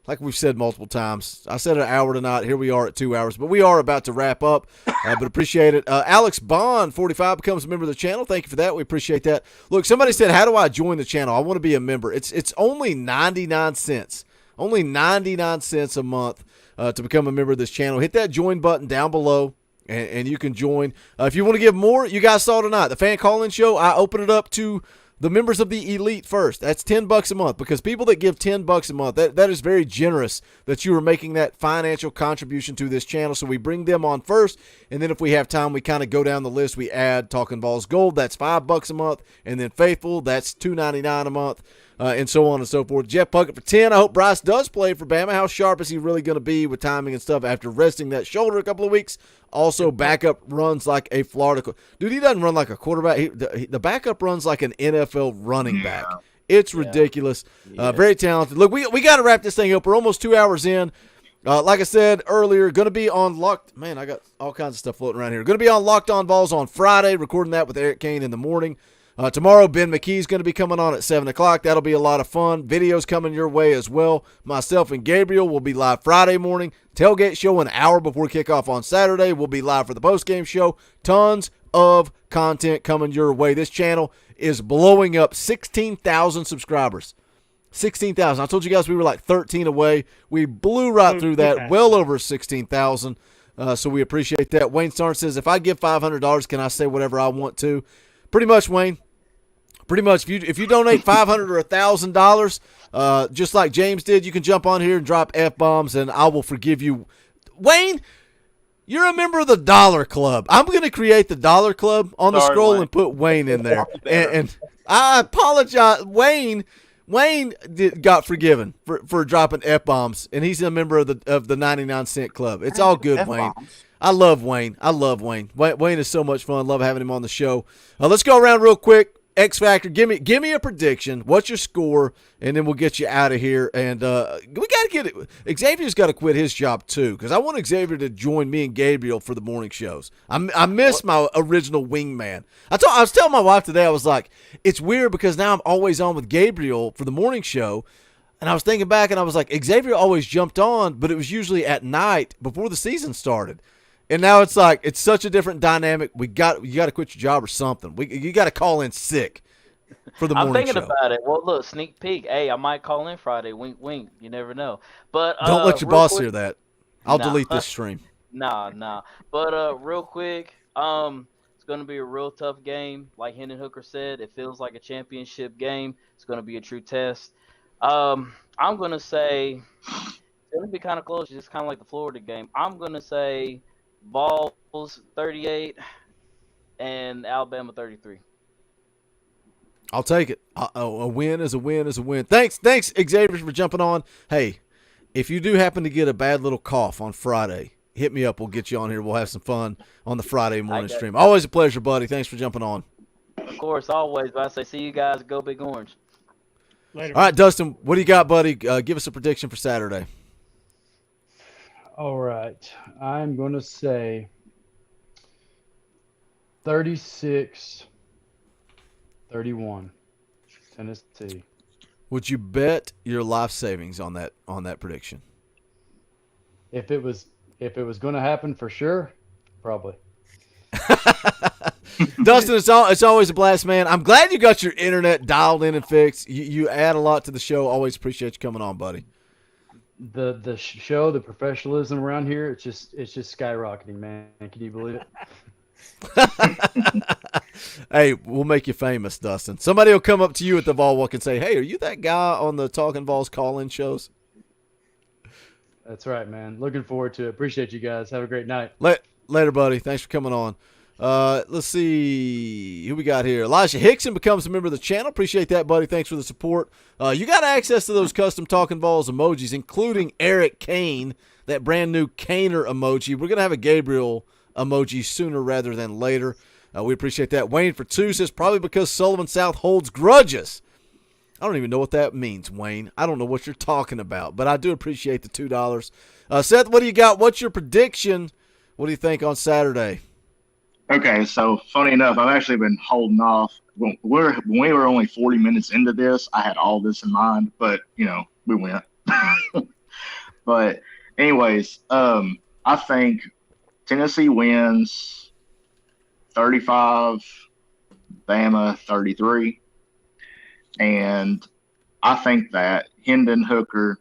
like we've said multiple times. I said an hour tonight. Here we are at 2 hours, but we are about to wrap up. But appreciate it. Alex Bond, 45, becomes a member of the channel. Thank you for that. We appreciate that. Look, somebody said, how do I join the channel? I want to be a member. It's only 99 cents. Only 99 cents a month to become a member of this channel. Hit that join button down below, and you can join. If you want to give more, you guys saw tonight. The fan call-in show, I open it up to the members of the elite first. That's $10 a month, because people that give $10 a month, that is very generous that you are making that financial contribution to this channel. So we bring them on first, and then if we have time, we kind of go down the list. We add Talkin VAWLS Gold, that's $5 a month, and then Faithful, that's $2.99 a month. And so on and so forth. Jeff Puckett for 10. I hope Bryce does play for Bama. How sharp is he really going to be with timing and stuff after resting that shoulder a couple of weeks? Also, backup runs like a Florida. Dude, he doesn't run like a quarterback. The backup runs like an NFL running back. It's ridiculous. Very talented. Look, we got to wrap this thing up. We're almost 2 hours in. Like I said earlier, going to be on Locked. Man, I got all kinds of stuff floating around here. Going to be on Locked On Vols on Friday, recording that with Eric Cain in the morning. Tomorrow, Ben McKee's going to be coming on at 7 o'clock. That'll be a lot of fun. Videos coming your way as well. Myself and Gabriel will be live Friday morning. Tailgate show an hour before kickoff on Saturday. We'll be live for the postgame show. Tons of content coming your way. This channel is blowing up. 16,000 subscribers. 16,000. I told you guys we were like 13 away. We blew right through that, well over 16,000. So we appreciate that. Wayne Starnes says, if I give $500, can I say whatever I want to? Pretty much, Wayne. Pretty much. If you donate $500 or $1,000, just like James did, you can jump on here and drop F-bombs, and I will forgive you. Wayne, you're a member of the Dollar Club. I'm going to create the Dollar Club on the scroll and put Wayne in there. And I apologize. Wayne got forgiven for dropping F-bombs, and he's a member of the 99-cent club. It's all good, Wayne. I love Wayne. Wayne is so much fun. Love having him on the show. Let's go around real quick. X Factor, give me a prediction. What's your score? And then we'll get you out of here. And we got to get it. Xavier's got to quit his job too, because I want Xavier to join me and Gabriel for the morning shows. I miss my original wingman. I was telling my wife today, I was like, it's weird because now I'm always on with Gabriel for the morning show. And I was thinking back, and I was like, Xavier always jumped on, but it was usually at night before the season started. And now it's like it's such a different dynamic. You got to quit your job or something. You got to call in sick for the morning show. I'm thinking about it. Well, look, sneak peek. Hey, I might call in Friday. Wink, wink. You never know. But don't let your boss hear that. I'll delete this stream. Nah. But real quick, it's going to be a real tough game. Like Hendon Hooker said, it feels like a championship game. It's going to be a true test. I'm going to say it's going to be kind of close, just kind of like the Florida game. I'm going to say Vols 38 and Alabama 33. I'll take it. A win is a win is a win. Thanks, Xavier, for jumping on. Hey, if you do happen to get a bad little cough on Friday, hit me up. We'll get you on here. We'll have some fun on the Friday morning stream. Always a pleasure, buddy. Thanks for jumping on. Of course, always. But I say, see you guys. Go Big Orange. Later. All right, Dustin, what do you got, buddy? Give us a prediction for Saturday. All right. I'm going to say 36-31 Tennessee. Would you bet your life savings on that prediction? If it was going to happen for sure, probably. Dustin, it's always a blast, man. I'm glad you got your internet dialed in and fixed. You add a lot to the show. Always appreciate you coming on, buddy. The show, the professionalism around here, it's just skyrocketing, man. Can you believe it? Hey, we'll make you famous, Dustin. Somebody will come up to you at the Vol Walk and say, "Hey, are you that guy on the Talkin VAWLS call-in shows?" That's right, man. Looking forward to it. Appreciate you guys. Have a great night. Later, buddy. Thanks for coming on. Let's see who we got here. Elijah Hickson becomes a member of the channel. Appreciate that, buddy. Thanks for the support. You got access to those custom Talkin VAWLS emojis, including Eric Cain, that brand new Cainer emoji. We're going to have a Gabriel emoji sooner rather than later. We appreciate that. Wayne for 2 says probably because Sullivan South holds grudges. I don't even know what that means, Wayne. I don't know what you're talking about, but I do appreciate the $2. Seth, what do you got? What's your prediction? What do you think on Saturday? Okay, so funny enough, I've actually been holding off. When we were only 40 minutes into this, I had all this in mind, but, we went. But anyways, I think Tennessee wins 35, Bama 33. And I think that Hendon Hooker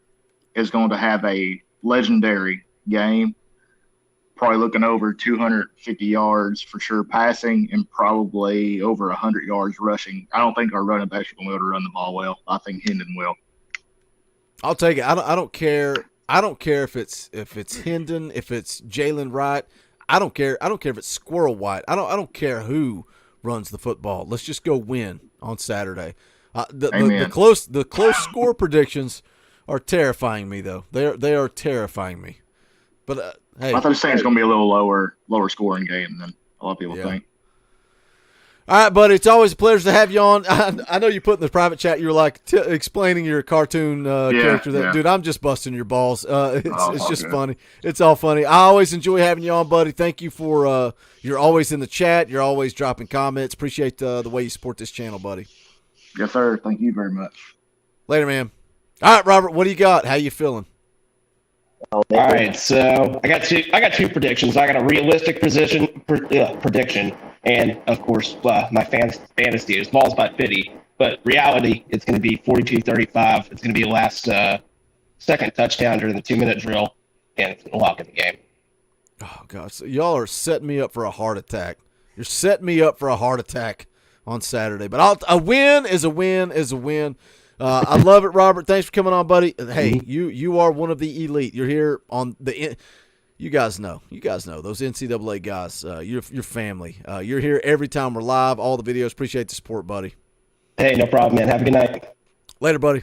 is going to have a legendary game. Probably looking over 250 yards for sure passing and probably over 100 yards rushing. I don't think our running backs are going to be able to run the ball well. I think Hendon will. I'll take it. I don't care. I don't care if it's Hendon, if it's Jalen Wright. I don't care. I don't care if it's Squirrel White. I don't care who runs the football. Let's just go win on Saturday. The close score predictions are terrifying me, though. They are terrifying me. But hey, I thought saying it's going to be a little lower scoring game than a lot of people think. All right, buddy. It's always a pleasure to have you on. I know you put in the private chat. You were like explaining your cartoon character. Dude, I'm just busting your balls. It's just funny. It's all funny. I always enjoy having you on, buddy. Thank you for you're always in the chat. You're always dropping comments. Appreciate the way you support this channel, buddy. Yes, sir. Thank you very much. Later, man. All right, Robert. What do you got? How you feeling? All right, so I got two predictions. I got a realistic prediction, And of course, my fantasy is Vols by 50, but reality, it's going to be 42-35. It's going to be a last second touchdown during the 2-minute drill, and a lock in the game. Oh, God. So y'all are setting me up for a heart attack. You're setting me up for a heart attack on Saturday. But a win is a win is a win. I love it, Robert. Thanks for coming on, buddy. Hey, you are one of the elite. You're here on the you guys know. You guys know. Those NCAA guys, you're family. You're here every time we're live, all the videos. Appreciate the support, buddy. Hey, no problem, man. Have a good night. Later, buddy.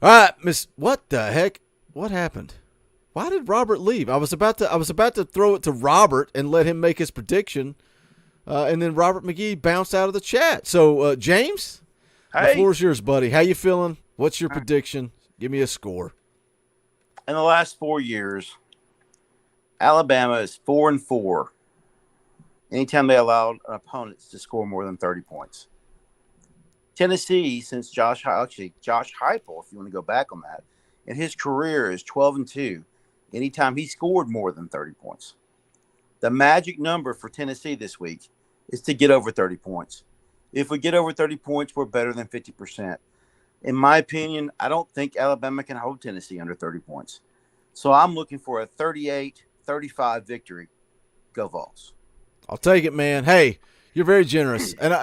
All right, Miss. What the heck? What happened? Why did Robert leave? I was about to throw it to Robert and let him make his prediction, and then Robert McGee bounced out of the chat. So, James, the floor's yours, buddy. How you feeling? What's your prediction? Give me a score. In the last 4 years, Alabama is 4-4. Anytime they allowed opponents to score more than 30 points. Tennessee, since Josh Heupel, if you want to go back on that, in his career is 12-2. Anytime he scored more than 30 points. The magic number for Tennessee this week is to get over 30 points. If we get over 30 points, we're better than 50%. In my opinion, I don't think Alabama can hold Tennessee under 30 points. So I'm looking for a 38-35 victory. Go Vols. I'll take it, man. Hey, you're very generous. And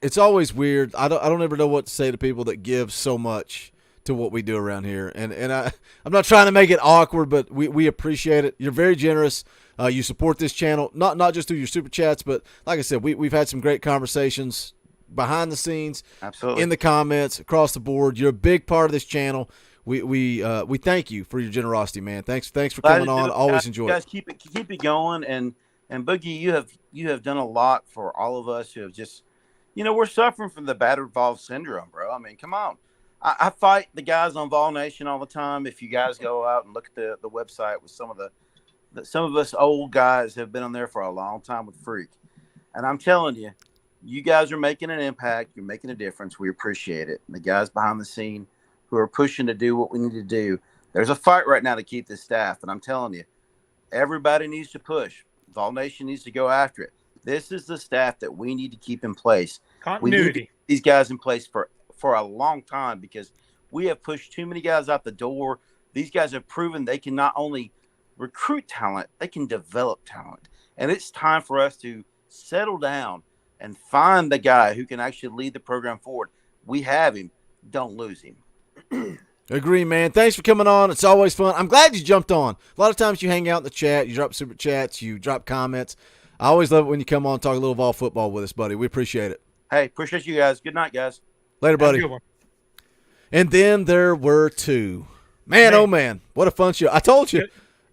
it's always weird. I don't ever know what to say to people that give so much to what we do around here. And I'm not trying to make it awkward, but we appreciate it. You're very generous. You support this channel, not just through your super chats, but like I said, we've had some great conversations behind the scenes, absolutely, in the comments, across the board. You're a big part of this channel. We thank you for your generosity, man. Thanks for coming on. Always enjoy guys, it. Keep it going. And Boogie, you have done a lot for all of us who have just, we're suffering from the battered Vol syndrome, bro. I mean, come on. I fight the guys on Vol Nation all the time. If you guys go out and look at the website with some of us old guys have been on there for a long time with Freak. And I'm telling you, you guys are making an impact. You're making a difference. We appreciate it. And the guys behind the scene who are pushing to do what we need to do. There's a fight right now to keep this staff. And I'm telling you, everybody needs to push. Vol Nation needs to go after it. This is the staff that we need to keep in place. Continuity. We need to keep these guys in place for a long time because we have pushed too many guys out the door. These guys have proven they can not only recruit talent, they can develop talent. And it's time for us to settle down and find the guy who can actually lead the program forward. We have him. Don't lose him. Agree, man. Thanks for coming on. It's always fun. I'm glad you jumped on. A lot of times you hang out in the chat, you drop super chats, you drop comments. I always love it when you come on and talk a little Vol football with us, buddy. We appreciate it. Hey, appreciate you guys. Good night, guys. Later, buddy. And then there were two. Man, oh, man. What a fun show. I told you.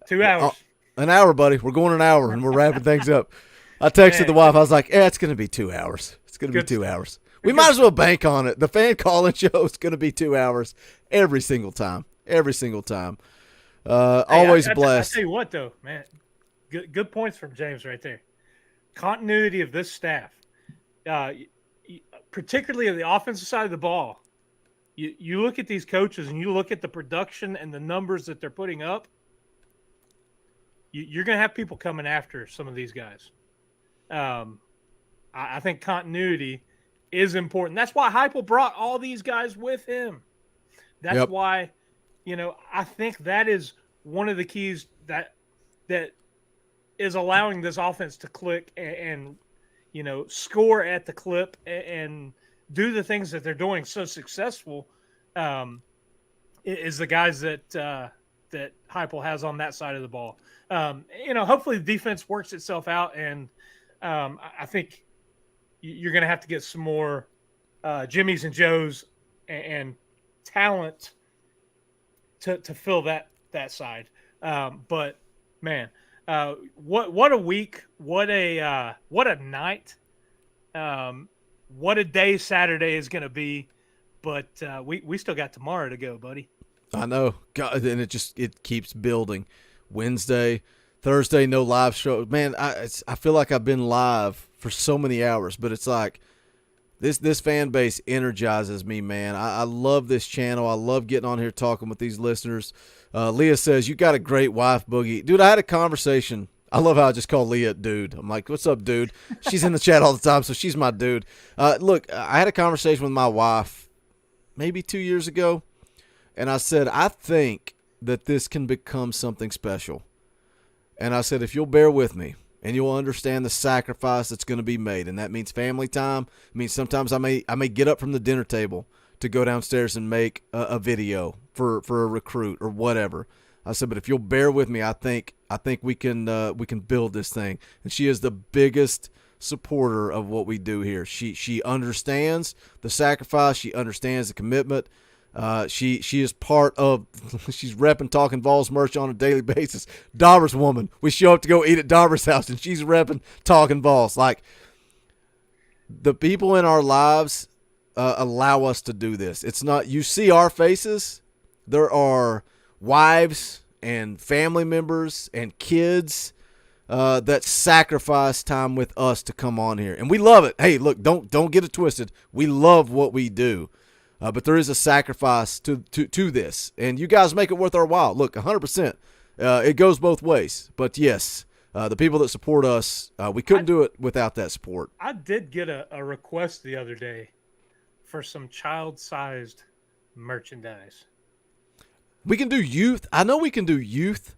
2 hours. An hour, buddy. We're going an hour, and we're wrapping things up. I texted the wife. I was like, it's going to be 2 hours. It's going to be 2 hours. We might as well bank on it. The fan calling show is going to be 2 hours every single time. Every single time. Always blessed. I tell you what, though, man. Good points from James right there. Continuity of this staff. Particularly on the offensive side of the ball, you look at these coaches and you look at the production and the numbers that they're putting up, you're going to have people coming after some of these guys. I think continuity is important. That's why Heupel brought all these guys with him. That's why, I think that is one of the keys that is allowing this offense to click and score at the clip and do the things that they're doing so successful, is the guys that Heupel has on that side of the ball. Hopefully the defense works itself out, and I think you're going to have to get some more Jimmys and Joes and talent to fill that side. But man, what a week! What a night! What a day Saturday is going to be! But we still got tomorrow to go, buddy. I know, God, and it keeps building. Wednesday, Thursday, no live show. Man, I feel like I've been live for so many hours, but it's like this fan base energizes me, man. I love this channel. I love getting on here talking with these listeners. Leah says, you got a great wife, Boogie. Dude, I had a conversation I love how I just call Leah dude. I'm like, what's up, dude? She's in the chat all the time, so she's my dude. Look, I had a conversation with my wife maybe 2 years ago, and I said, I think that this can become something special. And I said, if you'll bear with me and you'll understand the sacrifice that's going to be made, and that means family time. It means sometimes I may get up from the dinner table to go downstairs and make a video for a recruit or whatever. I said, but if you'll bear with me, I think we can build this thing. And she is the biggest supporter of what we do here. She understands the sacrifice. She understands the commitment. She is part of. She's repping Talkin VAWLS merch on a daily basis. Dauber's woman. We show up to go eat at Dauber's house, and she's repping Talkin VAWLS. Like, the people in our lives allow us to do this. It's not. You see our faces. There are wives and family members and kids that sacrifice time with us to come on here, and we love it. Hey, look, don't get it twisted. We love what we do, but there is a sacrifice to this, and you guys make it worth our while. Look, 100%. It goes both ways, but yes, the people that support us, we couldn't do it without that support. I did get a request the other day for some child-sized merchandise. We can do youth. I know we can do youth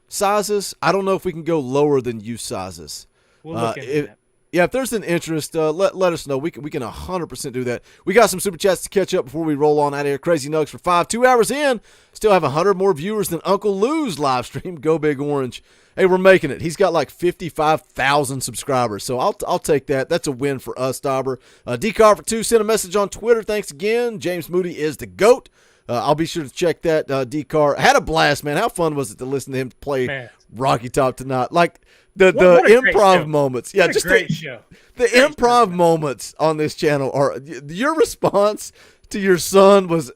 sizes. I don't know if we can go lower than youth sizes. We'll look into that. Yeah, if there's an interest, let us know. We can 100% do that. We got some super chats to catch up before we roll on out of here. Crazy Nugs for 5. 2 hours in, still have 100 more viewers than Uncle Lou's live stream. Go Big Orange. Hey, we're making it. He's got like 55,000 subscribers, so I'll take that. That's a win for us, Dauber. D-Car for 2 sent a message on Twitter. Thanks again. James Moody is the GOAT. I'll be sure to check that, D-Car. Had a blast, man. How fun was it to listen to him play Rocky Top tonight? Like, the improv moments. Yeah, just great show. The improv moments on this channel are – your response to your son was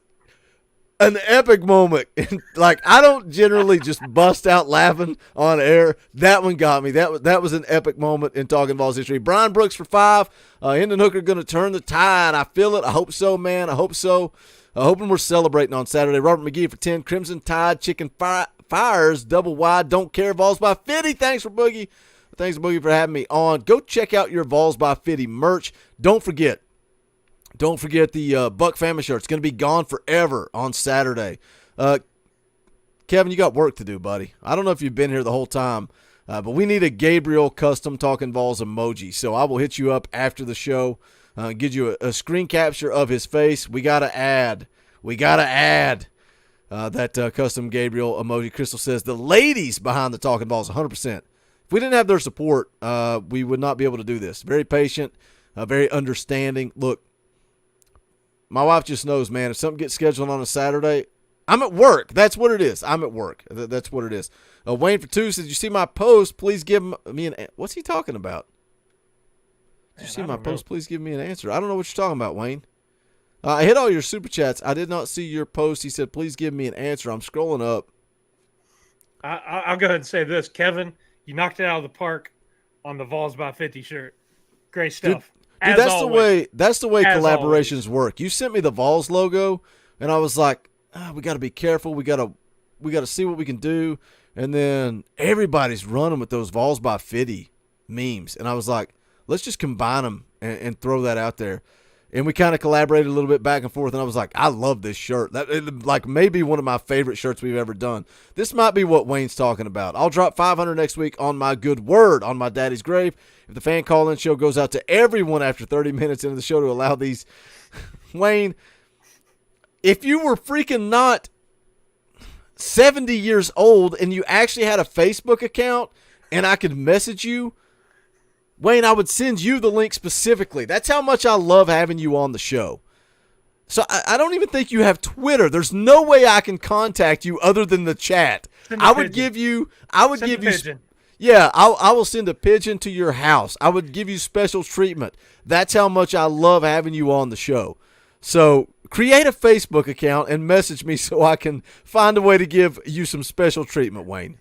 an epic moment. Like, I don't generally just bust out laughing on air. That one got me. That was an epic moment in Talkin VAWLS history. Brian Brooks for 5. Hendon Hooker going to turn the tide. I feel it. I hope so, man. I hope so. Hoping we're celebrating on Saturday. Robert McGee for 10. Crimson Tide Chicken Fires double wide. Don't care. VAWLS by 50. Thanks for Boogie. Thanks Boogie for having me on. Go check out your VAWLS by 50 merch. Don't forget the Buck Family shirt. It's going to be gone forever on Saturday. Kevin, you got work to do, buddy. I don't know if you've been here the whole time, but we need a Gabriel custom Talkin VAWLS emoji. So I will hit you up after the show. Give you a screen capture of his face. We gotta add that custom Gabriel emoji. Crystal says the ladies behind the Talkin VAWLS 100%. If we didn't have their support, we would not be able to do this. Very patient, very understanding. Look, my wife just knows, man. If something gets scheduled on a Saturday, I'm at work. That's what it is. I'm at work. That's what it is. Wayne for 2 says, "You see my post? Please give me an." What's he talking about? Did you see my post? Please give me an answer. I don't know what you're talking about, Wayne. I hit all your super chats. I did not see your post. He said, please give me an answer. I'm scrolling up. I'll go ahead and say this. Kevin, you knocked it out of the park on the VAWLS by 50 shirt. Great stuff. Dude, that's the way collaborations work. You sent me the VAWLS logo, and I was like, we got to be careful. We got to see what we can do. And then everybody's running with those VAWLS by 50 memes. And I was like, let's just combine them and throw that out there. And we kind of collaborated a little bit back and forth, and I was like, I love this shirt. Like maybe one of my favorite shirts we've ever done. This might be what Wayne's talking about. I'll drop 500 next week on my good word on my daddy's grave. If the fan call-in show goes out to everyone after 30 minutes into the show to allow these. Wayne, if you were freaking not 70 years old and you actually had a Facebook account and I could message you, Wayne, I would send you the link specifically. That's how much I love having you on the show. So I don't even think you have Twitter. There's no way I can contact you other than the chat. I would give you. Yeah, I will send a pigeon to your house. I would give you special treatment. That's how much I love having you on the show. So create a Facebook account and message me so I can find a way to give you some special treatment, Wayne.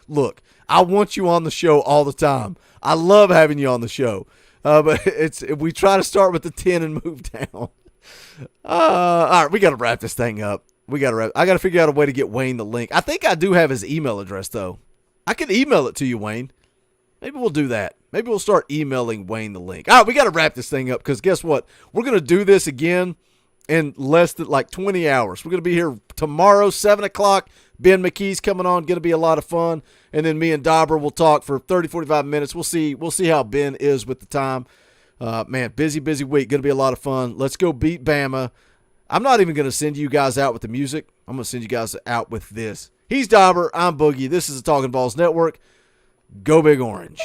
Look, I want you on the show all the time. I love having you on the show, but we try to start with the 10 and move down. All right, we got to wrap this thing up. I got to figure out a way to get Wayne the link. I think I do have his email address though. I can email it to you, Wayne. Maybe we'll do that. Maybe we'll start emailing Wayne the link. All right, we got to wrap this thing up because guess what? We're going to do this again in less than 20 hours. We're going to be here tomorrow, 7 o'clock. Ben McKee's coming on. Going to be a lot of fun. And then me and Dauber will talk for 30, 45 minutes. We'll see how Ben is with the time. Man, busy week. Going to be a lot of fun. Let's go beat Bama. I'm not even going to send you guys out with the music. I'm going to send you guys out with this. He's Dauber. I'm Boogie. This is the Talkin VAWLS Network. Go Big Orange.